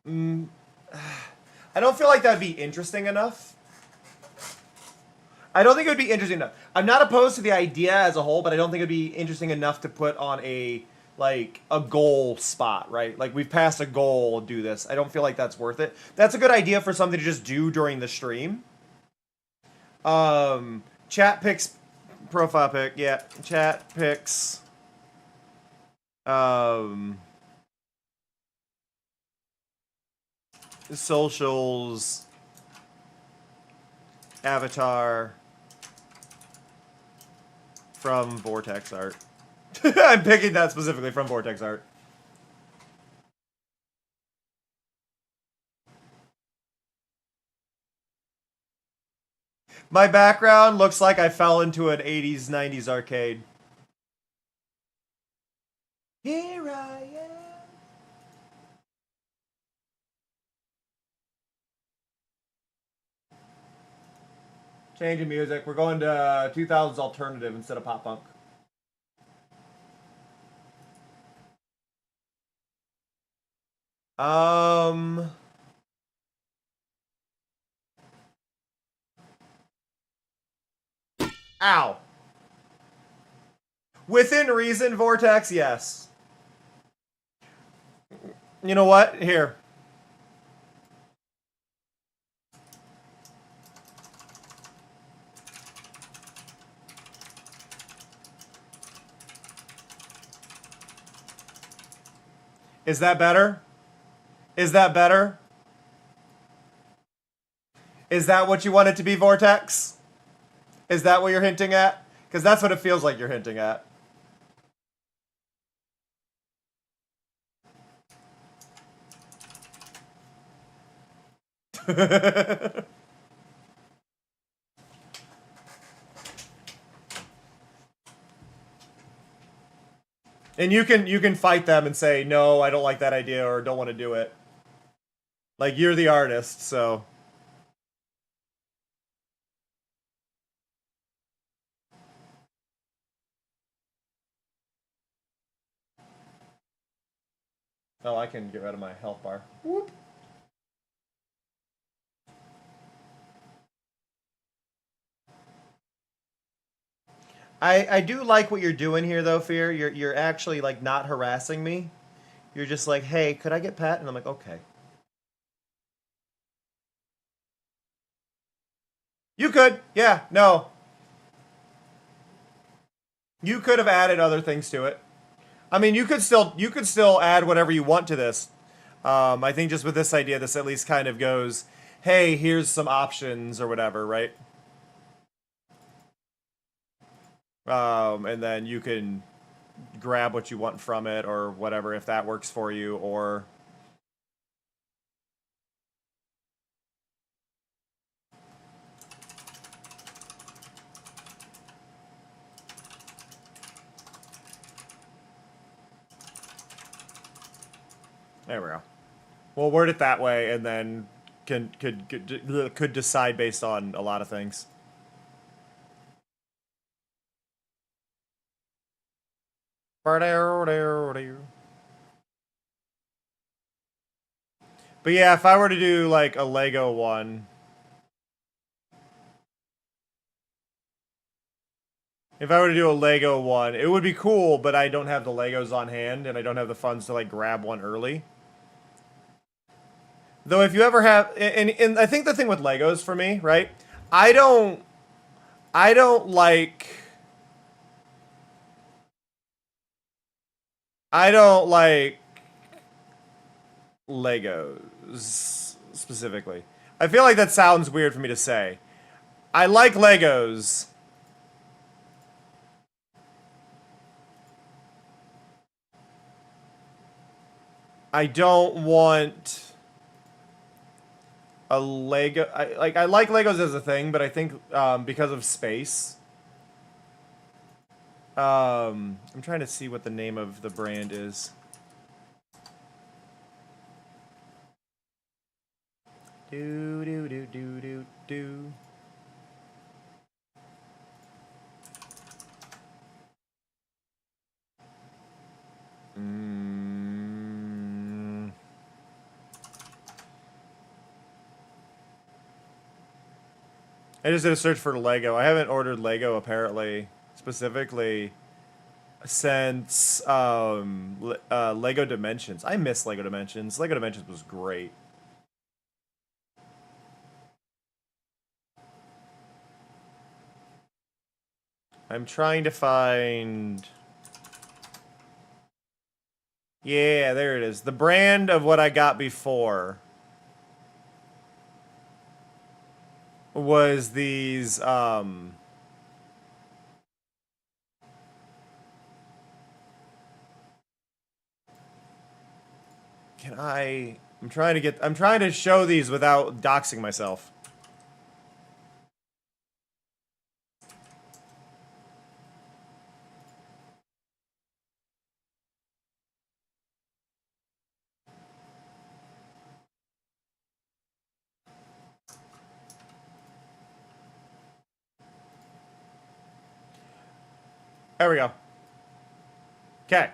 [SPEAKER 1] I don't feel like that'd be interesting enough. I don't think it would be interesting enough. I'm not opposed to the idea as a whole, but I don't think it'd be interesting enough to put on a goal spot, right? Like we've passed a goal, do this. I don't feel like that's worth it. That's a good idea for something to just do during the stream. Chat picks profile pic, yeah. Chat picks socials avatar from Vortex Art. I'm picking that specifically from Vortex Art. My background looks like I fell into an 80s, 90s arcade. Here I am. Changing music. We're going to 2000s alternative instead of pop punk. Ow. Within reason, Vortex, yes. You know what? Here. Is that better? Is that better? Is that what you want it to be, Vortex? Is that what you're hinting at? Because that's what it feels like you're hinting at. And you can fight them and say, no, I don't like that idea or don't want to do it. Like, you're the artist, so... Oh, I can get rid of my health bar. Whoop. I do like what you're doing here, though, Fear. You're actually, like, not harassing me. You're just like, hey, could I get Pat? And I'm like, okay. You could. Yeah, no. You could have added other things to it. I mean, you could still add whatever you want to this. I think just with this idea, this at least kind of goes, hey, here's some options or whatever, right? And then you can grab what you want from it or whatever if that works for you, or... There we go. We'll word it that way, and then could decide based on a lot of things. But yeah, if I were to do like a Lego one, it would be cool, but I don't have the Legos on hand, and I don't have the funds to like grab one early. Though if you ever have, and I think the thing with Legos for me, right? I don't like Legos specifically. I feel like that sounds weird for me to say. I like Legos. I don't want a Lego. I like Legos as a thing, but I think because of space. I'm trying to see what the name of the brand is. Do do do do do do. I just did a search for Lego. I haven't ordered Lego apparently specifically since Lego Dimensions. I miss Lego Dimensions. Lego Dimensions was great. I'm trying to find... Yeah, there it is. The brand of what I got before was these, can I'm trying to show these without doxing myself. There we go. Okay.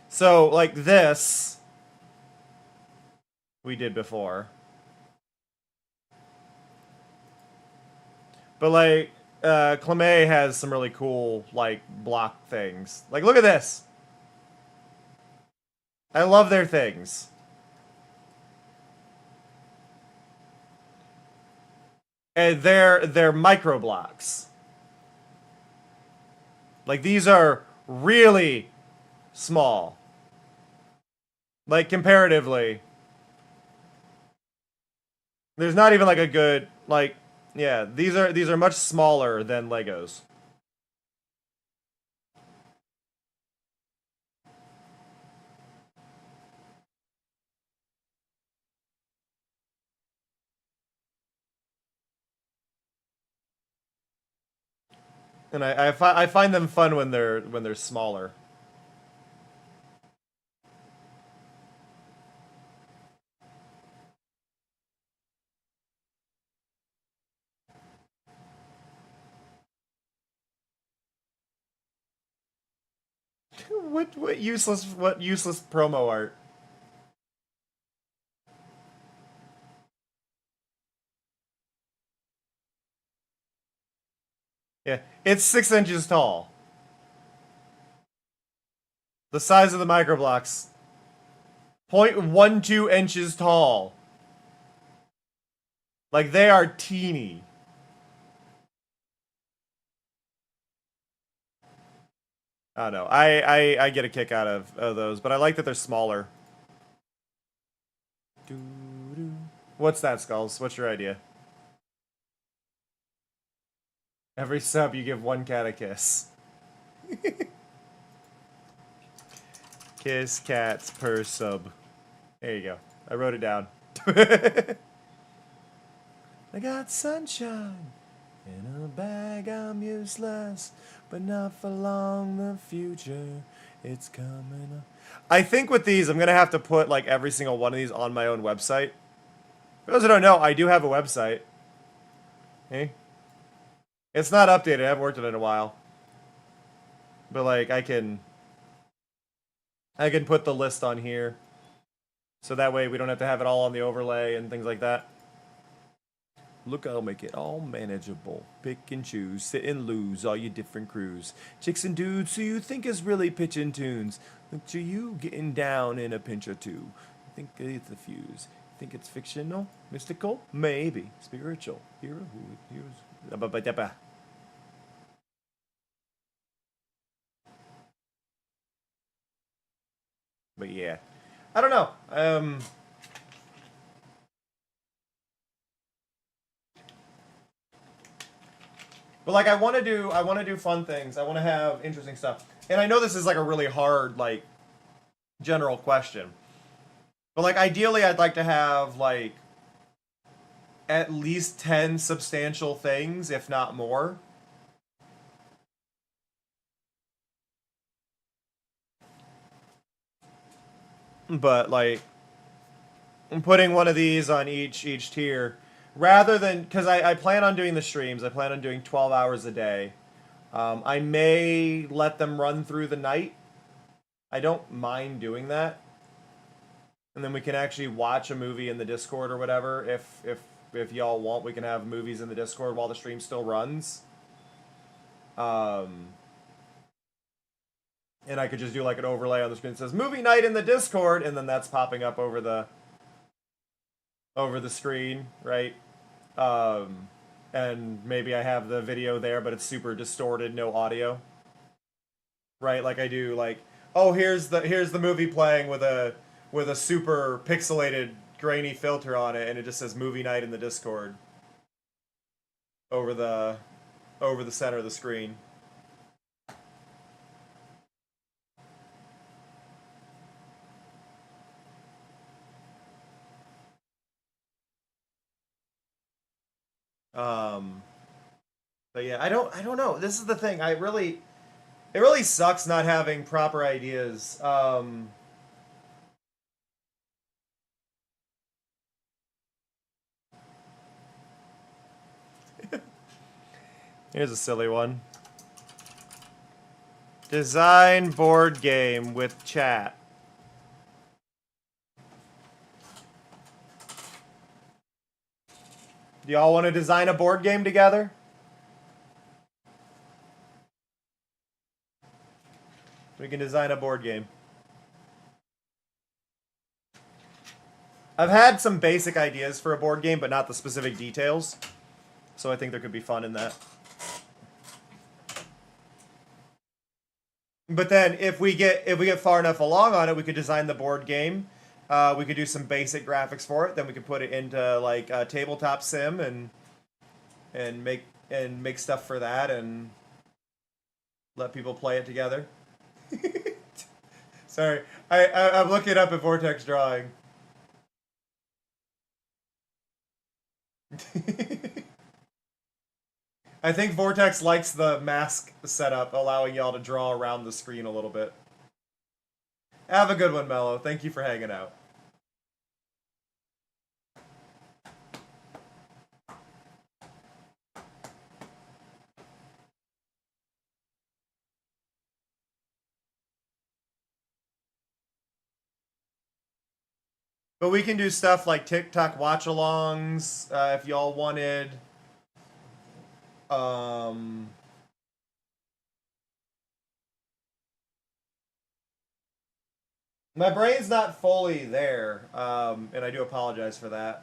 [SPEAKER 1] So, like this, we did before. But, like, Clemay has some really cool, like, block things. Like, look at this. I love their things. And they're micro blocks. Like, these are really small. Like, comparatively. There's not even, like, a good, like, yeah, these are much smaller than Legos. And I find them fun when they're smaller. What useless promo art? Yeah, it's 6 inches tall. The size of the microblocks. 0.12 inches tall. Like, they are teeny. I don't know. I get a kick out of those, but I like that they're smaller. What's that, Skulls? What's your idea? Every sub, you give one cat a kiss. Kiss cats per sub. There you go. I wrote it down. I got sunshine in a bag. I'm useless, but not for long. The future, it's coming up. I think with these, I'm gonna have to put like every single one of these on my own website. For those who don't know, I do have a website. Hey, it's not updated. I haven't worked on it in a while. But like, I can put the list on here, so that way we don't have to have it all on the overlay and things like that. Look, I'll make it all manageable. Pick and choose, sit and lose, all your different crews. Chicks and dudes who you think is really pitching tunes. Look to you getting down in a pinch or two. Think it's a fuse. Think it's fictional? Mystical? Maybe. Spiritual. Hero? Heroes? But yeah. I don't know. But like I want to do fun things. I want to have interesting stuff. And I know this is like a really hard like general question. But like ideally I'd like to have like at least 10 substantial things, if not more. But like I'm putting one of these on each tier rather than because I plan on doing the streams. I plan on doing 12 hours a day. I may let them run through the night. I don't mind doing that. And then we can actually watch a movie in the Discord or whatever. If y'all want, we can have movies in the Discord while the stream still runs. And I could just do like an overlay on the screen that says movie night in the Discord, and then that's popping up over the screen, right? And maybe I have the video there, but it's super distorted, no audio. Right? Like I do like, oh, here's the movie playing with a super pixelated grainy filter on it, and it just says movie night in the Discord over the center of the screen. But yeah, I don't know. This is the thing. It really sucks not having proper ideas. Here's a silly one. Design board game with chat. Do y'all want to design a board game together? We can design a board game. I've had some basic ideas for a board game, but not the specific details. So I think there could be fun in that. But then if we get far enough along on it, we could design the board game. We could do some basic graphics for it. Then we could put it into like a tabletop sim and make stuff for that and let people play it together. Sorry, I'm looking up at Vortex drawing. I think Vortex likes the mask setup, allowing y'all to draw around the screen a little bit. Have a good one, Mello. Thank you for hanging out. But we can do stuff like TikTok watch-alongs if y'all wanted. My brain's not fully there, and I do apologize for that.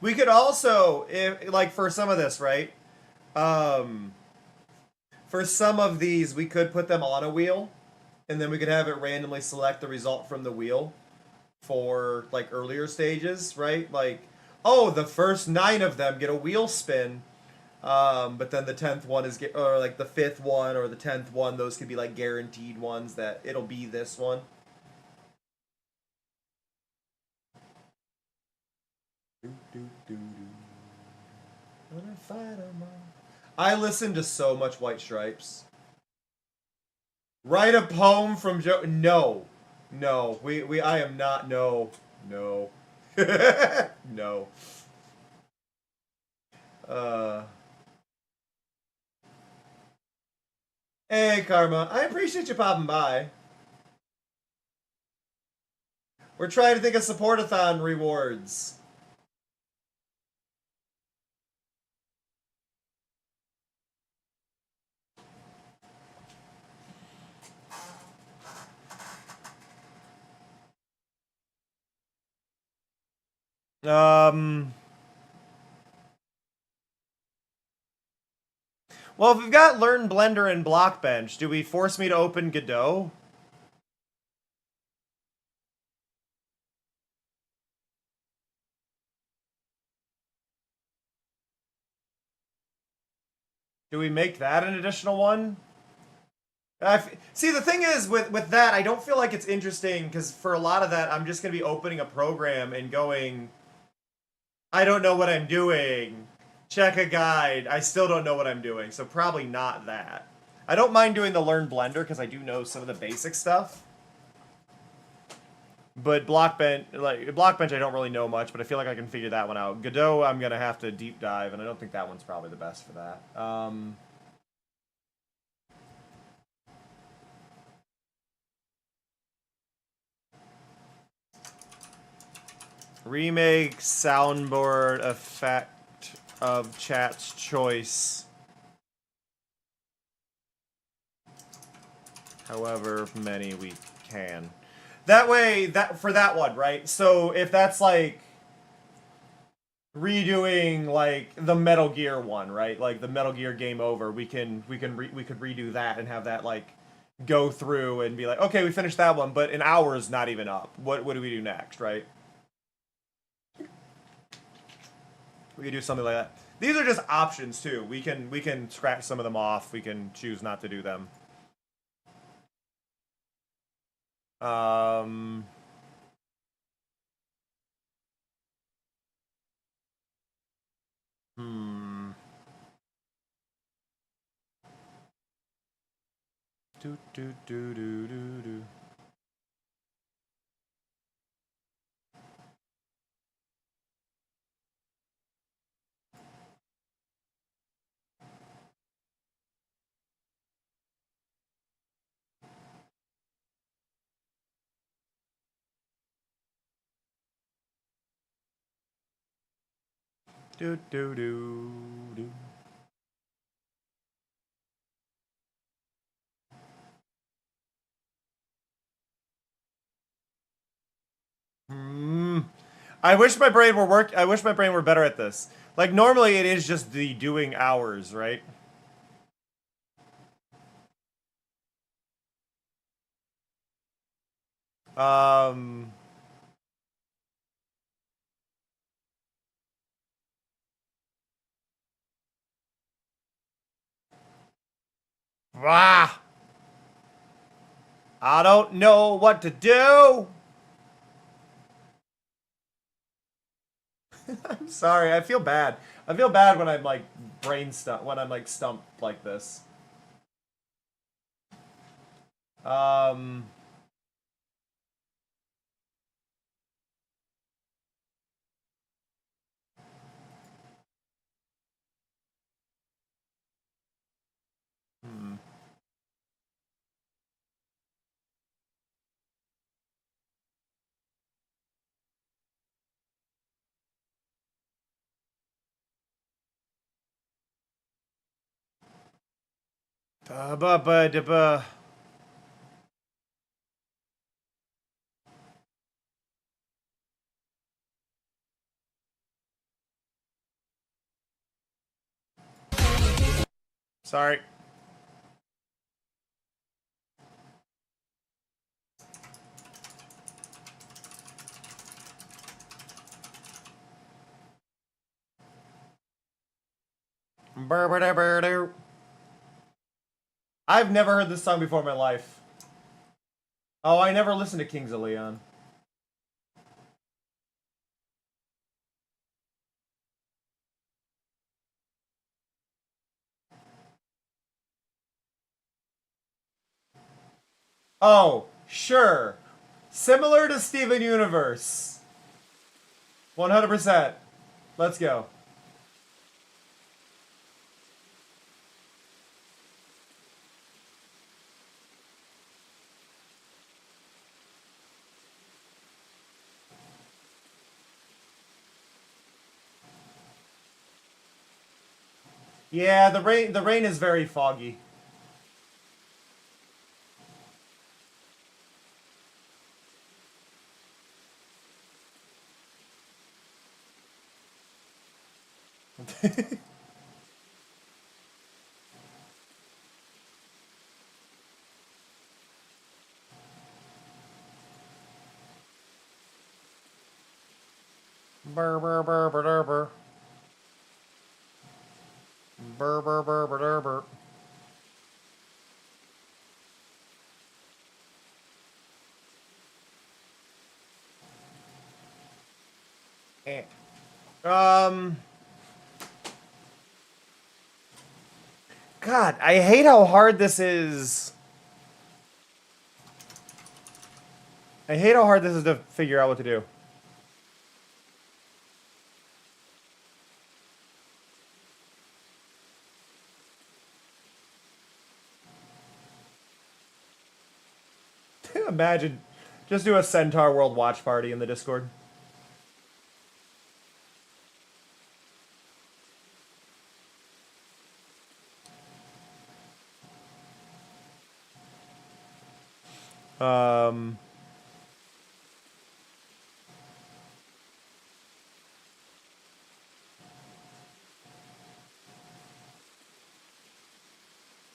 [SPEAKER 1] We could also, like for some of this, right? For some of these, we could put them on a wheel, and then we could have it randomly select the result from the wheel for like earlier stages, right? Like, oh, the first 9 of them get a wheel spin, but then the 10th one or like the 5th one or the 10th one, those could be like guaranteed ones that it'll be this one. I listen to so much White Stripes. Write a poem from Joe. No, I am not. No. No. Hey, Karma. I appreciate you popping by. We're trying to think of support-a-thon rewards. Well, if we've got Learn Blender and Blockbench, do we force me to open Godot? Do we make that an additional one? See, the thing is with that, I don't feel like it's interesting because for a lot of that, I'm just gonna be opening a program and going, I don't know what I'm doing. Check a guide. I still don't know what I'm doing, so probably not that. I don't mind doing the Learn Blender because I do know some of the basic stuff. But Blockbench, I don't really know much, but I feel like I can figure that one out. Godot, I'm gonna have to deep dive, and I don't think that one's probably the best for that. Remake soundboard effect of chat's choice. However many we can. That way, for that one, right? So if that's like redoing like the Metal Gear one, right? Like the Metal Gear Game Over, we could redo that and have that like go through and be like, okay, we finished that one, but an hour is not even up. What do we do next, right? We could do something like that. These are just options too. We can scratch some of them off. We can choose not to do them. Hmm. Do do do do do do. Do do do do. Hmm. I wish my brain were better at this. Like normally it is just the doing hours, right? Um. Rah! I don't know what to do. I'm sorry. I feel bad. I feel bad when I'm like when I'm like stumped like this. Um. Hmm. Ba ba ba da ba. Sorry. Burr, burr, burr, burr. I've never heard this song before in my life. Oh, I never listened to Kings of Leon. Oh, sure. Similar to Steven Universe. 100%. Let's go. Yeah, the rain is very foggy. Burr, burr, burr, burr, burr, burr. Burr, burr, burr, burr, burr. Eh. Um. God, I hate how hard this is. I hate how hard this is to figure out what to do. Imagine, just do a Centaur World watch party in the Discord. Um.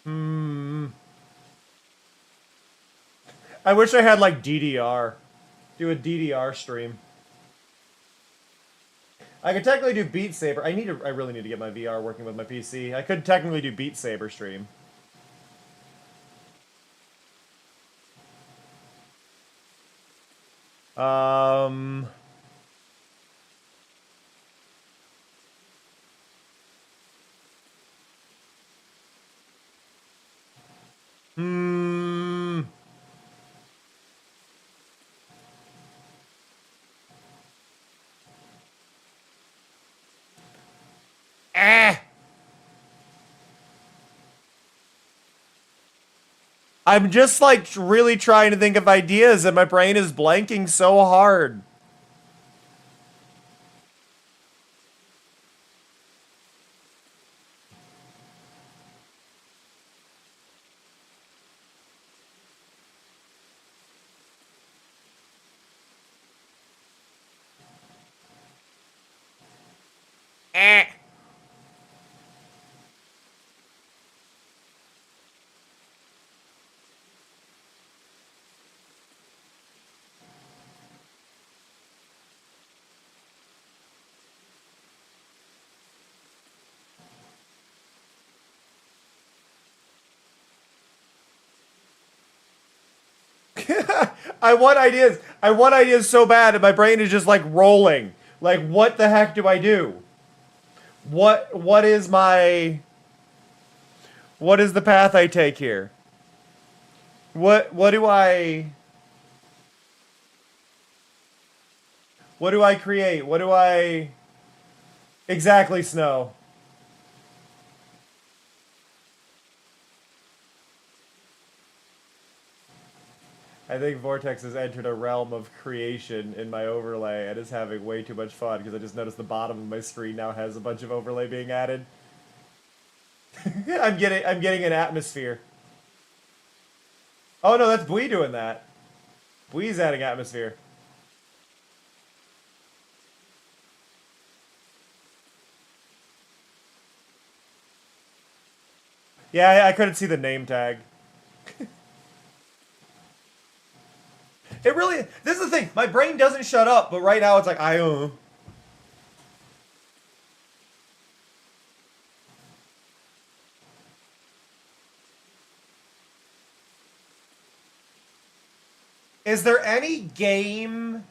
[SPEAKER 1] Hmm. I wish I had like DDR. Do a DDR stream. I could technically do Beat Saber. I really need to get my VR working with my PC. I could technically do Beat Saber stream. Um. Hmm. Eh. I'm just like really trying to think of ideas and my brain is blanking so hard. Eh. I want ideas. I want ideas so bad, and my brain is just like rolling. Like, what the heck do I do? What is my what is the path I take here? What do I create? What do I exactly, Snow? I think Vortex has entered a realm of creation in my overlay and is having way too much fun because I just noticed the bottom of my screen now has a bunch of overlay being added. I'm getting an atmosphere. Oh no, that's Bui doing that. Bui's adding atmosphere. Yeah, I couldn't see the name tag. It really. This is the thing. My brain doesn't shut up, but right now it's like I. Is there any game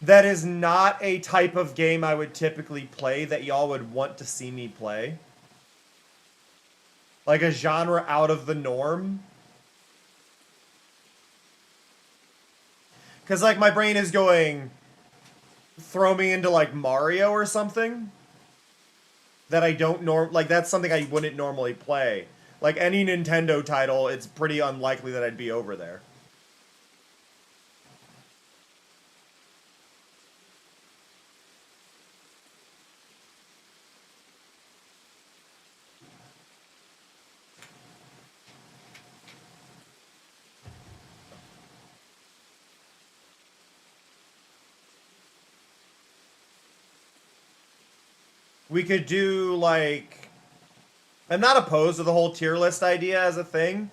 [SPEAKER 1] that is not a type of game I would typically play that y'all would want to see me play? Like a genre out of the norm? Because, like, my brain is going, throw me into, like, Mario or something that I don't like, that's something I wouldn't normally play. Like, any Nintendo title, it's pretty unlikely that I'd be over there. We could do, like... I'm not opposed to the whole tier list idea as a thing,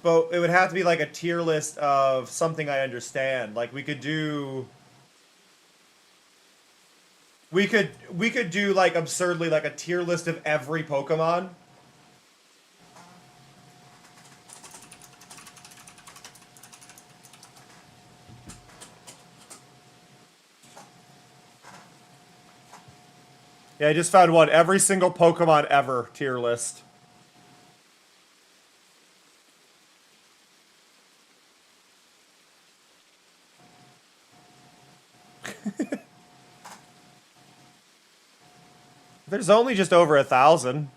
[SPEAKER 1] but it would have to be, like, a tier list of something I understand. Like, we could do... We could do, like, absurdly, like, a tier list of every Pokemon. Yeah, I just found one. Every single Pokemon ever tier list. There's only just over 1,000.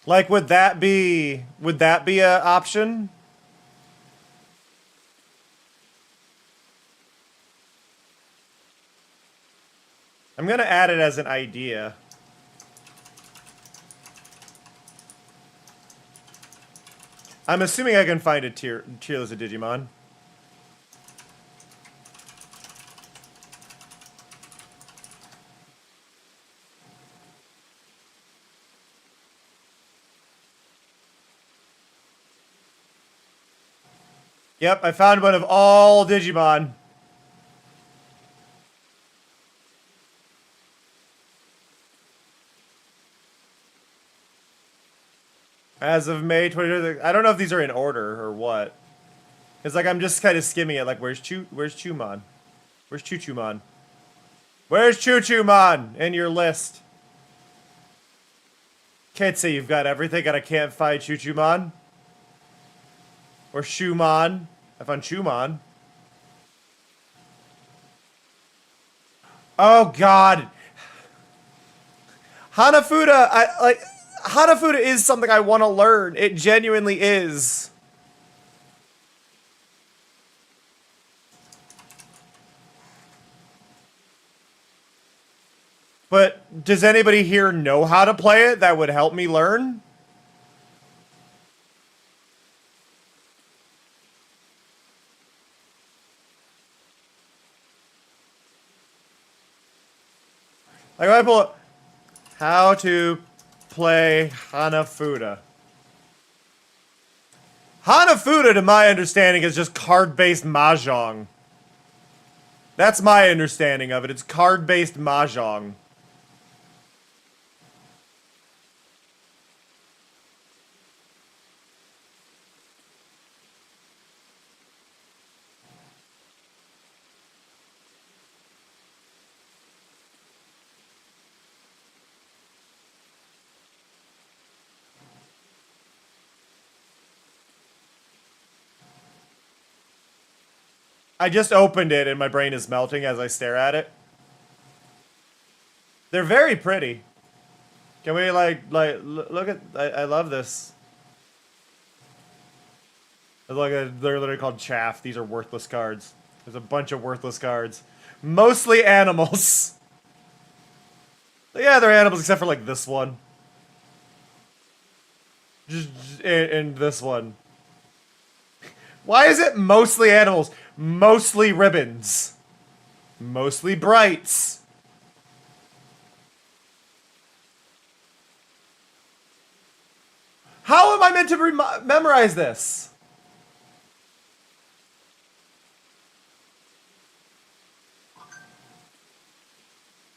[SPEAKER 1] Like, would that be a option? I'm gonna add it as an idea. I'm assuming I can find a tier list of Digimon. Yep, I found one of all Digimon. As of May 2020, I don't know if these are in order or what. It's like I'm just kind of skimming it. Like, where's Chumon? Where's Chumon? Where's Chumon in your list? Can't say you've got everything and I can't find Chumon. Or Shumon. I found Chumon. Oh God. Hanafuda, Hanafuda is something I want to learn. It genuinely is. But does anybody here know how to play it that would help me learn? Like, if I pull up how to play Hanafuda. Hanafuda, to my understanding, is just card-based mahjong. That's my understanding of it. It's card-based mahjong. I just opened it and my brain is melting as I stare at it. They're very pretty. Can we look at? I love this. They're literally called chaff. These are worthless cards. There's a bunch of worthless cards, mostly animals. Yeah, they're animals except for like this one. And this one. Why is it mostly animals? Mostly ribbons. Mostly brights. How am I meant to memorize this?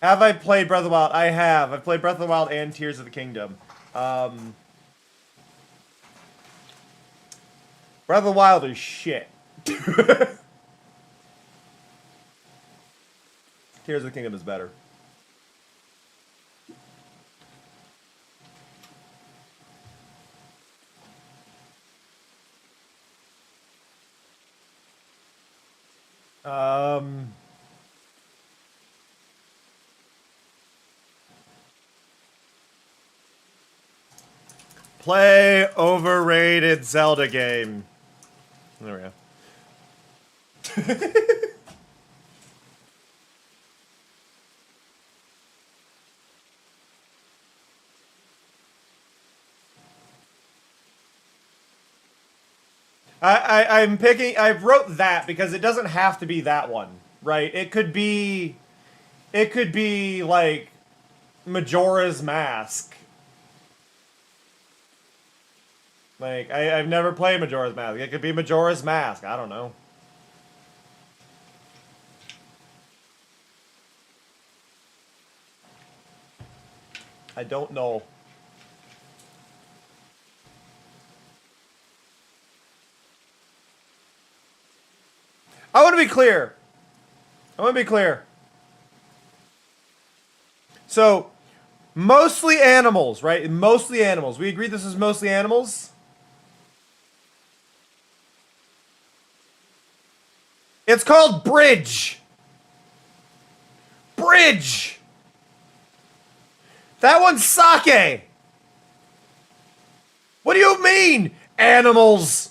[SPEAKER 1] Have I played Breath of the Wild? I have. I've played Breath of the Wild and Tears of the Kingdom. Breath of the Wild is shit. Tears of the Kingdom is better. Play overrated Zelda game. There we go. I'm picking. I wrote that because it doesn't have to be that one, right? It could be like Majora's Mask. Like I've never played Majora's Mask. It could be Majora's Mask. I don't know. I don't know. want to be clear. I want to be clear. So, mostly animals, right? Mostly animals. We agree this is mostly animals? It's called bridge. Bridge. That one's sake. What do you mean, animals?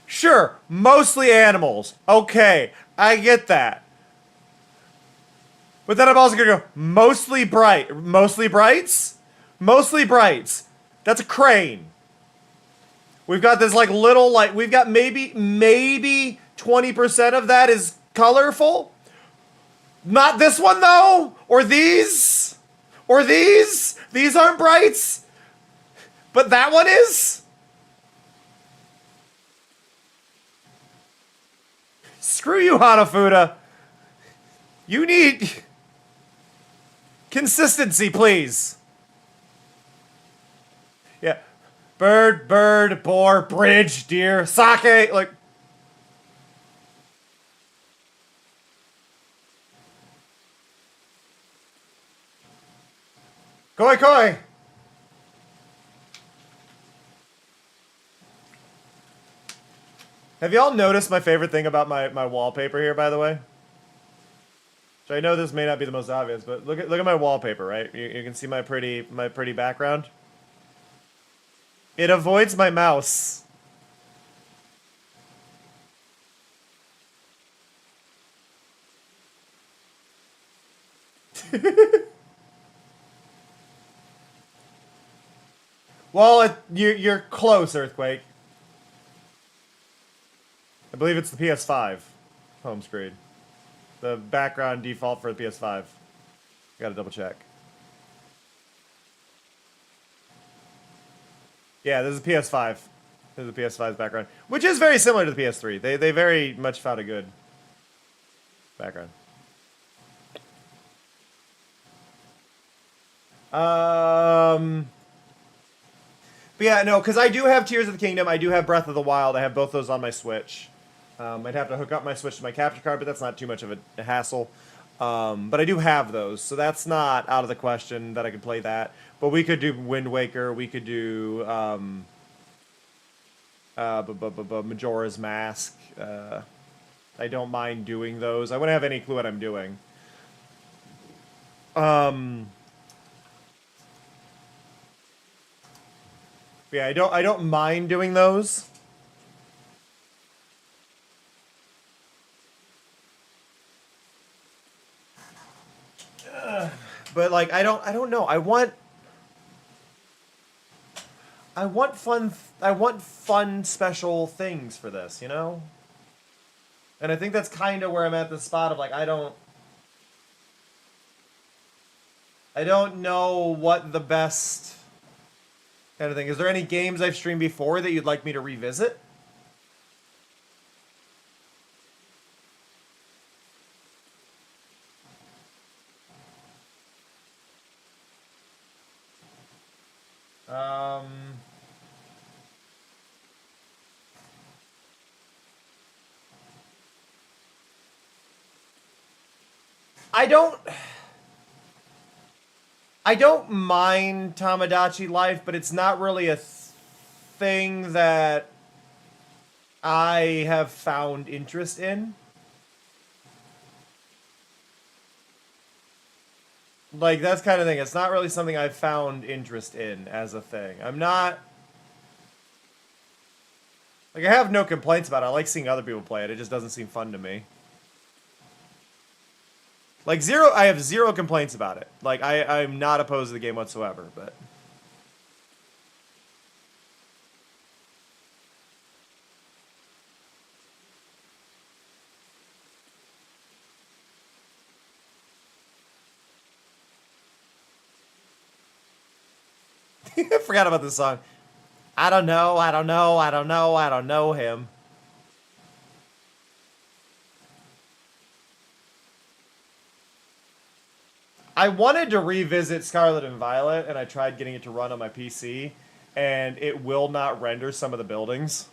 [SPEAKER 1] Sure, mostly animals. Okay, I get that. But then I'm also gonna go mostly bright. Mostly brights? Mostly brights. That's a crane. We've got this like little like we've got maybe 20% of that is colorful. Not this one though, or these, or these. These aren't brights, but that one is. Screw you, Hanafuda. You need consistency, please. Yeah. Bird, bird, boar, bridge, deer, sake, like. Koi koi! Have y'all noticed my favorite thing about my wallpaper here, by the way? So I know this may not be the most obvious, but look at my wallpaper, right? You can see my pretty background. It avoids my mouse. Well, you're close, Earthquake. I believe it's the PS5 home screen. The background default for the PS5. Gotta double check. Yeah, this is PS5. This is the PS5's background, which is very similar to the PS3. They very much found a good background. But yeah, no, because I do have Tears of the Kingdom. I do have Breath of the Wild. I have both those on my Switch. I'd have to hook up my Switch to my capture card, but that's not too much of a hassle. But I do have those, so that's not out of the question that I could play that. But we could do Wind Waker. We could do Majora's Mask. I don't mind doing those. I wouldn't have any clue what I'm doing. Yeah, I don't mind doing those. But like I don't know. I want fun special things for this, you know? And I think that's kind of where I'm at the spot of like I don't know what the best kind of thing. Is there any games I've streamed before that you'd like me to revisit? I don't mind Tamagotchi life, but it's not really a thing that I have found interest in. Like, that's kind of thing. It's not really something I've found interest in as a thing. I'm not... Like, I have no complaints about it. I like seeing other people play it. It just doesn't seem fun to me. Like, I have zero complaints about it. Like, I'm not opposed to the game whatsoever, but... I forgot about this song. I don't know him. I wanted to revisit Scarlet and Violet, and I tried getting it to run on my PC, and it will not render some of the buildings.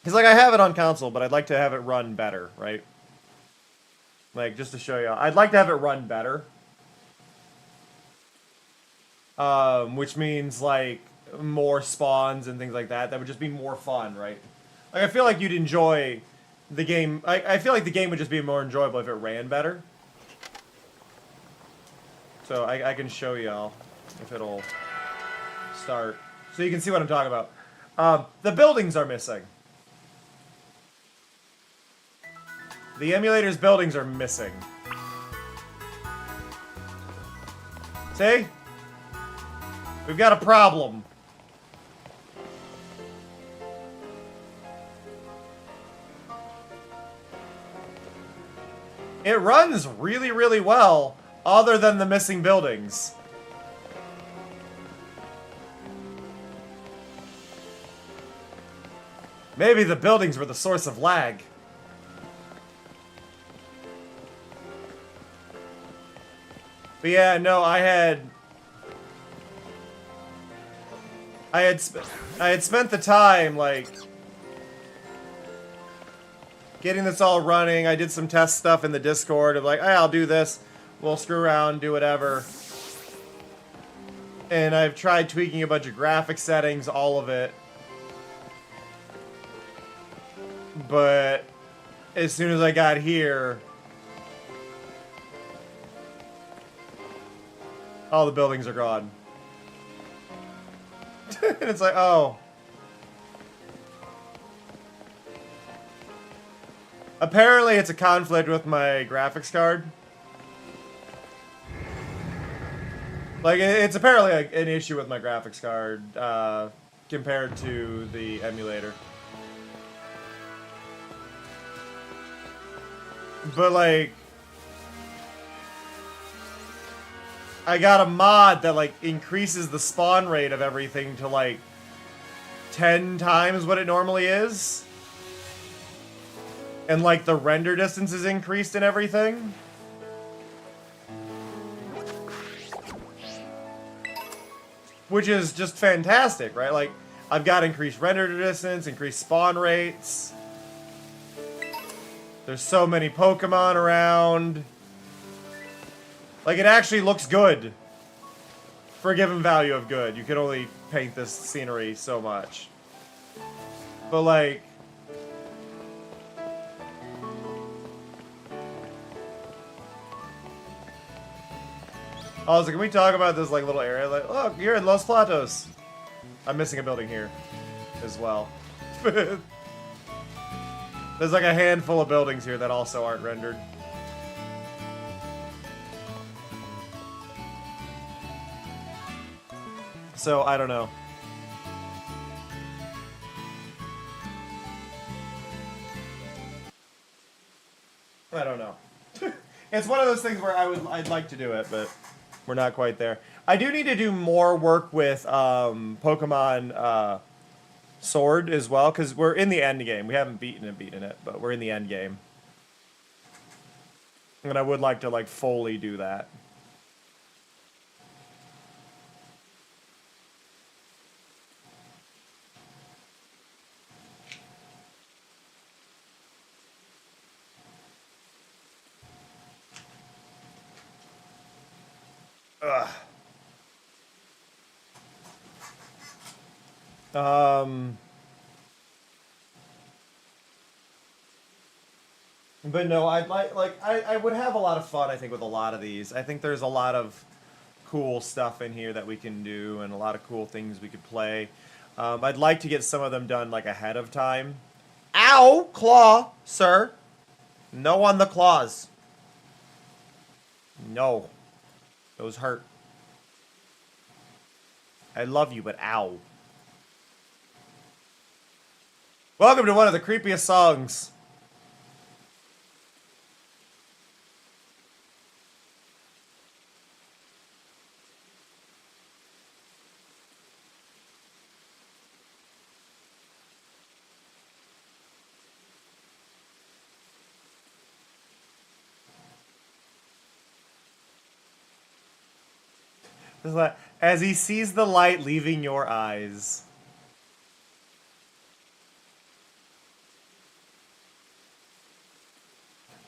[SPEAKER 1] Because, like, I have it on console, but I'd like to have it run better, right? Like, just to show you, I'd like to have it run better. Which means, like, more spawns and things like that. That would just be more fun, right? Like, I feel like you'd enjoy the game. I feel like the game would just be more enjoyable if it ran better. So I can show y'all if it'll start. So you can see what I'm talking about. The buildings are missing. The emulator's buildings are missing. See? We've got a problem. It runs really, really well, other than the missing buildings. Maybe the buildings were the source of lag. But yeah, no, I had spent the time, like, getting this all running. I did some test stuff in the Discord of like, hey, I'll do this. We'll screw around, do whatever. And I've tried tweaking a bunch of graphic settings, all of it. But as soon as I got here, all the buildings are gone. And it's like, oh. Apparently it's a conflict with my graphics card. Like, it's apparently an issue with my graphics card, compared to the emulator. But, like, I got a mod that, like, increases the spawn rate of everything to, like, 10 times what it normally is. And, like, the render distance is increased and everything. Which is just fantastic, right? Like, I've got increased render distance, increased spawn rates. There's so many Pokemon around. Like, it actually looks good. For a given value of good. You can only paint this scenery so much. But, like... Also, can we talk about this, like, little area? Like, look, you're in Los Platos. I'm missing a building here as well. There's, like, a handful of buildings here that also aren't rendered. So, I don't know. I don't know. It's one of those things where I'd like to do it, but we're not quite there. I do need to do more work with Pokemon Sword as well, because we're in the end game. We haven't beaten it, but we're in the end game. And I would like to, like, fully do that. Ugh. But no, I would have a lot of fun, I think, with a lot of these. I think there's a lot of cool stuff in here that we can do, and a lot of cool things we could play. I'd like to get some of them done, like, ahead of time. Ow! Claw, sir. No on the claws. No. Those hurt. I love you, but ow. Welcome to one of the creepiest songs. As he sees the light leaving your eyes.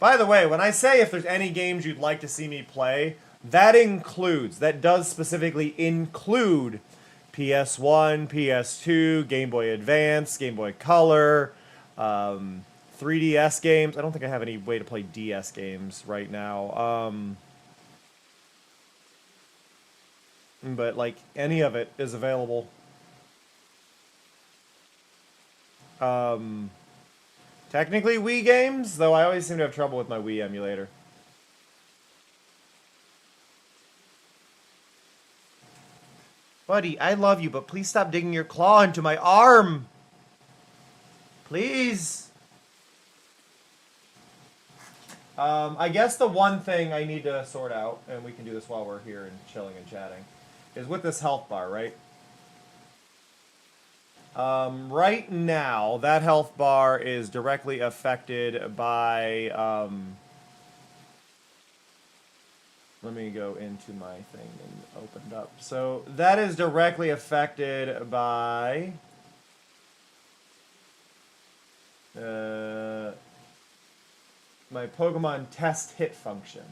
[SPEAKER 1] By the way, when I say if there's any games you'd like to see me play, that does specifically include PS1, PS2, Game Boy Advance, Game Boy Color, 3DS games. I don't think I have any way to play DS games right now. But, like, any of it is available. Technically Wii games, though I always seem to have trouble with my Wii emulator. Buddy, I love you, but please stop digging your claw into my arm. Please. I guess the one thing I need to sort out, and we can do this while we're here and chilling and chatting, is with this health bar, right? Right now, that health bar is directly affected by, let me go into my thing and open it up. So, that is directly affected by, my Pokemon test hit function.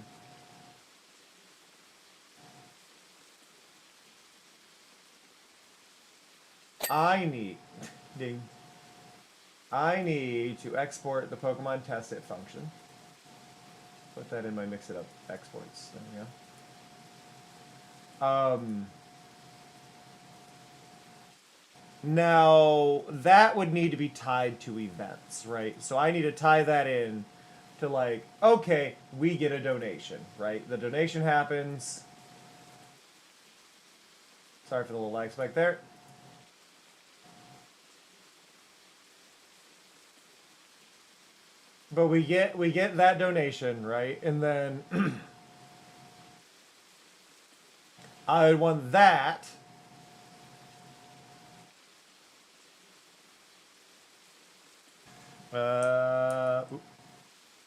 [SPEAKER 1] I need to export the Pokemon test it function. Put that in my mix it up exports. There we go. Now that would need to be tied to events, right? So I need to tie that in to, like, okay, we get a donation, right? The donation happens. Sorry for the little lag spike there. But we get that donation, right? And then I would want that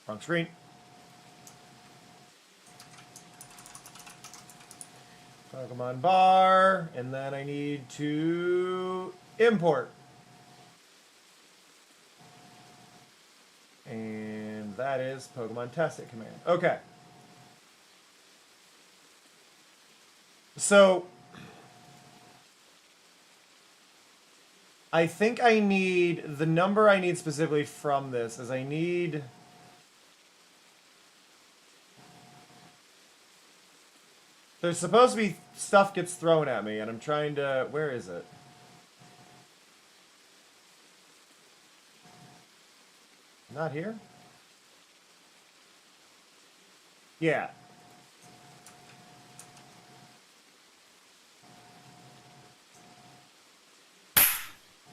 [SPEAKER 1] wrong screen. Pokemon bar, and then I need to import. And that is Pokemon test it command. Okay. So I think I need, the number I need specifically from this is I need, there's supposed to be stuff gets thrown at me, and I'm trying to, where is it? Not here? Yeah.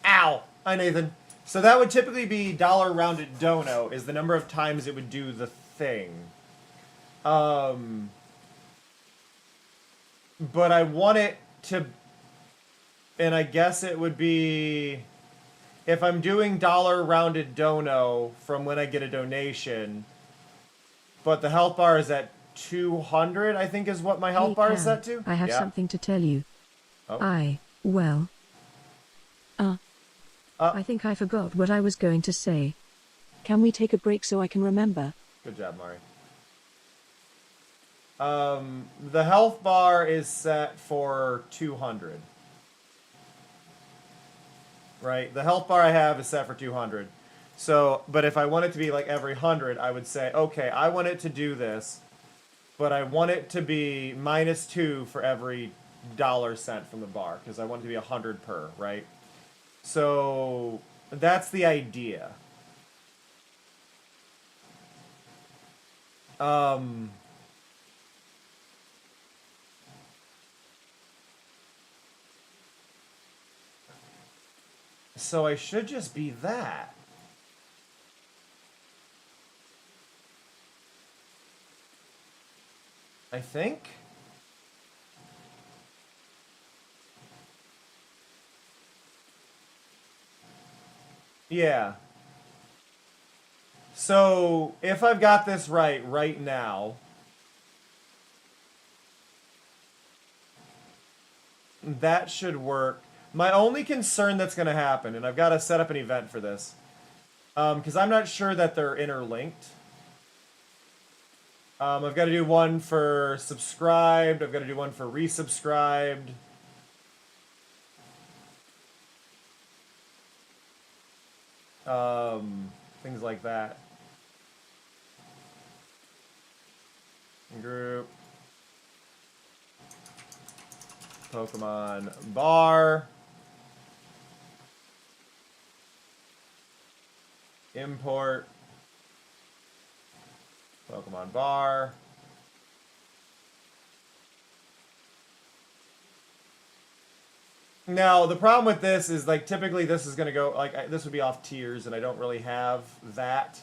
[SPEAKER 1] Ow! Hi, Nathan. So that would typically be dollar rounded dono, is the number of times it would do the thing. But I want it to, and I guess it would be, if I'm doing dollar rounded dono from when I get a donation, but the health bar is at 200, I think is what my health
[SPEAKER 2] Hey,
[SPEAKER 1] bar
[SPEAKER 2] Cam,
[SPEAKER 1] is set to.
[SPEAKER 2] I have
[SPEAKER 1] Yeah.
[SPEAKER 2] something to tell you.
[SPEAKER 1] Oh.
[SPEAKER 2] I think I forgot what I was going to say. Can we take a break so I can remember?
[SPEAKER 1] Good job, Mari. The health bar is set for 200. Right? The health bar I have is set for 200. So, but if I want it to be like every 100, I would say, okay, I want it to do this, but I want it to be -2 for every dollar sent from the bar, because I want it to be 100 per, right? So, that's the idea. So I should just be that. I think. Yeah. So if I've got this right now, That should work. My only concern that's going to happen, and I've got to set up an event for this, because I'm not sure that they're interlinked. I've got to do one for subscribed. I've got to do one for resubscribed. Things like that. Group. Pokemon bar. Import. Pokemon bar. Now, the problem with this is, like, typically this is going to go, like, this would be off tiers, and I don't really have that.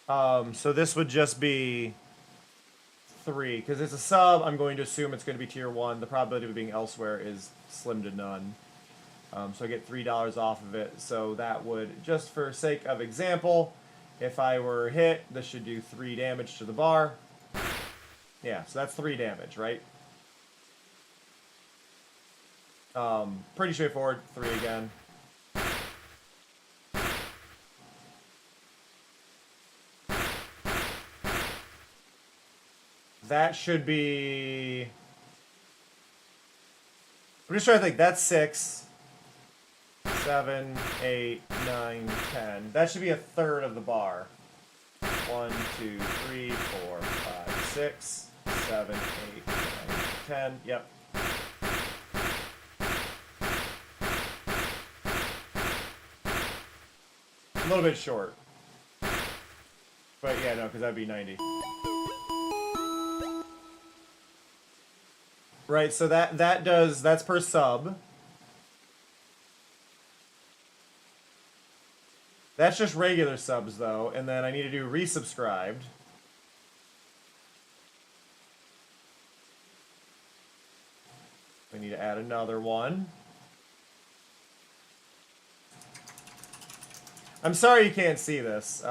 [SPEAKER 1] So this would just be 3. Because it's a sub, I'm going to assume it's going to be tier 1. The probability of it being elsewhere is slim to none. So I get $3 off of it. So that would, just for sake of example, if I were hit, this should do 3 damage to the bar. Yeah, so that's 3 damage, right? Pretty straightforward. 3 again. That should be... I'm just trying to think. That's 6, 7, 8, 9, 10. That should be a third of the bar. 1, 2, 3, 4, 5, 6, 7, 8, 9, 10. Yep. A little bit short. But yeah, no, because that'd be 90. Right, so that's per sub. That's just regular subs, though, and then I need to do resubscribed. I need to add another one. I'm sorry you can't see this.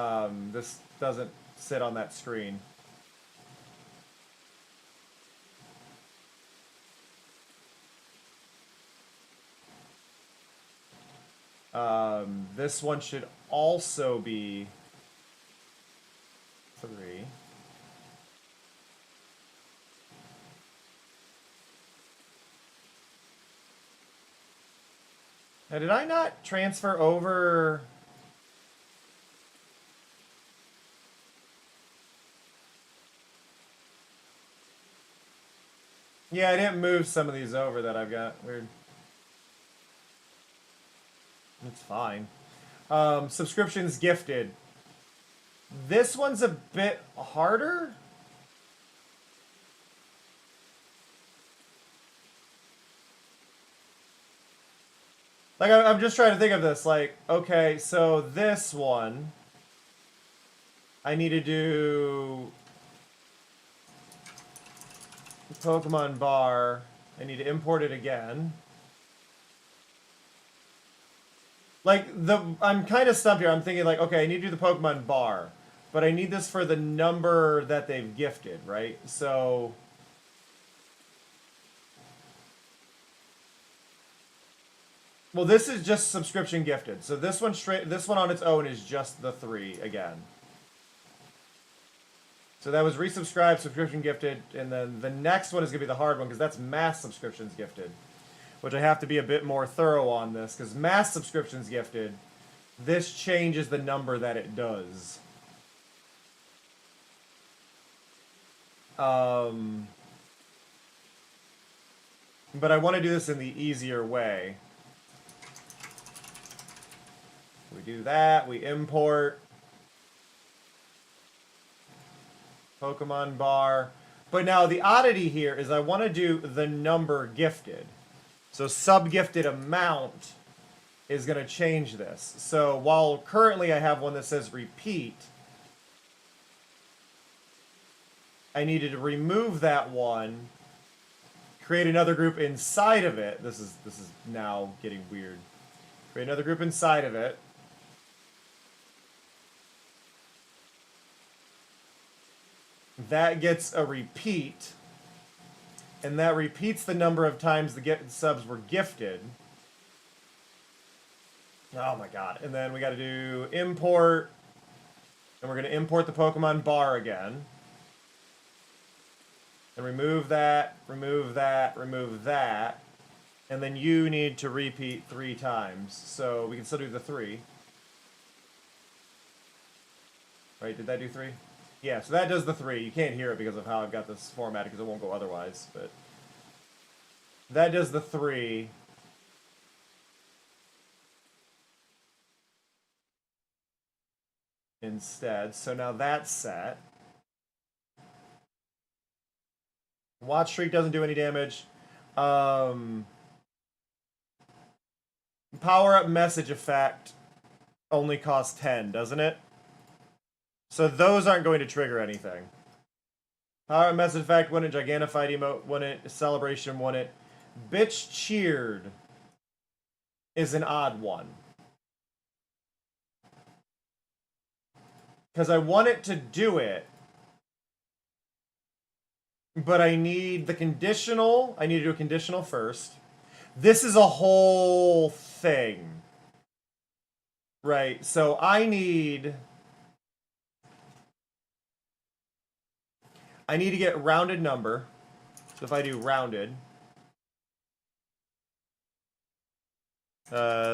[SPEAKER 1] This doesn't sit on that screen. This one should also be 3. Now, did I not transfer over... Yeah, I didn't move some of these over that I've got. Weird. It's fine. Subscriptions gifted. This one's a bit harder. Like, I'm just trying to think of this. Like, okay, so this one, I need to do Pokemon bar. I need to import it again. Like, I'm kind of stumped here. I'm thinking, like, okay, I need to do the Pokemon bar. But I need this for the number that they've gifted, right? So... Well, this is just subscription gifted. So this one on its own is just the 3 again. So that was resubscribed, subscription gifted, and then the next one is going to be the hard one because that's mass subscriptions gifted. Which I have to be a bit more thorough on this, because mass subscriptions gifted, this changes the number that it does. But I want to do this in the easier way. We do that, we import Pokemon bar. But now the oddity here is I want to do the number gifted. So sub-gifted amount is going to change this. So while currently I have one that says repeat, I needed to remove that one, create another group inside of it. This is now getting weird. Create another group inside of it. That gets a repeat And that repeats the number of times the subs were gifted. Oh my god. And then we got to do import. And we're going to import the Pokemon bar again. And remove that, remove that, remove that. And then you need to repeat 3 times. So we can still do the 3. Right, did that do 3? Yeah, so that does the 3. You can't hear it because of how I've got this formatted, because it won't go otherwise. But that does the 3. Instead. So now that's set. Watch streak doesn't do any damage. Power up message effect only costs 10, doesn't it? So those aren't going to trigger anything. Power up message effect, won it. Gigantified emote, won it. Celebration, won it. Bitch cheered is an odd one. Because I want it to do it. But I need the conditional. I need to do a conditional first. This is a whole thing. Right, so I need to get rounded number. So if I do rounded.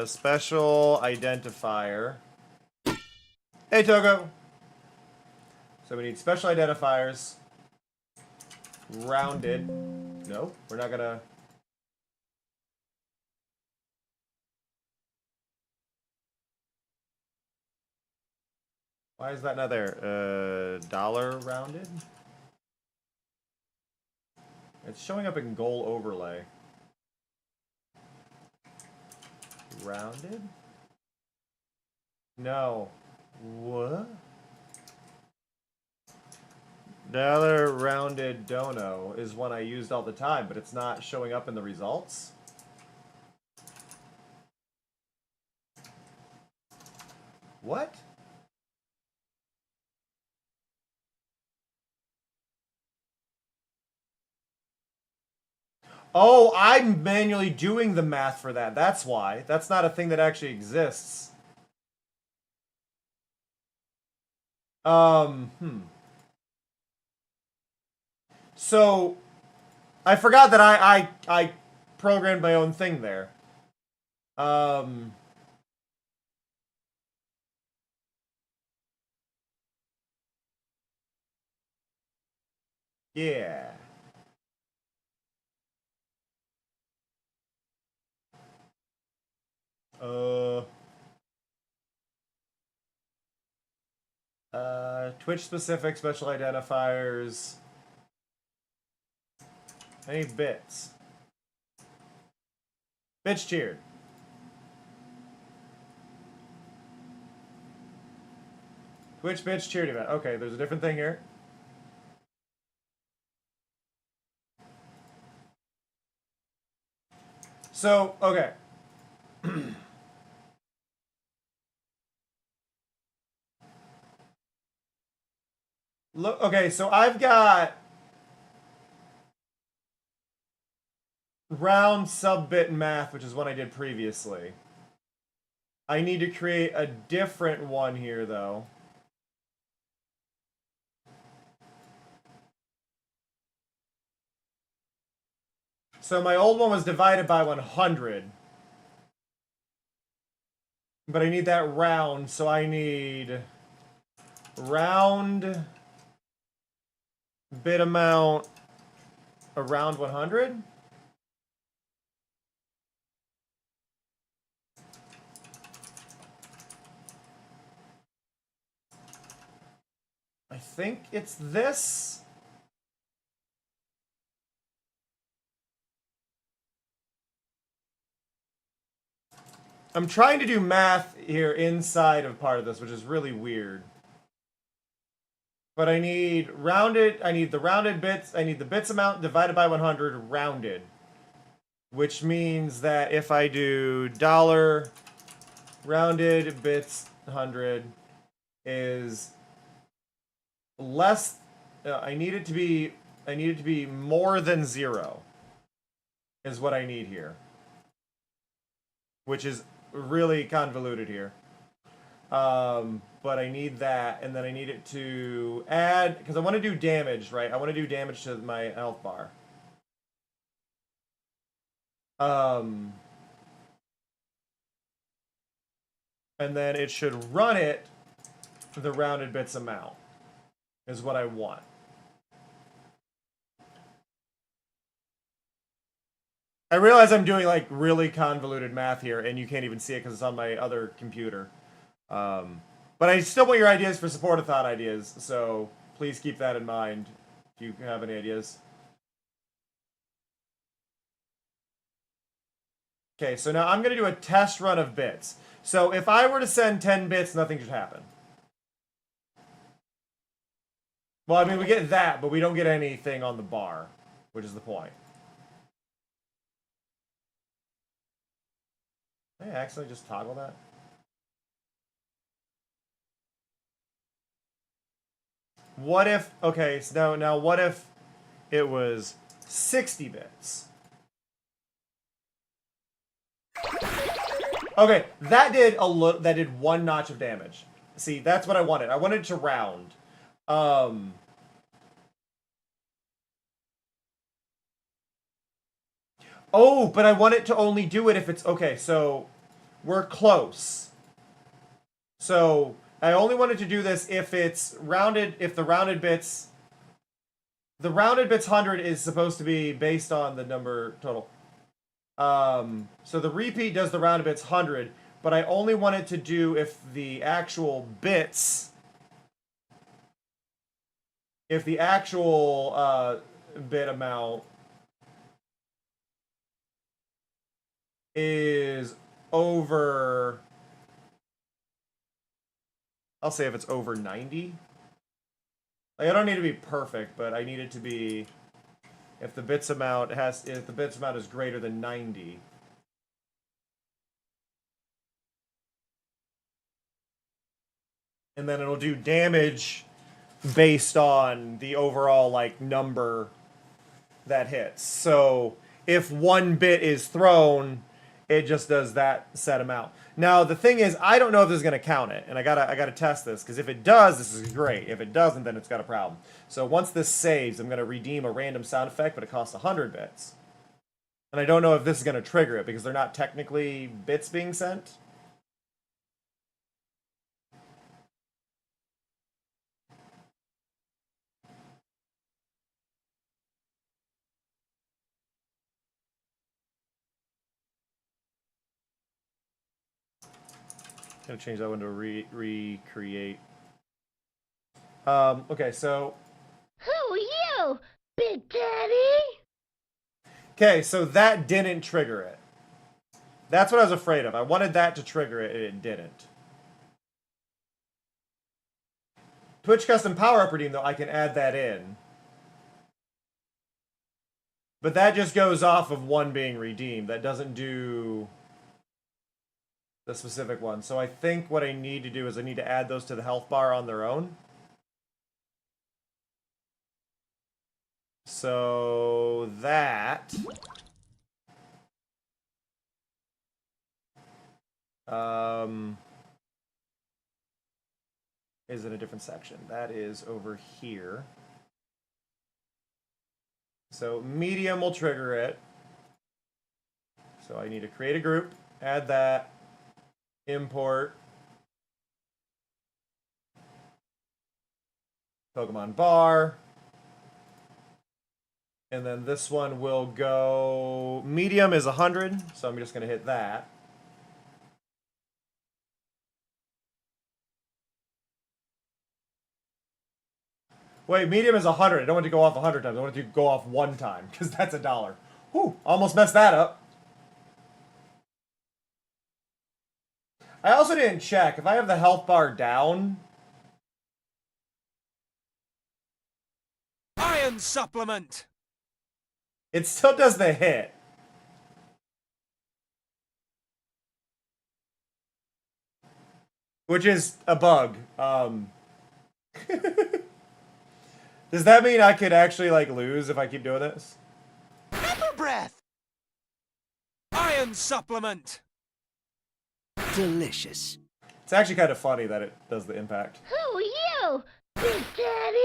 [SPEAKER 1] Special identifier. Hey, Togo! So we need special identifiers. Rounded. No, we're not gonna... Why is that not there? Dollar rounded? It's showing up in goal overlay. Rounded? No. What? Dollar rounded dono is one I used all the time, but it's not showing up in the results. What? Oh, I'm manually doing the math for that. That's why. That's not a thing that actually exists. So, I forgot that I programmed my own thing there. Yeah. Twitch specific special identifiers. I need bits. Bitch cheered. Twitch bitch cheered event. Okay, there's a different thing here. So, okay. Look, okay, so I've got round sub-bit math, which is what I did previously. I need to create a different one here, though. So my old one was divided by 100. But I need that round, so I need round bit amount around 100. I think it's this. I'm trying to do math here inside of part of this, which is really weird. But I need the rounded bits, I need the bits amount divided by 100 rounded. Which means that if I do dollar rounded bits 100 is less, I need I need it to be more than 0. Is what I need here. Which is really convoluted here. But I need that, and then I need it to add, because I want to do damage, right? I want to do damage to my health bar. And then it should run it the rounded bits amount, is what I want. I realize I'm doing like really convoluted math here, and you can't even see it because it's on my other computer. But I still want your ideas for support-a-thon ideas, so please keep that in mind if you have any ideas. Okay, so now I'm going to do a test run of bits. So if I were to send 10 bits, nothing should happen. Well, I mean, we get that, but we don't get anything on the bar, which is the point. Did I accidentally just toggle that? What if, okay, so now what if it was 60 bits? Okay, that did 1 notch of damage. See, that's what I wanted. I wanted to round. Oh, but I want it to only do it if it's... Okay, so we're close. So I only wanted to do this if it's rounded, if the rounded bits... The rounded bits 100 is supposed to be based on the number total. So the repeat does the rounded bits 100, but I only want it to do if the actual bits... If the actual bit amount is over, I'll say if it's over 90. Like, I don't need to be perfect, but I need it to be, if the bits amount is greater than 90. And then it'll do damage based on the overall, like, number that hits. So if 1 bit is thrown, it just does that set amount. Now the thing is, I don't know if this is going to count it, and I gotta test this, because if it does, this is great. If it doesn't, then it's got a problem. So once this saves, I'm going to redeem a random sound effect, but it costs 100 bits. And I don't know if this is going to trigger it, because they're not technically bits being sent. Gonna change that one to recreate. Okay, so...
[SPEAKER 4] Who are you, Big Daddy?
[SPEAKER 1] Okay, so that didn't trigger it. That's what I was afraid of. I wanted that to trigger it, and it didn't. Twitch Custom Power Up Redeem, though, I can add that in. But that just goes off of 1 being redeemed. That doesn't do the specific one. So I think what I need to do is I need to add those to the health bar on their own. So that... is in a different section. That is over here. So medium will trigger it. So I need to create a group, add that, import Pokemon bar. And then this one will go, medium is 100, so I'm just going to hit that. Wait, medium is 100. I don't want it to go off 100 times. I want it to go off 1 time, because that's $1. Whew, almost messed that up. I also didn't check. If I have the health bar down...
[SPEAKER 5] Iron supplement!
[SPEAKER 1] It still does the hit. Which is a bug. Does that mean I could actually, like, lose if I keep doing this?
[SPEAKER 5] Pepper breath. Iron supplement. Delicious.
[SPEAKER 1] It's actually kind of funny that it does the impact.
[SPEAKER 4] Who are you, Big Daddy?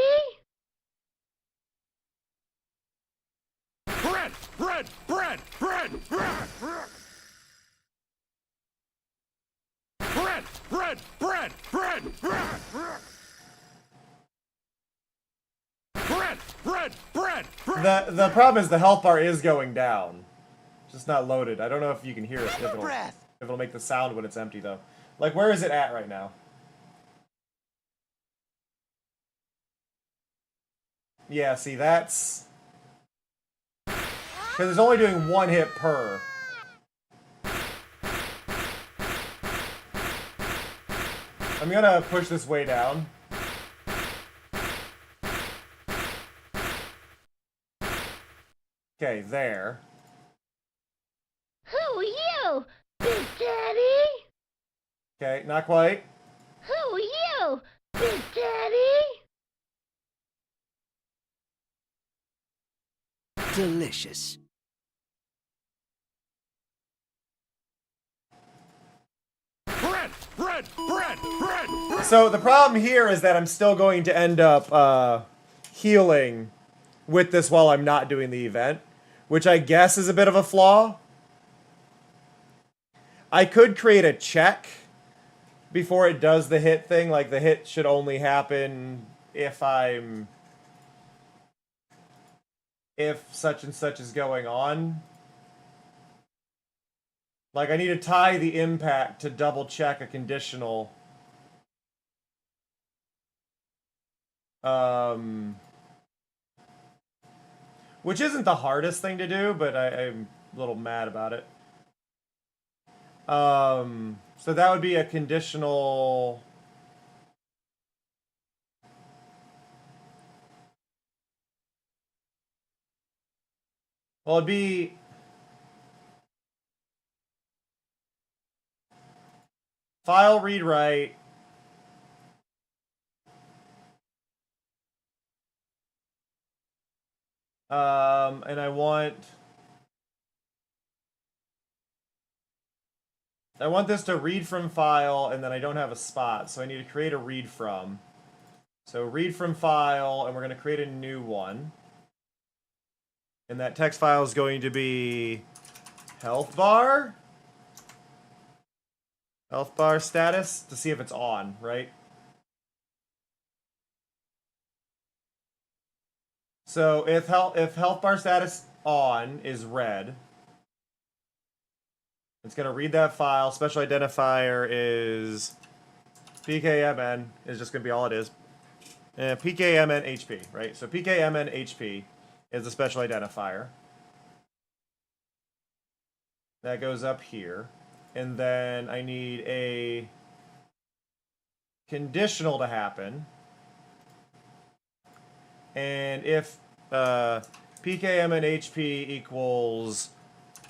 [SPEAKER 5] Bread, bread, bread, bread, bread, bread. Bread, bread, bread, bread, bread, bread. Bread, bread, bread, bread.
[SPEAKER 1] The problem is the health bar is going down. It's just not loaded. I don't know if you can hear it. If it'll make the sound when it's empty, though. Like, where is it at right now? Yeah, see, that's... Because it's only doing 1 hit per. I'm gonna push this way down. Okay, there.
[SPEAKER 4] Who are you, Big Daddy?
[SPEAKER 1] Okay, not quite.
[SPEAKER 4] Who are you, Big Daddy?
[SPEAKER 5] Delicious. Bread, bread, bread, bread, bread.
[SPEAKER 1] So the problem here is that I'm still going to end up healing with this while I'm not doing the event, which I guess is a bit of a flaw. I could create a check before it does the hit thing, like the hit should only happen if such and such is going on. Like, I need to tie the impact to double check a conditional. Which isn't the hardest thing to do, but I'm a little mad about it. So that would be a conditional... Well, it'd be... File read write. And I want this to read from file, and then I don't have a spot, so I need to create a read from. So read from file, and we're going to create a new one. And that text file is going to be health bar. Health bar status to see if it's on, right? So if health bar status on is red, it's going to read that file. Special identifier is PKMN is just going to be all it is. PKMN HP, right? So PKMN HP is the special identifier. That goes up here. And then I need a conditional to happen. And if PKMN HP equals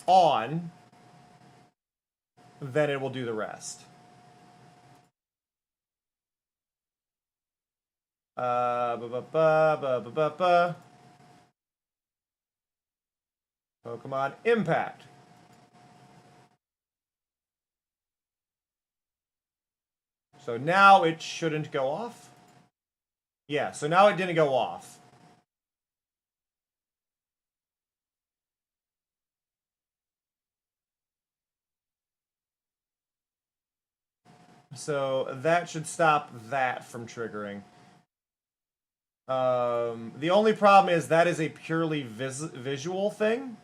[SPEAKER 1] on, then it will do the rest. Pokemon Impact. So now it shouldn't go off. Yeah, so now it didn't go off. So that should stop that from triggering. The only problem is that is a purely visual thing.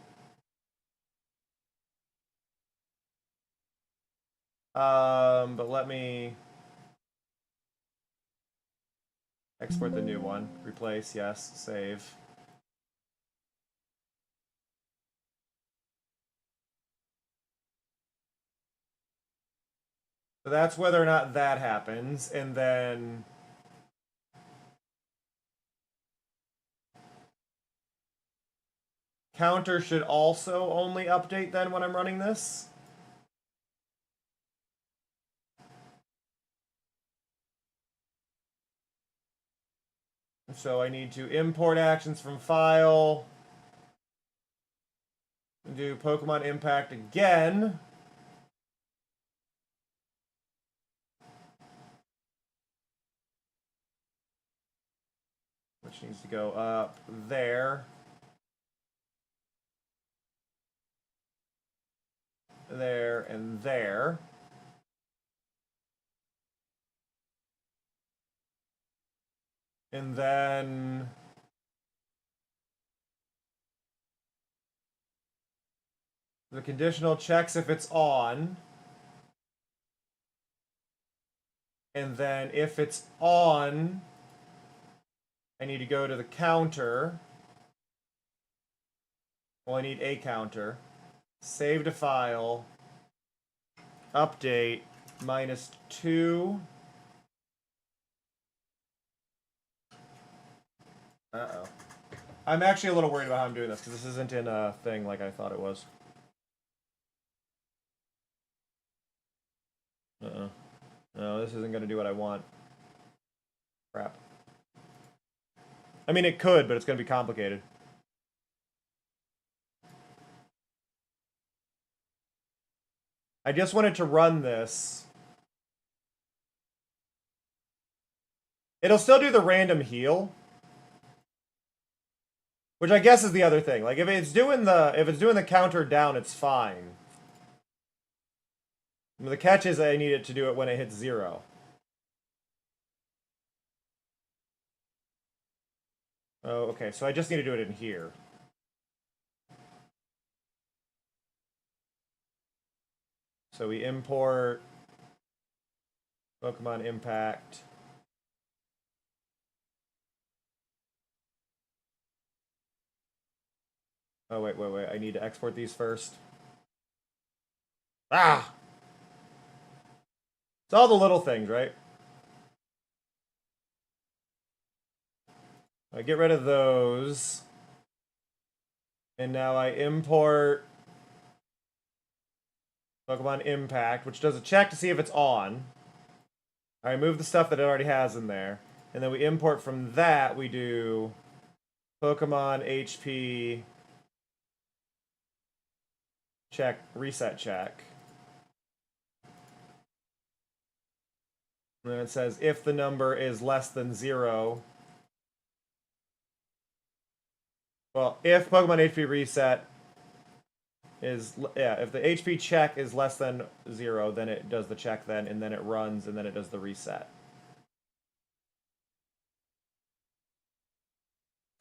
[SPEAKER 1] But let me export the new one. Replace, yes. Save. So that's whether or not that happens, and then counter should also only update then when I'm running this. So I need to import actions from file. Do Pokemon Impact again. Which needs to go up there. There and there. And then the conditional checks if it's on. And then if it's on, I need to go to the counter. Well, I need a counter. Save to file. Update. -2. Uh-oh. I'm actually a little worried about how I'm doing this, because this isn't in a thing like I thought it was. Uh-oh. No, this isn't going to do what I want. Crap. I mean, it could, but it's going to be complicated. I just wanted to run this. It'll still do the random heal. Which I guess is the other thing. Like if it's doing the counter down, it's fine. The catch is I need it to do it when it hits 0. Oh, okay. So I just need to do it in here. So we import Pokemon Impact. Oh, wait. I need to export these first. Ah! It's all the little things, right? I get rid of those. And now I import Pokemon Impact, which does a check to see if it's on. I remove the stuff that it already has in there. And then we import from that, we do Pokemon HP check, reset check. And then it says if the number is less than 0. Well, if Pokemon HP reset is, yeah, if the HP check is less than 0, then it does the check then, and then it runs, and then it does the reset.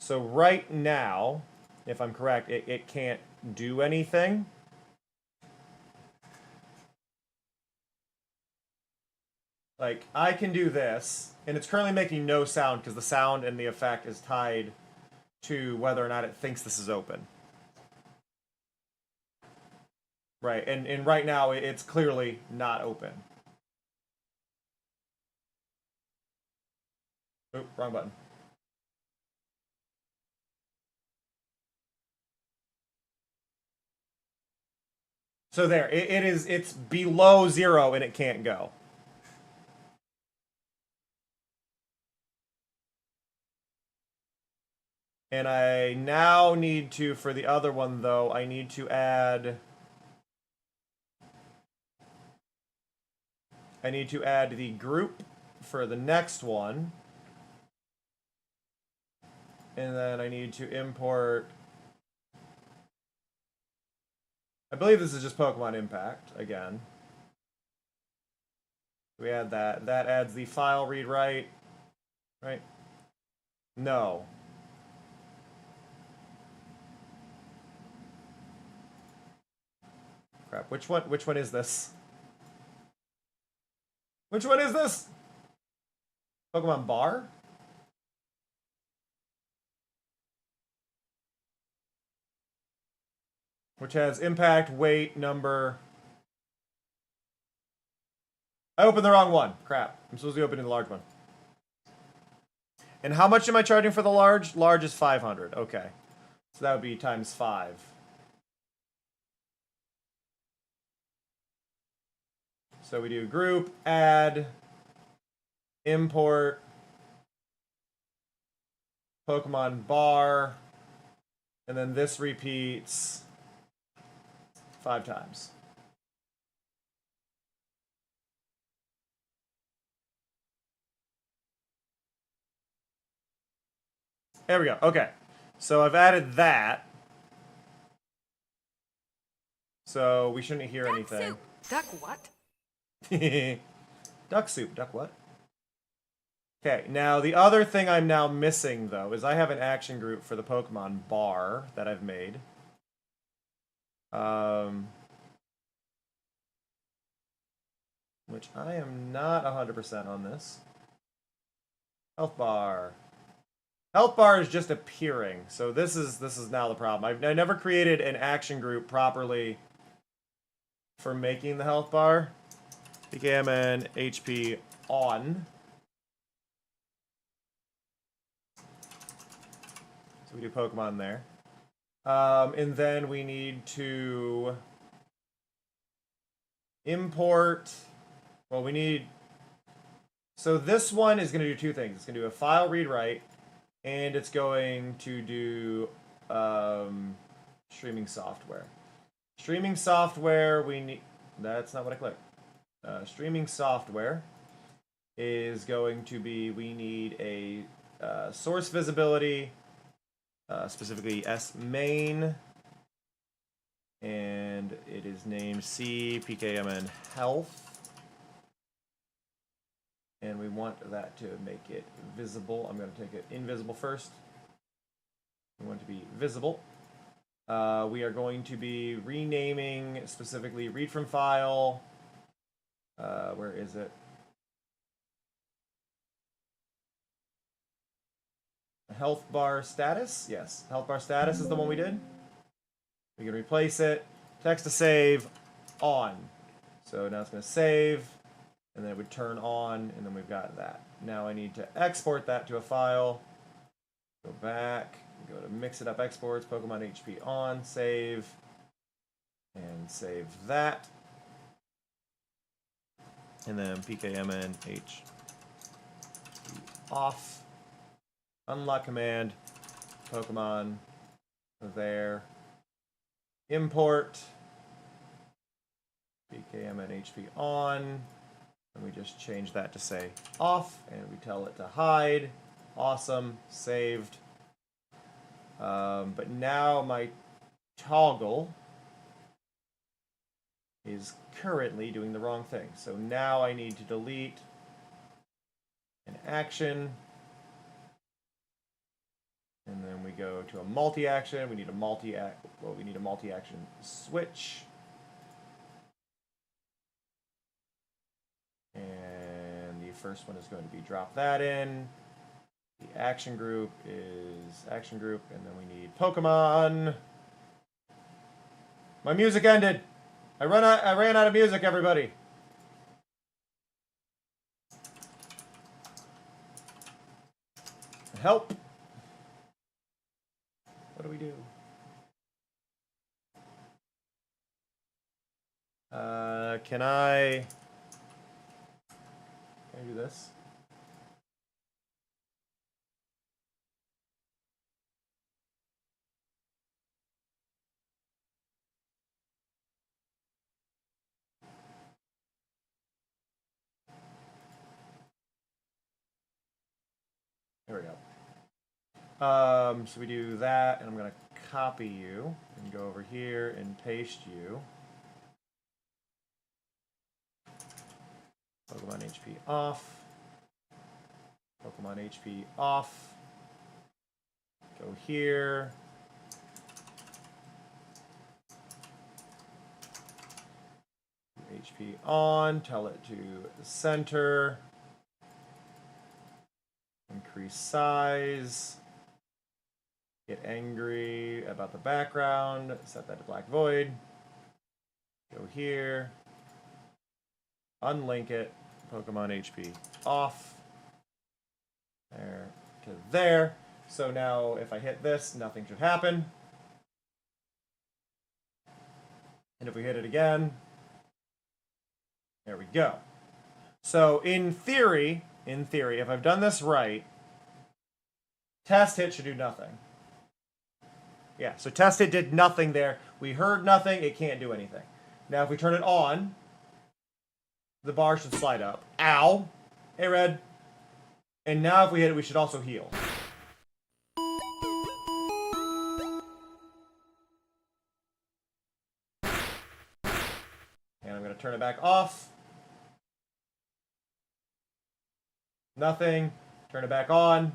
[SPEAKER 1] So right now, if I'm correct, it can't do anything. Like, I can do this, and it's currently making no sound because the sound and the effect is tied to whether or not it thinks this is open. Right, and right now it's clearly not open. Oop, wrong button. So there, it's below 0 and it can't go. And I now need to, for the other one though, I need to add the group for the next one. And then I need to import, I believe this is just Pokemon Impact again. We add that. That adds the file read write, right? No. Crap. Which one is this? Which one is this? Pokemon Bar? Which has impact, weight, number. I opened the wrong one. Crap. I'm supposed to be opening the large one. And how much am I charging for the large? Large is 500. Okay. So that would be times 5. So we do group, add, import, Pokemon bar, and then this repeats 5 times. There we go. Okay. So I've added that. So we shouldn't hear anything.
[SPEAKER 6] Duck what?
[SPEAKER 1] Duck soup. Duck what? Okay, now the other thing I'm now missing, though, is I have an action group for the Pokemon bar that I've made. Which I am not 100% on this. Health bar. Health bar is just appearing, so this is now the problem. I never created an action group properly for making the health bar. PKMN HP on. So we do Pokemon there. And then we need to import. Well, we need. So this one is going to do 2 things. It's going to do a file read write, and it's going to do streaming software. Streaming software, we need. That's not what I clicked. Streaming software is going to be. We need a source visibility. Specifically S main, and it is named CPKMN health, and we want that to make it visible. I'm going to take it invisible first. We want it to be visible. We are going to be renaming specifically read from file. Where is it? Health bar status? Yes. Health bar status is the one we did. We can replace it. Text to save on. So now it's going to save, and then it would turn on, and then we've got that. Now I need to export that to a file. Go back, go to Mix It Up Exports, Pokemon HP on, save, and save that. And then PKMN HP off. Unlock command, Pokemon, there, import, PKMN HP on, and we just change that to say off, and we tell it to hide. Awesome, saved. But now my toggle is currently doing the wrong thing. So now I need to delete an action. And then we go to a multi-action. We need a multi-action switch. And the first one is going to be drop that in. The action group is action group, and then we need Pokemon. My music ended. I ran out of music, everybody. Help. What do we do? Can I do this? There we go. So we do that, and I'm going to copy you and go over here and paste you. Pokemon HP off. Pokemon HP off. Go here. HP on. Tell it to center. Increase size. Get angry about the background. Set that to black void. Go here. Unlink it. Pokemon HP off. There to there. So now if I hit this, nothing should happen. And if we hit it again, there we go. So in theory, if I've done this right, Test hit should do nothing. Yeah, so test hit did nothing there. We heard nothing, it can't do anything. Now if we turn it on, the bar should slide up. Ow! Hey, Red. And now if we hit it, we should also heal. And I'm going to turn it back off. Nothing. Turn it back on.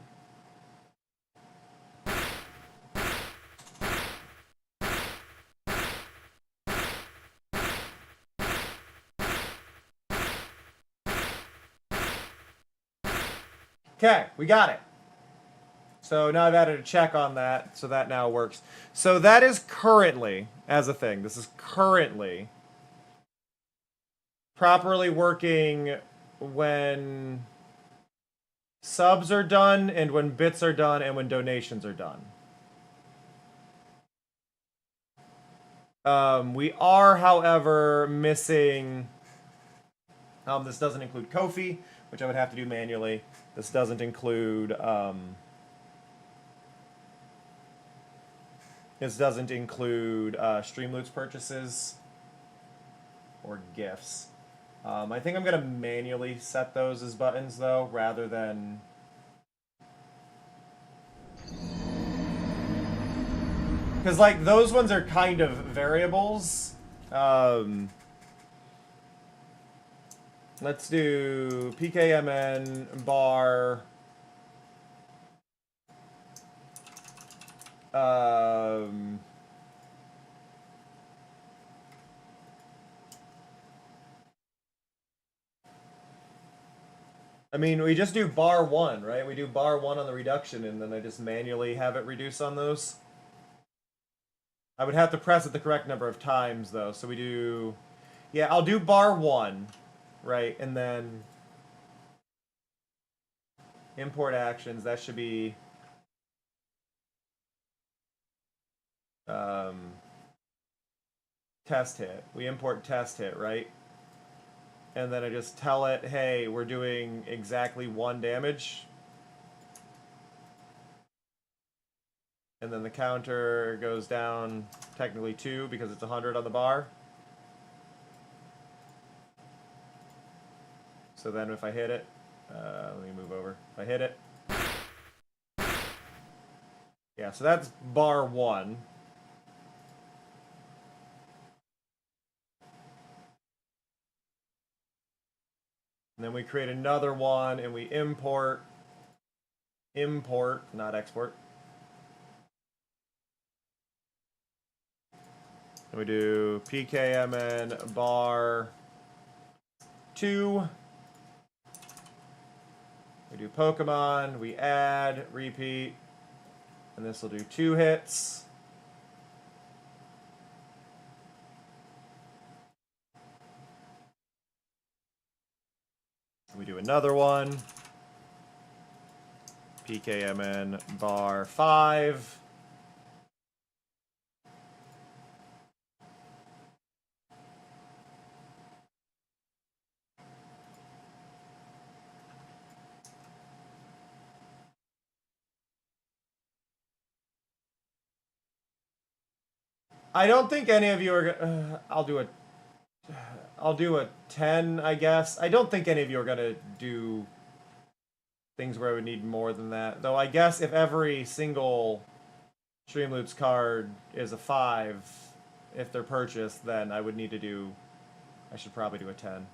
[SPEAKER 1] Okay, we got it. So now I've added a check on that, so that now works. So that is currently, as a thing, this is currently properly working when subs are done, and when bits are done, and when donations are done. We are, however, missing... this doesn't include Ko-fi, which I would have to do manually. This doesn't include... this doesn't include Streamloots purchases or gifts. I think I'm going to manually set those as buttons, though, rather than... Because, like, those ones are kind of variables. Let's do PKMN bar... I mean, we just do bar 1, right? We do bar 1 on the reduction, and then I just manually have it reduce on those. I would have to press it the correct number of times, though. So we do... Yeah, I'll do bar 1, right? And then... import actions, that should be... test hit. We import test hit, right? And then I just tell it, hey, we're doing exactly 1 damage. And then the counter goes down technically 2 because it's 100 on the bar. So then if I hit it, let me move over. If I hit it. Yeah, so that's bar 1. And then we create another one, and we import, not export. And we do PKMN bar 2. We do Pokemon, we add, repeat, and this will do 2 hits. We do another one. PKMN bar 5. I don't think any of you are gonna... I'll do a 10, I guess. I don't think any of you are going to do things where I would need more than that. Though I guess if every single Streamloots card is a 5, if they're purchased, then I would need to do... I should probably do a 10.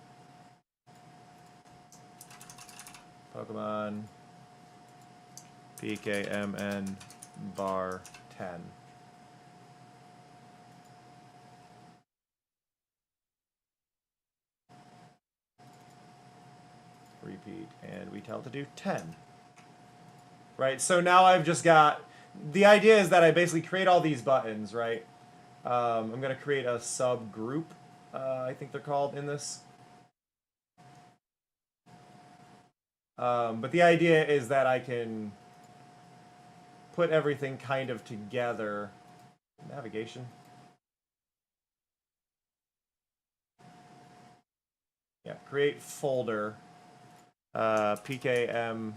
[SPEAKER 1] Pokemon PKMN bar 10. Repeat, and we tell it to do 10. Right, so now I've just got... The idea is that I basically create all these buttons, right? I'm going to create a subgroup, I think they're called in this. But the idea is that I can put everything kind of together. Navigation. Yeah, create folder. PKM.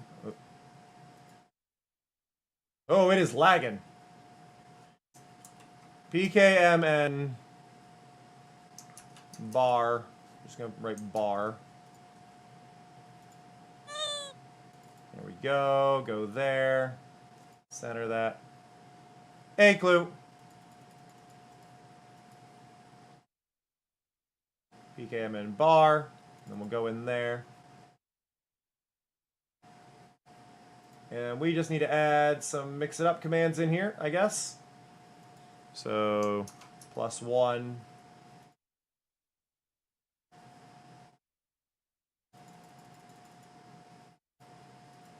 [SPEAKER 1] Oh, it is lagging. PKMN bar. Just gonna write bar. There we go. Go there. Center that. Hey, Clue. PKMN bar. Then we'll go in there. And we just need to add some mix it up commands in here, I guess. So, +1.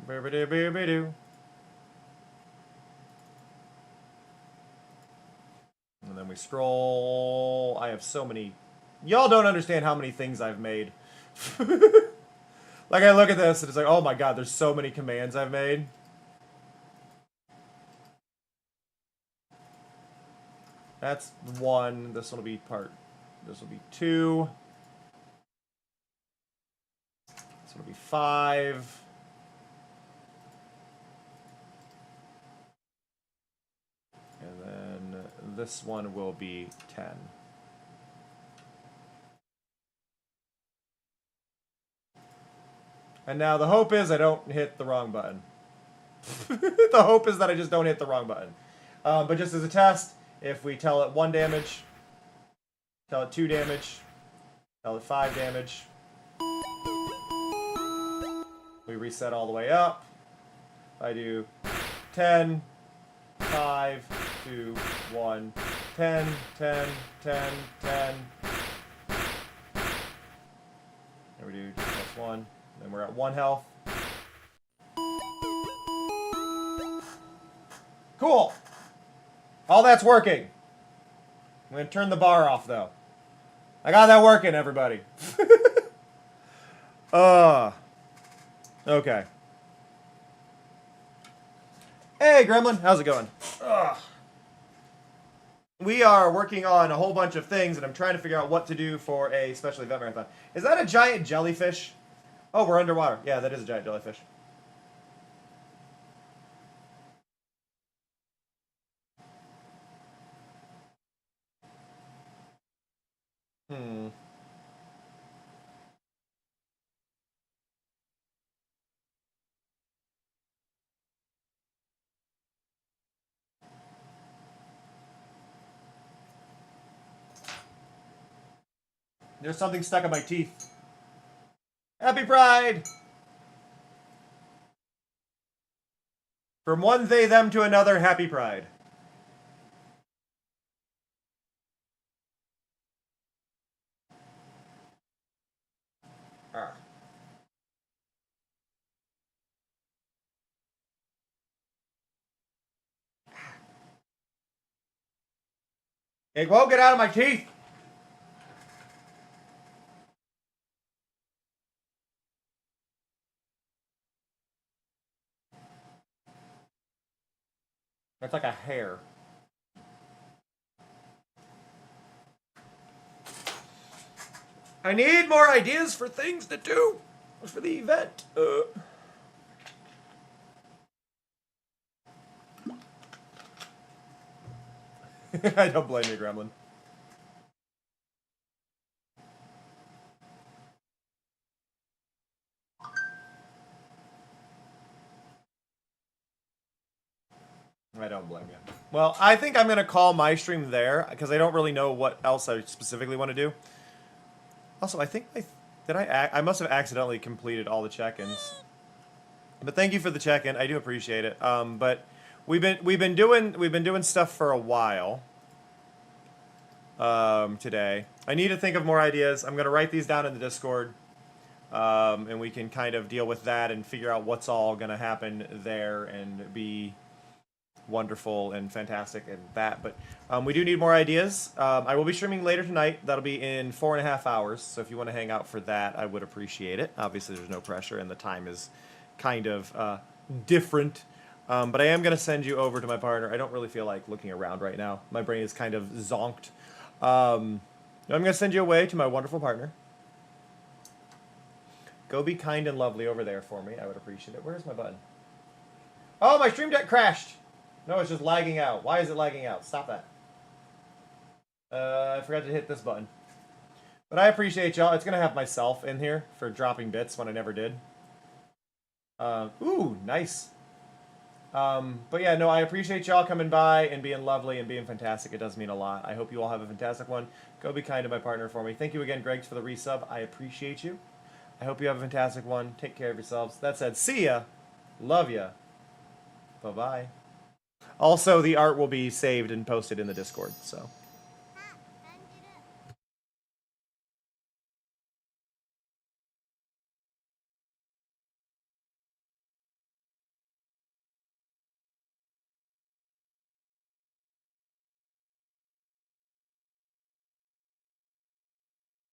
[SPEAKER 1] Boobity-boobity-doo. And then we scroll. I have so many. Y'all don't understand how many things I've made. Like, I look at this and it's like, oh my god, there's so many commands I've made. That's 1. This will be part. This will be 2. This will be 5. And then this one will be 10. And now the hope is I don't hit the wrong button. The hope is that I just don't hit the wrong button. But just as a test, if we tell it 1 damage, tell it 2 damage, tell it 5 damage, we reset all the way up. I do 10, 5, 2, 1, 10, 10, 10, 10. There we do, +1. Then we're at 1 health. Cool! All that's working. I'm going to turn the bar off, though. I got that working, everybody. Okay. Hey, Gremlin. How's it going? We are working on a whole bunch of things, and I'm trying to figure out what to do for a special event marathon. Is that a giant jellyfish? Oh, we're underwater. Yeah, that is a giant jellyfish. There's something stuck in my teeth. Happy Pride! From one they, them to another, happy Pride. It won't get out of my teeth! That's like a hair. I need more ideas for things to do for the event. I don't blame you, Gremlin. I don't blame you. Well, I think I'm going to call my stream there, because I don't really know what else I specifically want to do. Also, I think I must have accidentally completed all the check-ins. But thank you for the check-in. I do appreciate it. But we've been doing stuff for a while. Today. I need to think of more ideas. I'm going to write these down in the Discord. And we can kind of deal with that and figure out what's all going to happen there and be wonderful and fantastic and that. But we do need more ideas. I will be streaming later tonight. That'll be in 4.5 hours. So if you want to hang out for that, I would appreciate it. Obviously, there's no pressure and the time is kind of different. But I am going to send you over to my partner. I don't really feel like looking around right now. My brain is kind of zonked. I'm going to send you away to my wonderful partner. Go be kind and lovely over there for me. I would appreciate it. Where's my button? Oh, my stream deck crashed. No, it's just lagging out. Why is it lagging out? Stop that. I forgot to hit this button. But I appreciate y'all. It's going to have myself in here for dropping bits when I never did. Ooh, nice. But yeah, no, I appreciate y'all coming by and being lovely and being fantastic. It does mean a lot. I hope you all have a fantastic one. Go be kind to my partner for me. Thank you again, Greg, for the resub. I appreciate you. I hope you have a fantastic one. Take care of yourselves. That said, see ya. Love ya. Bye-bye. Also, the art will be saved and posted in the Discord, so...